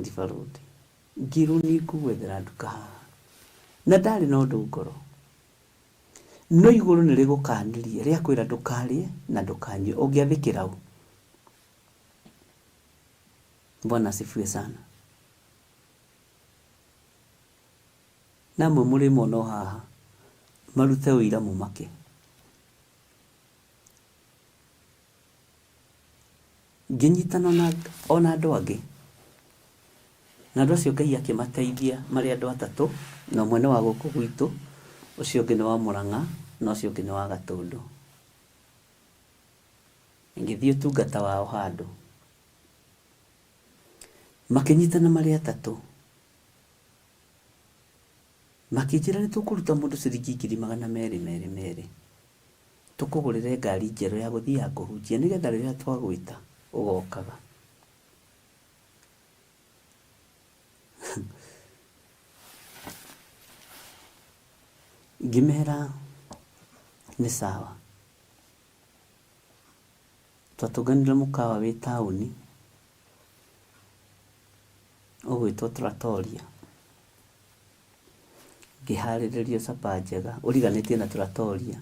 Thika Road, ngirwo nĩ ngũgwethera nduka haha, na ndarĩ na ũndũ ngoro, no igũrũ nĩ rĩgũkanĩrie rĩa kwĩra ndũkarĩe na ndũkanyue ũngĩathĩkĩra u. Bwana asifiwe sana. Namwe mũrĩ mono haha marute ũira mũmake. Ngĩnyitana ona andũ angĩ, na andũ acio Ngai akĩmateithia marĩ andũ 3, na ũmwe nĩ wa gũkũ gwitũ, ũcio ũngĩ nĩ wa Mũrang'a, na ũcio ũngĩ nĩ wa Gatũndũ. Ngĩthiĩ ũtungata wao handũ, makĩnyitana marĩ 3, makĩnjĩra nĩ tũkũruta mũndũ ciringi 200 tũkũgũrĩre ngari njerũ ya gũthiĩ kũhunjia, nĩgetha rĩrĩa twagwĩta ũgokaga. Ngĩmera nĩ sawa. Twatũnganire mũkawa wĩ taũni ũgwĩtwo Trattoria, ngĩharĩrĩrio capa njega ũriganĩtie na Trattoria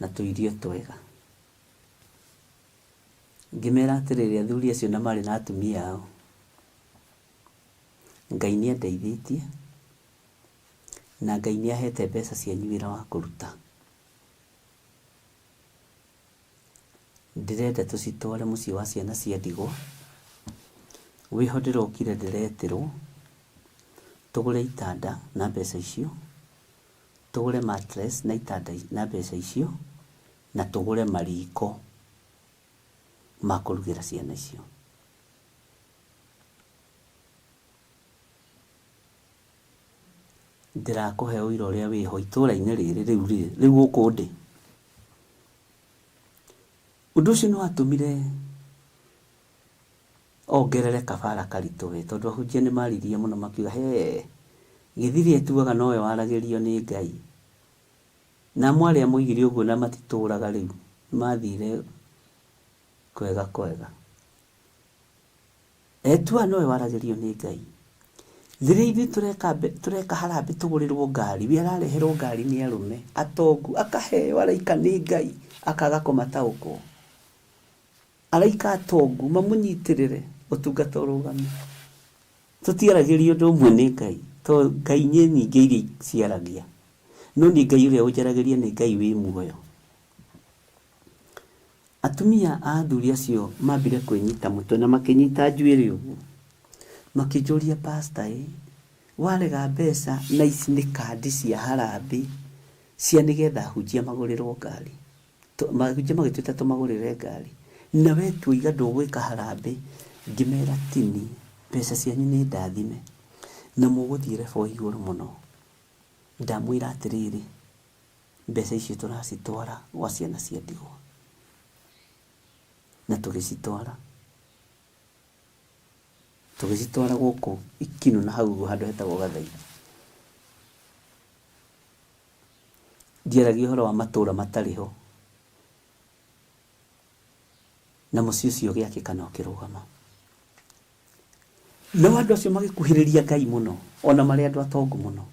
na tũirio twega. Ngĩmera atĩrĩrĩ athuri acio na marĩ na atumia ao, Ngai nĩ andeithĩtie na Ngai nĩ ahete mbeca cianyu wĩra wa kũruta. Ndĩrenda tũcitware mũciĩ wa ciana cia ndigwa, wĩho ndĩrokire ndĩreterwo tugure itanda na mbeca icio, tugure mattress na itanda na mbeca icio, na tugure mariko ma kurugira ciana icio. Ndirakuhe uira uria wiho itũra-inĩ rĩrĩ rĩu gũkũ ndĩ. Ũndũ ũcio nĩ watũmire ongerere kabara karitũ we, tondũ ahunjia nĩ maririe mũno makiuga gĩthiri etuaga nowe waragĩrio nĩ Ngai. Na mwarĩa moigire ũguo na matitũraga rĩu, mathire kwega. Etua nowe waragĩrio nĩ Ngai. Rĩrĩa ithuĩ tureka harambĩ tũgũrĩrwo ngari, we arareherwo ngari nĩ arũme atongu, akaheo araika nĩ Ngai, akaga kũmataũkwo. Araika atongu mamũnyitĩrĩre ũtungata ũrũgame. Tũtiaragĩrio ũndũ ũmwe nĩ Ngai, to Ngai nyingĩ iria ciaragia, no nĩ Ngai ũrĩa ũnjaragĩria nĩ Ngai wĩ muoyo. Atumia a athuri acio mambire kwĩnyita mũtwe na makĩnyita njuĩrĩ ũguo, makĩnjũria pastor, warega mbeca na ici nĩ kandi cia harambĩ cia nĩgetha hunjia magũrĩrwo ngari, mahunjia magĩtwĩta tũmagũrĩre ngari, na we tuiga ndũgwĩka harambĩ. Ngĩmera tini, mbeca cianyu nĩ ndathime na mũgũthiĩ rebo igũrũ mũno. Ndamwĩra atĩrĩrĩ, mbeca icio tũracitwara gwa ciana cia ndigwa, na tũgĩcitwara gũkũ Ikino na hau handũ hetagwo Gathai. Ndiaragia ũhoro wa matũra matarĩ ho, na mũciĩ ũcio ũgĩakĩka na ũkĩrũgama. No andũ acio magĩkuhĩrĩria Ngai mũno, ona marĩ andũ atongu mũno,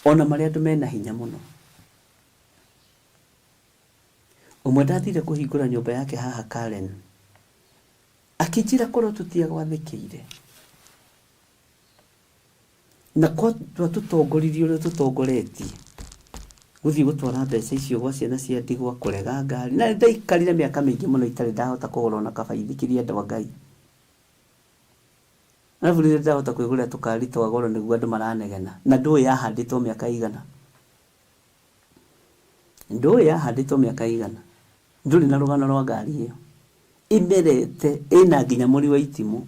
ona marĩ andũ mena hinya mũno. Ũmwe ndathire kũhingũra nyũmba yake haha Karen, akĩnjĩra korwo tũtiagwathĩkĩire na korwo tũtongoririe ũrĩa tũtongoretie gũthiĩ gũtwara mbeca icio gwa ciana cia ndigwa, kũrega ngari. Na ndaikarire mĩaka mĩingĩ mũno itarĩ ndahota kũgũra ona kabaithikiri andũ a Ngai. Arabu rĩrĩa ndahota kwĩgũrĩra tũkari twa goro nĩguo andũ maranegena, na ndũĩ yahandĩtwo mĩaka igana. Ndũĩ yahandĩtwo mĩaka igana, ndũrĩ na rũgano rwa ngari ĩyo, imerete, ĩna nginya mũri wa itimũ.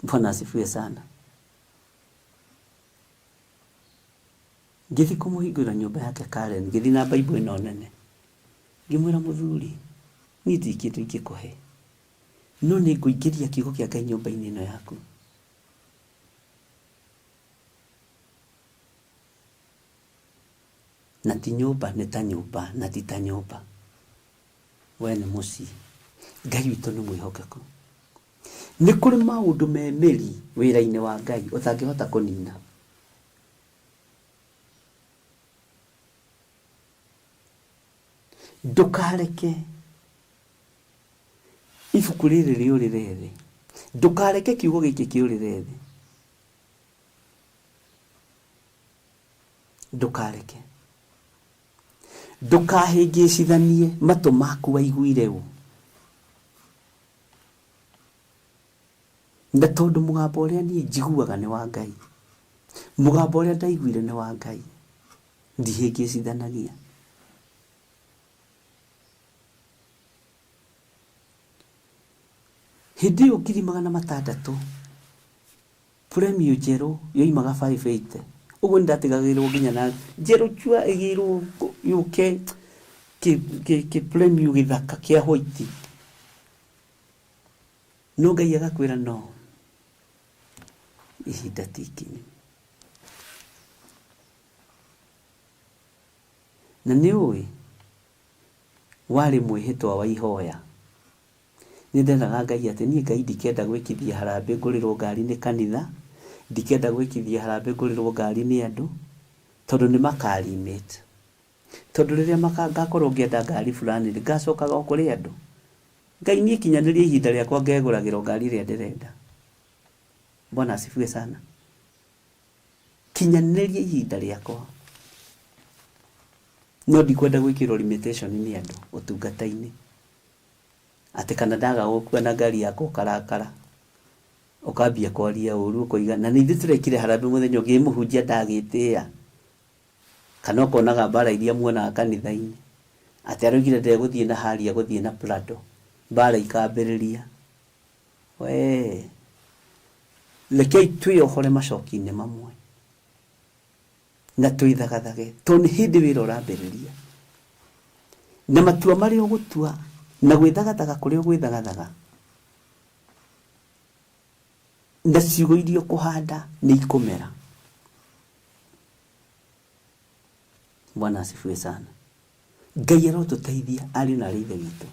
Bwana asifiwe sana. Ngĩthi kũmũhingũra nyũmba yake Karen, ngĩthi na Bible ĩno nene, ngĩmwĩra mũthuri, niĩ ndirĩ kĩndũ ingĩkũhe, no nĩ ngũingĩria kiugo kĩa Ngai nyũmba-inĩ ĩno yaku. Na ti nyũmba, nĩ ta nyũmba, na ti ta nyũmba. We nĩ mũciĩ. Ngai witũ nĩ mwĩhokeku. Nĩ kũrĩ maũndũ me mĩri wĩra-inĩ wa Ngai ũtangĩhota kũnina. Ndũkareke ibuku rĩrĩ rĩũrĩre thĩ, ndũkareke kiugo gĩkĩ kĩũrĩre thĩ, ndũkareke. Ndũkahĩngĩcithanie matũ maku waiguire ũũ, na tondũ mũgambo ũrĩa niĩ njiguaga nĩ wa Ngai, mũgambo ũrĩa ndaiguire nĩ wa Ngai, ndihĩngĩcithanagia. Hĩndĩ ĩyo 600 premium njerũ yoimaga 580, ũguo nĩndatigagĩrwo nginya na njerũ chua ĩgĩrwo yũke kĩ premium gĩthaka kĩa white. No Ngai agakwĩra no, ihinda ti ikinyu. Na nĩ ũĩ warĩ mwĩhĩtwa wa ihoya, nĩ ndendaga Ngai atĩ niĩ Ngai ndikenda gwĩkithia harambĩ ngũrĩrwo ngari nĩ kanitha, ndikenda gwĩkithia harambĩ ngũrĩrwo ngari nĩ andũ, tondũ nĩ makarimĩte. Tondũ rĩrĩa ngakorwo ngĩenda ngari fulani ngacokaga o kũrĩ andũ. Ngai niĩ kinyanĩrie ihinda rĩakwa ngegũragĩrwo ngari ĩrĩa ndĩrenda. Bwana asifiwe sana. Kinyanĩrie ihinda rĩakwa. No ndikwenda gwĩkĩrwo limitation nĩ andũ ũtungata-inĩ. Atĩ kana ndaga gũkua na ngari yakwa karakara. ukambia kwaria uru ukoiga na nĩ turekire harambe mũthenya ũngĩ mũhunjia ndagĩtĩa kana ũkonaga mbara iria muonaga kanitha-inĩ atĩ araugire ndegũthiĩ na haria gũthiĩ na Prado mbara ikambĩrĩria we rekei twĩohore macoki-inĩ mamwe na twĩthagathage tondũ nĩ hĩndĩ wĩra ũrambĩrĩria na matua marĩa ũgũtua na gwĩthagathaga kũrĩa ũgwĩthagathaga na ciugo iria ũkũhanda nĩ ikũmera. Bwana asifiwe sana. Ngai arotũteithia ariũ na arĩ ithe witũ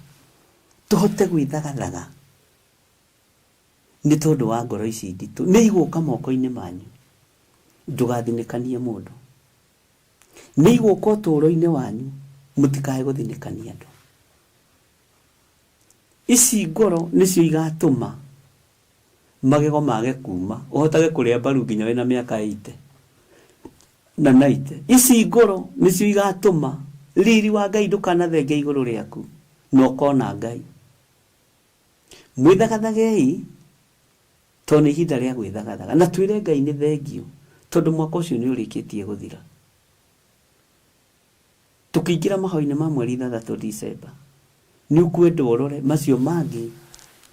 tũhote gwĩthagathaga nĩ tondũ wa ngoro ici nditũ nĩ igũka moko-inĩ manyu. Ndũgathinĩkanie mũndũ, nĩ igũka ũtũũro-inĩ wanyu, mũtikae gũthinĩkania andũ. Ici ngoro nĩcio igatũma magego mage kuma ũhotage kũrĩa mbaru nginya wĩna mĩaka 80 na 90. Ici ngoro nĩcio igatũma riri wa Ngai ndũkanathenge igũrũ rĩaku na ũkona Ngai. Mwĩthagathagei tondũ nĩ ihinda rĩa gwĩthagathaga na twĩre Ngai nĩ thengio tondũ mwaka ũcio nĩ ũrĩkĩtie gũthira. Tukĩingĩra mahoinĩ ma mweri 3 Disemba nĩ ũkwenda ũrore macio mangĩ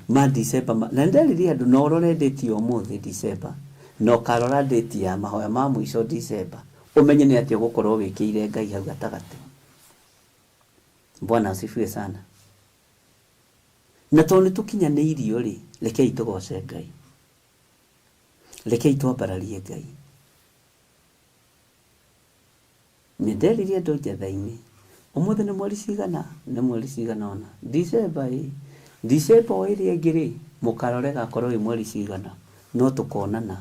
ma Disemba na nderire andũ no ũrore date ya ũmũthĩ Disemba no karora date ya mahoya ma mũico Disemba umenye nĩ atĩ ũgũkorwo wĩkĩire Ngai hau gatagatĩ. Bwana asifiwe sana. Na tondũ nĩtũkinyanĩirio rĩ, rekei tũgoce Ngai, rekei twambararie Ngai. Nĩ nderire andũ njetha-inĩ ũmũthĩ nĩ mweri cigana, nĩ mweri cigana ona Disemba Disemba ĩrĩa ĩngĩ rĩ mũkarore gakorwo wĩ mweri cigana no tũkonana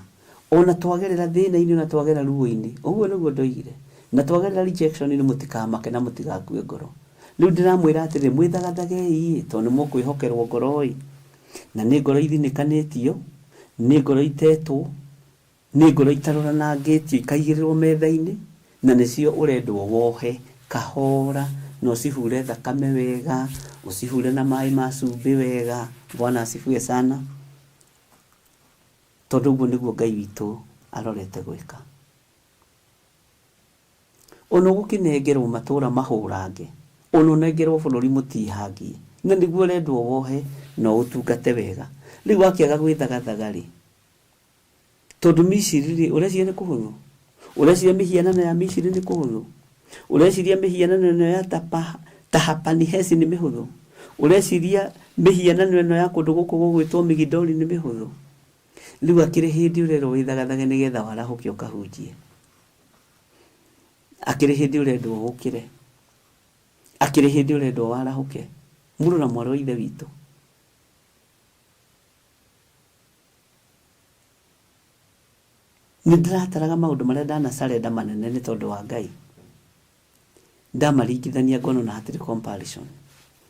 ona twagerera thĩna-inĩ na twagerera ruo-inĩ. Ũguo nĩguo ndoigire na twagerera rejection-inĩ mũtikamake na mũtigakue ngoro. Rĩu ndĩramwĩra atĩrĩ mwĩthagathagei tondũ nĩ mũkwĩhokerwo ngoro-ĩ na nĩ ngoro ithinĩkanĩtio, nĩ ngoro itetwo, nĩ ngoro itaroranangĩtio ikaigĩrĩrwo metha-inĩ na nĩcio ũrendwo wohe kahora na ũcihure thakame wega, ũcihure na maĩ ma cumbĩ wega. Bwana asifiwe sana. Tondũ ũguo nĩguo Ngai witũ arorete gwĩka. Ona gũkĩnengerwo matũũra mahũrange, ona ũnengerwo bũrũri mũtihangie na nĩguo ũrendwo wohe na ũtungate wega. Rĩu wakĩaga gwĩthagathaga rĩ, tondũ Misiri rĩ ũreciria nĩ kũhũthũ, ũreciria mĩhianano ya Misiri nĩ kũhũthũ, ũreciria mĩhianano ĩno ya Tahapanihesi nĩ mĩhũthũ, ũreciria mĩhianano ĩno ya kũndũ gũkũ gũgwĩtwo Migidoli nĩ mĩhũthũ. Rĩu akĩrĩ hĩndĩ ũrerwo wĩthagathage nĩgetha warahũke ũkahunjie, akĩrĩ hĩndĩ ũrendwo ũkĩre, akĩrĩ hĩndĩ ũrendwo warahũke. Mũrũ na mwarĩ wa ithe witũ, nĩ ndĩrataraga maũndũ marĩa ndanacarenda manene nĩ tondũ wa Ngai, ndamaringithania ngono na hatirĩ comparison.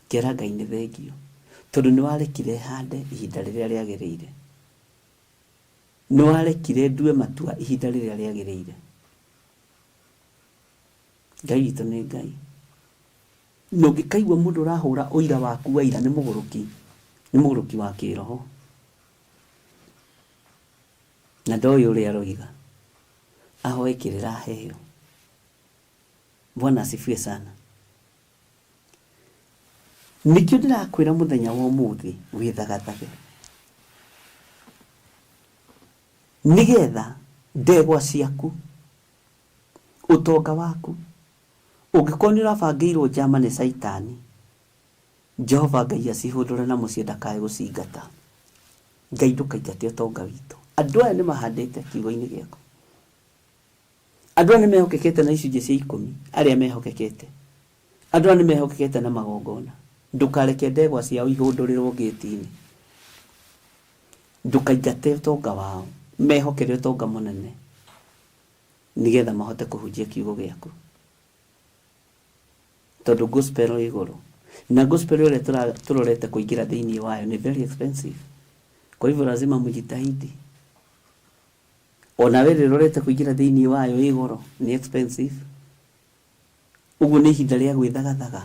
Kera Ngai nĩ thengio tondũ nĩ warekire hande ihinda rĩrĩa rĩagĩrĩire, nĩ warekire ndue matua ihinda rĩrĩa rĩagĩrĩire. Ngai witũ nĩ Ngai. Na ũngĩkaigua mũndũ ũrahũra ũira waku wa ira nĩ mũgũrũki wa kĩroho na ndoĩ ũrĩa aroiga ahoe kĩrĩra aheo. Bwana asifiwe sana. Nĩkĩo ndĩrakwĩra mũthenya wa ũmũthĩ wĩthagathage nĩgetha ndegwa ciaku, ũtonga waku, ũngĩkorwo nĩ ũrabangĩirwo njama nĩ Saitani, Jehova Ngai acihũndũre na mũciĩ ndakae gũcingata. Ngai ndũkaingate ũtonga witũ. Andũ aya nĩ mahandĩte kiugo-inĩ gĩaku, andũ aya nĩ mehokekete na icunjĩ cia 10 arĩa mehokekete, andũ aya nĩ mehokekete na magongona. Ndũkareke ndegwa ciao ihũndũrĩrwo gĩti-inĩ, ndũkaingate ũtonga wao, mehokere ũtonga mũnene nĩgetha mahote kũhunjia kiugo gĩaku. Tondũ gospel ĩ igũrũ na gospel ĩrĩa tũrorete kũingĩra thĩinĩ wayo nĩ very expensive. Kwa hivyo lazima mjitahidi. Ona wewe rorete kũingĩra thĩinĩ wayo ĩ igũrũ nĩ expensive. Ũguo nĩ ihinda rĩa gwĩthagathaga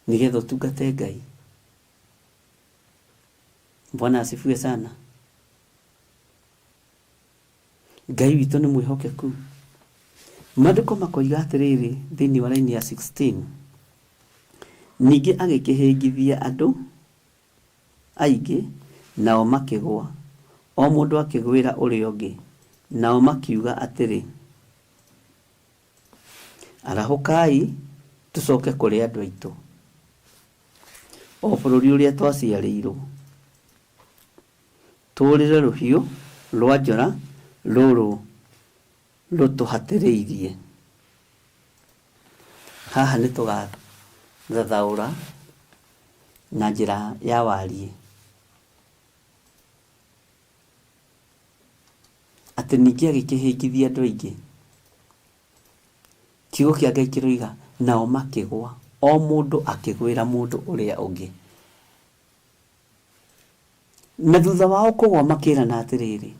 nĩgetha ũtungate Ngai. Bwana asifiwe sana. Ngai witũ nĩ mwĩhokeku. Maandĩko makoiga atĩrĩrĩ thĩinĩ wa raini ya 16, ningĩ agĩkĩhĩngithia andũ aingĩ, nao makĩgwa, o mũndũ akĩgwĩra ũrĩa ũngĩ, nao makiuga atĩrĩ, arahũkai tũcoke kũrĩ andũ aitũ, o bũrũri ũrĩa twaciarĩirwo, tũũrĩre rũhiũ rwa njora rũrũ rũtũhatĩrĩirie. Haha nĩ tũgathathaũra na njĩra ya wariĩ atĩ ningĩ agĩkĩhĩngithia andũ aingĩ. Kiugo kĩa Ngai kĩroiga nao makĩgwa, o mũndũ akĩgwĩra mũndũ ũrĩa ũngĩ. Na thutha wao kũgwa makĩrana atĩrĩrĩ,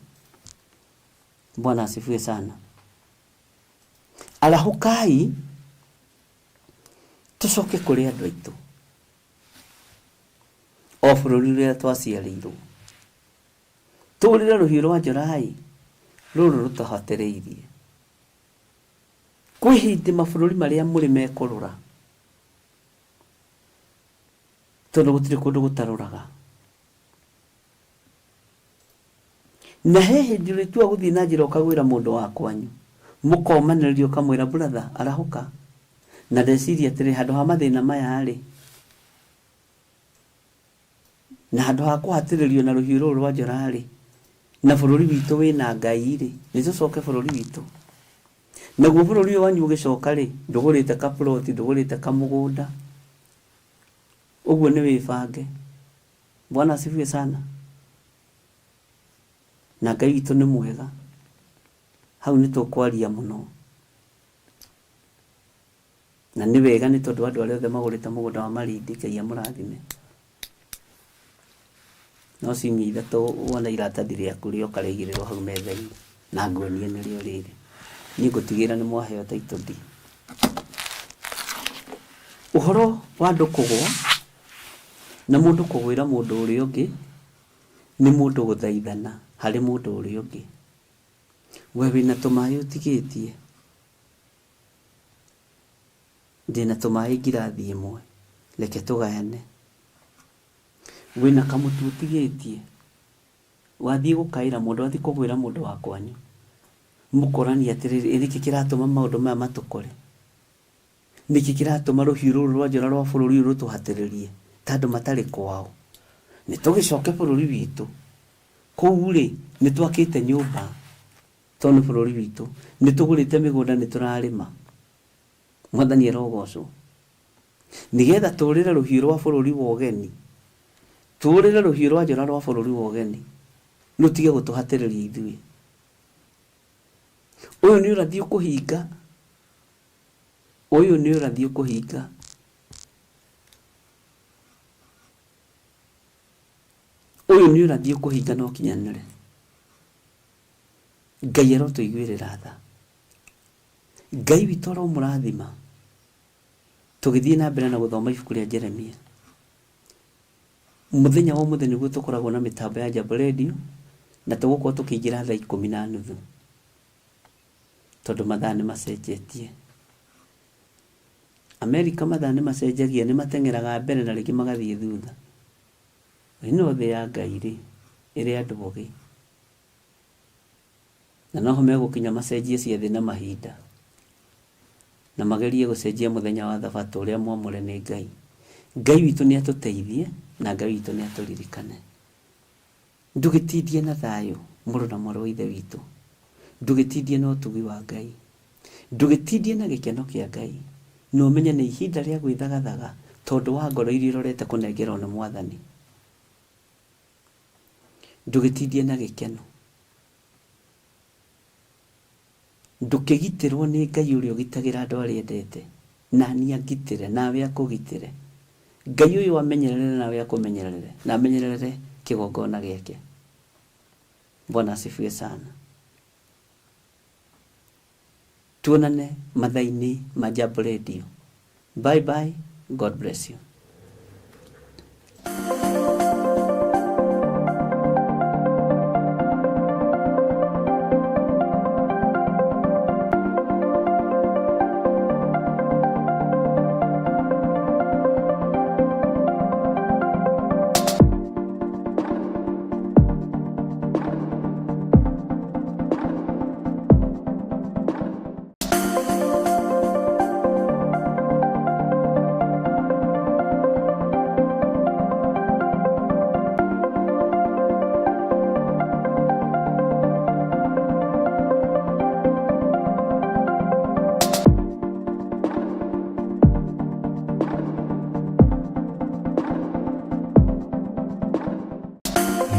Bwana asifiwe sana, arahũkai tũcoke kũrĩ andũ aitũ, o bũrũri ũrĩa twaciarĩirwo, tũũrĩre rũhiũ rwa njora rũrũ rũtũhatĩrĩirie. Kwĩ hĩndĩ mabũrũri marĩa mũrĩ mekũrũra, tondũ gũtirĩ kũndũ gũtarũraga. Na he hĩndĩ ũrĩtua gũthiĩ na njĩra ũkagwĩra mũndũ wa kwanyu, mũkomanĩrĩrio ũkamwĩra brother arahũka, na ndeciria atĩrĩ handũ ha mathĩna maya na handũ ha kũhatĩrĩrio na rũhiũ rũrũ rwa njora na bũrũri witũ wĩna Ngai nĩ tũcoke bũrũri witũ. Naguo bũrũri ũyũ wanyu ũgĩcoka ndũgũrĩte kaploti, ndũgũrĩte kamũgũnda, ũguo nĩ wĩbange. Bwana asifiwe sana. Na Ngai witũ nĩ mwega, hau nĩ tũkwaria mũno, na nĩ wega nĩ tondũ andũ arĩa othe magũrĩte mũgũnda wa Malindi, Ngai amũrathime. No ciumia ithatũ wona iratathi rĩaku rĩoka rĩaigĩrĩrwo hau metha-inĩ na nguonie nĩrĩo rĩrĩ, niĩ ngũtigĩra nĩ mwaheo title deed. Ũhoro wa andũ kũgwa na mũndũ kũgwĩra mũndũ ũrĩa ũngĩ nĩ mũndũ gũthaithana harĩ mũndũ ũrĩa ũngĩ. We wĩna tũmaĩ ũtigĩtie, ndĩna tũmaĩ ngirathi ĩmwe, reke tũgayane. Wĩna kamũtu ũtigĩtie, wathiĩ gũkaĩra mũndũ, wathiĩ kũgwĩra mũndũ wa kwanyu, mũkorani atĩrĩrĩ, nĩkĩ kĩratũma maũndũ maya matũkore? Nĩkĩ kĩratũma rũhiũ rũrũ rwa njora rwa bũrũri ũyũ rũtũhatĩrĩrie ta andũ matarĩ kwao? Nĩ tũgĩcoke bũrũri witũ. Kũu nĩ twakĩte nyũmba tondũ bũrũri witũ, nĩ tũgũrĩte mĩgũnda, nĩ tũrarĩma. Mwathani arogocwo. Nĩgetha tũũrĩre rũhiũ rwa bũrũri wa ũgeni, tũũrĩre rũhiũ rwa njora rwa bũrũri wa ũgeni, rũtige gũtũhatĩrĩria ithuĩ. Ũyũ nĩ ũrathiĩ kũhinga, ũyũ nĩ ũrathiĩ kũhinga. Ũyũ nĩ ũrathiĩ kũhinga no kinyanĩre. Ngai arotũiguĩrĩra tha. Ngai witũ aromũrathima. Tũgĩthiĩ na mbere na gũthoma ibuku rĩa Jeremia. Mũthenya wa mũthenya nĩguo tũkoragwo na mĩtambo ya Jambo Radio, na tũgũkorwo tũkĩingĩra thaa 10:30 tondũ mathaa nĩ macenjetie. Amerika mathaa nĩ macenjagia, nĩ mateng'eraga mbere na rĩngĩ magathiĩ thutha. Ĩno thĩ ya Ngai ĩrĩ andũ ogĩ, na noho megũkinya macenjie ciathĩ na mahinda, na magerie gũcenjia mũthenya wa Thabatũ ũrĩa mwamũre nĩ Ngai. Ngai witũ nĩ atũteithie na Ngai witũ nĩ atũririkane. Ndũgĩtindie na thayũ mũrũ na mwarĩ wa Ithe witũ, ndũgĩtindie na ũtugi wa Ngai, ndũgĩtindie na gĩkeno kĩa Ngai, na ũmenye nĩ ihinda rĩa gwĩthagathaga tondũ wa ngoro iria irorete kũnengerwo nĩ Mwathani. Ndũgĩtindie na gĩkeno, ndũkĩgitĩrwo nĩ Ngai ũrĩa ũgitagĩra andũ arĩa endete, na niĩ angitĩre nawe akũgitĩre. Ngai ũyũ amenyerere nawe akũmenyerere, na amenyerere kĩgongona gĩake. Bwana asifiwe sana. Tuonane mathaa-inĩ ma Jambo Radio. Bye bye. God bless you.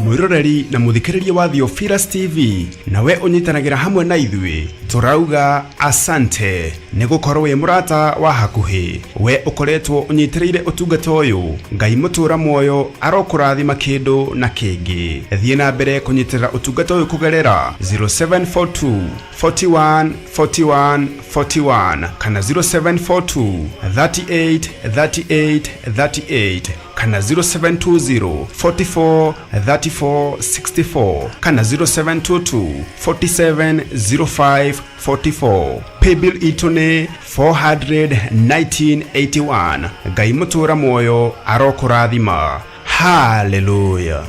mwiroreri na muthikiriria wa Theophilus TV nawe unyitanagira hamwe na ithui turauga asante nigukorwo wi murata wa hakuhi we ukoretwo unyitireire utungata uyu ngai mutura moyo arokurathima kindu na kingi thie na mbere kunyitirira utungata uyu kugerera 0742 41 41 41 kana 0742 38 38 38 kana 0720 44 34 64 kana 0722 47 05 44 paybill itone 41981 ngai mutura moyo arokurathima hallelujah.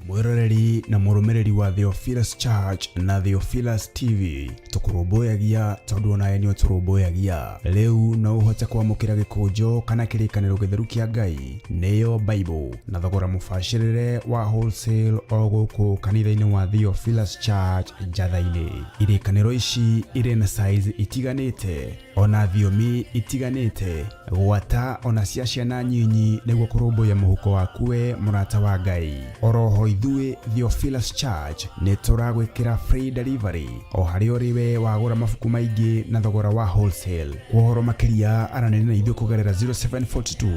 Mwiroreri na murumiriri wa Theophilus Church na Theophilus TV tukurumbuyagia tondu naye ni uturumbuyagia riu no uhote kwamukira gikunjo kana kirikaniro githeru kia Ngai neyo Bible na thogora mufashirire wa wholesale o guku kanitha-ini wa Theophilus Church Njatha-ini. Irikaniro ici iri na size itiganite ona thiomi itiganite gwata ona cia ciana nyinyi niguo kurumbuya muhuko waku we murata wa Ngai. Oroho ithui Theophilus Church ni turagwikira free delivery o hari uriwe wagura mabuku maingi na thogora wa wholesale. Kuhoro makiria aranene na ithui kugerera 0742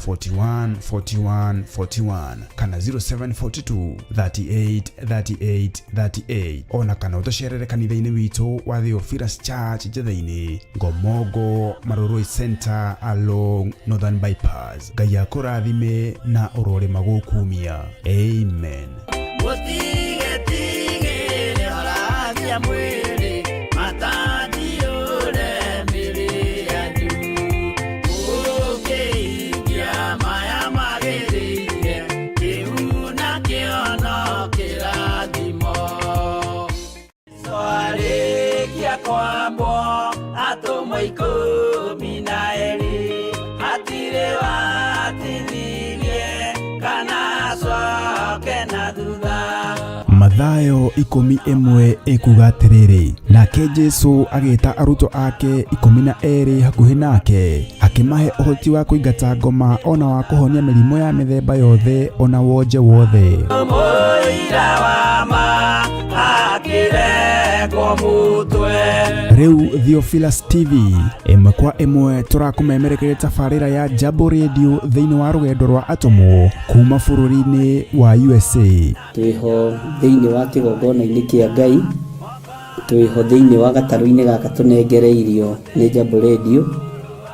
41 41 41 kana 0742 38 38 38 ona kana utocerere kanitha-ini witu wa Theophilus Church Njatha-ini Ngomongo Maroroi Center along Northern Bypass. Ngai akurathime na urore magukumia. Amen. Mathayo 11 ikuga atiriri nake Jesu agita aruto ake 12 hakuhi nake akimahe uhoti wa kuingata ngoma ona wa kuhonia mirimo ya mithemba yothe ona wonje wothe. Riu Theophilus TV imwe kwa imwe turakumemerekeria tafarira ya Jambo Radio thiini wa rugendo rwa atomo kuma bururi-ini wa USA. Twiho thiini wa kigongona-ini kia Ngai, twiho thiini wa gataru-ini gaka tunengereirio ni Jambo Radio.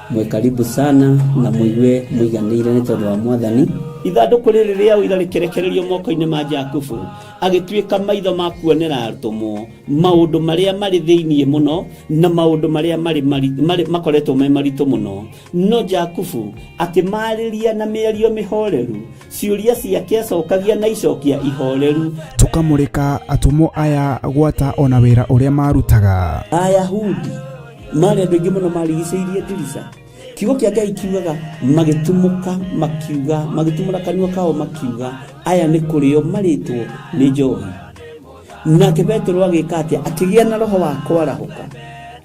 Mwe karibu sana na muigue muiganire ni tondu wa Mwathani. Ithanduku riri ria uira rikerekererio moko-ini ma Jakubu agituika maitho ma kuonera atumo maundu maria mari thiini muno na maundu maria mari makoretwo me maritu muno no Jakubu akimariria na miario mihoreru ciuria ciake acokagia na icokia ihoreru. Tukamurika atumo aya gwata ona wira uria marutaga. Ayahudi mari andu aingi muno marigiceirie dirisa kiugo kia Ngai kiugaga magitumuka makiuga magitumura kanua kao makiuga aya ni kurio maritwo ni njohi. Nake Petro agikatia akigia na roho wa kwarahuka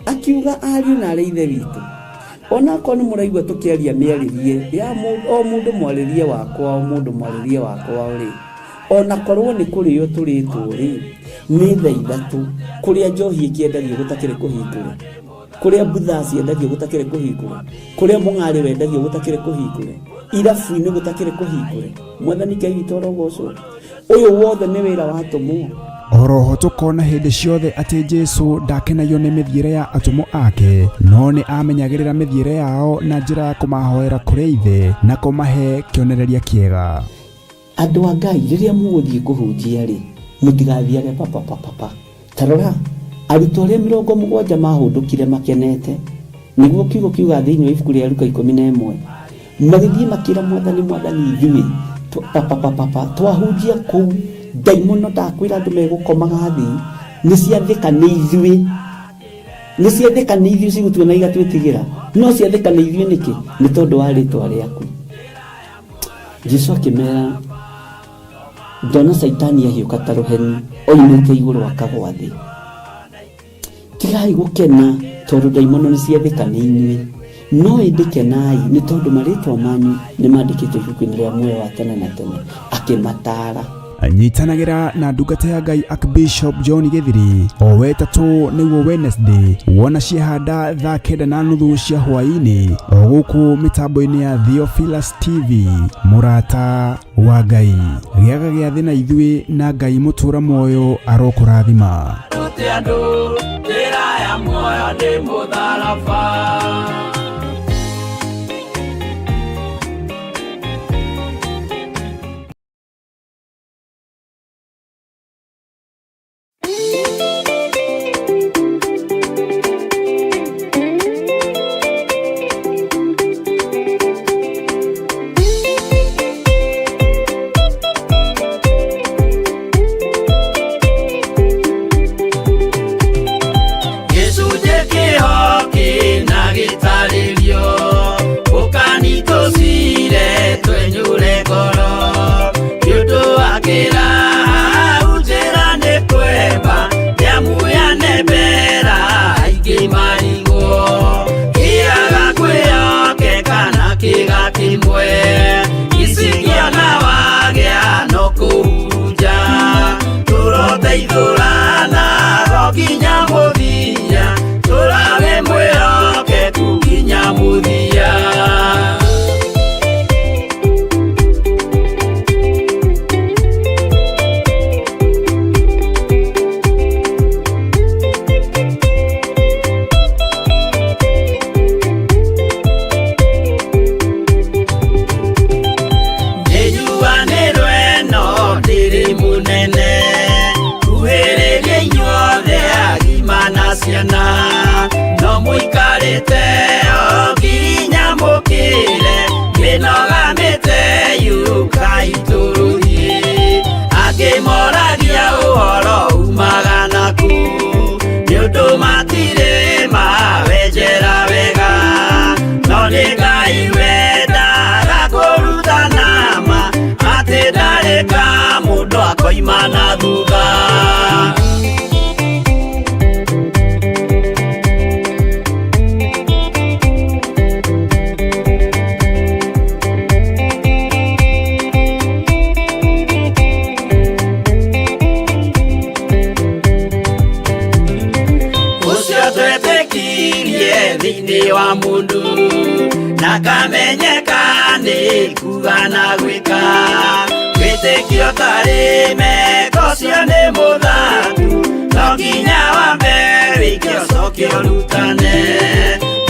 akiuga ariu na ithe witu ona ko ni muraigwa tukiaria miaririe ya mundu mwaririe wakwa o mundu mwaririe wakwa uri ona korwo ni kurio turitwo ri ni thaa ithatu kuria njohi ikiendagio gutakire kuhingura kuria butha ciendagio gutakire kuhingura kuria mung'ari wendagio gutakire kuhingura irabu-ini gutakire kuhingura. Mwathani Ngai witũ arogocwo. Uyu wothe ni wira wa atumo. Oroho tukona hindi ciothe ati Jesu ndakenagio ni mithiire ya atumo ake no ni amenyagirira mithiire yao na njira ya kumahoera kuri ithe na kumahe kionereria kiega. Andu a Ngai riria muguthii kuhunjia ri mutigathiage papa tarora arutwo aria 70 mahundukire makenete niguo kiugo kiuga thiini wa ibuku ria Luka 11 magithii makira Mwathani ithui papa twahunjia kuu daimono ndakwira andu megukomaga thi ni ciathika ni ithui cigutwe na igatwitigira no ciathika ni ithui niki ni tondu wa ritwa riaku. Jesu akimera ndona Saitani ahiuka ta ruheni oimite iguru akagwa thi. Tigai gukena tondu daimono ni ciathika ni inyui no indikenai nĩ tondũ marĩtwa manyu nĩ mandĩkĩtwo ibuku-inĩ rĩa muoyo wa tene na tene, akĩmatara. Nyitanagira na ndungata ya Ngai Archbishop John Githiri o wetatu nĩguo Wednesday wona ciehanda 9:30 cia hwaĩ-inĩ o gũkũ mitambo-inĩ ya Theophilus TV. Murata wa Ngai gĩaga gĩa thĩ na ithuĩ na Ngai mũtũra muoyo arokũrathima. Rute andũ njĩra ya muoyo nĩ mũtharaba. No muikarite o ginya mukire minogamite yukaituruhi akimoragia uhoro umaga naku niundu matire mawenjera wega no ni Ngai wendaga kuruta nama ati ndareka mundu akoima na thutha. Thĩinĩ wa mũndũ na kamenyeka nĩ kuga na gwĩka wĩtĩkio tarĩ meko cio nĩ mũthatu no nginya wambe wĩke ũcoke ũrutane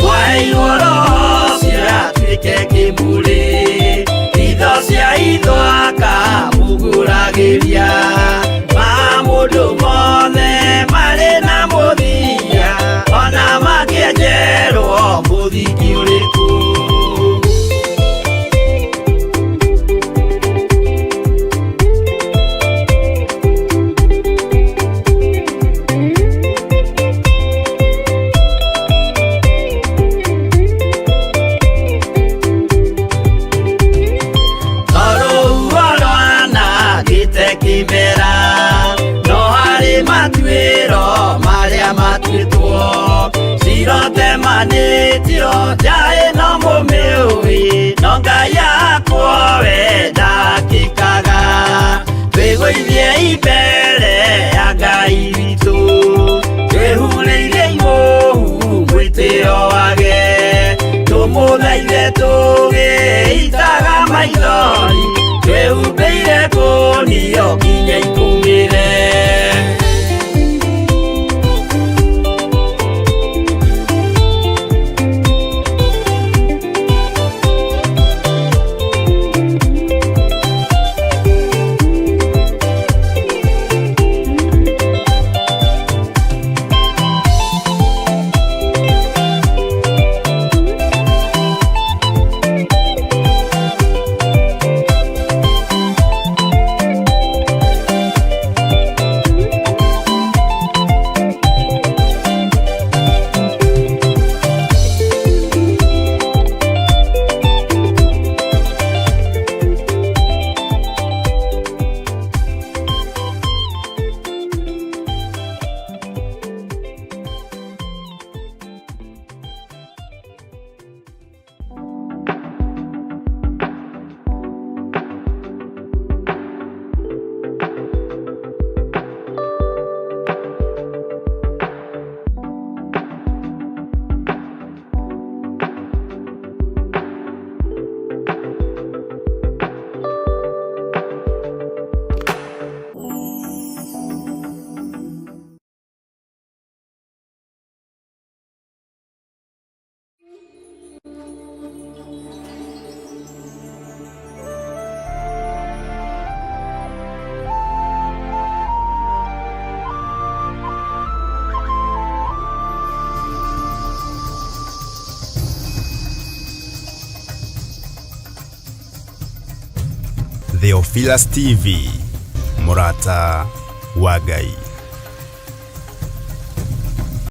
waheirwo roho ciatuĩke kĩmũrĩ itho cia itho akamũgũragĩria ma mũndũ mothe marĩ na mũthia ona makĩenjerwo mũthingi ũrĩkũ. Manitio jae no mumiui no Ngai yakwo wenda kikaga twĩgũithie imbere ya Ngai witũ twĩhurĩire imuhu mwĩtĩo wage tũmũthaithe tũgĩitaga maithori twĩhumbĩire ngũnio nginya ikumĩre. Theophilus TV, Murata wa Ngai.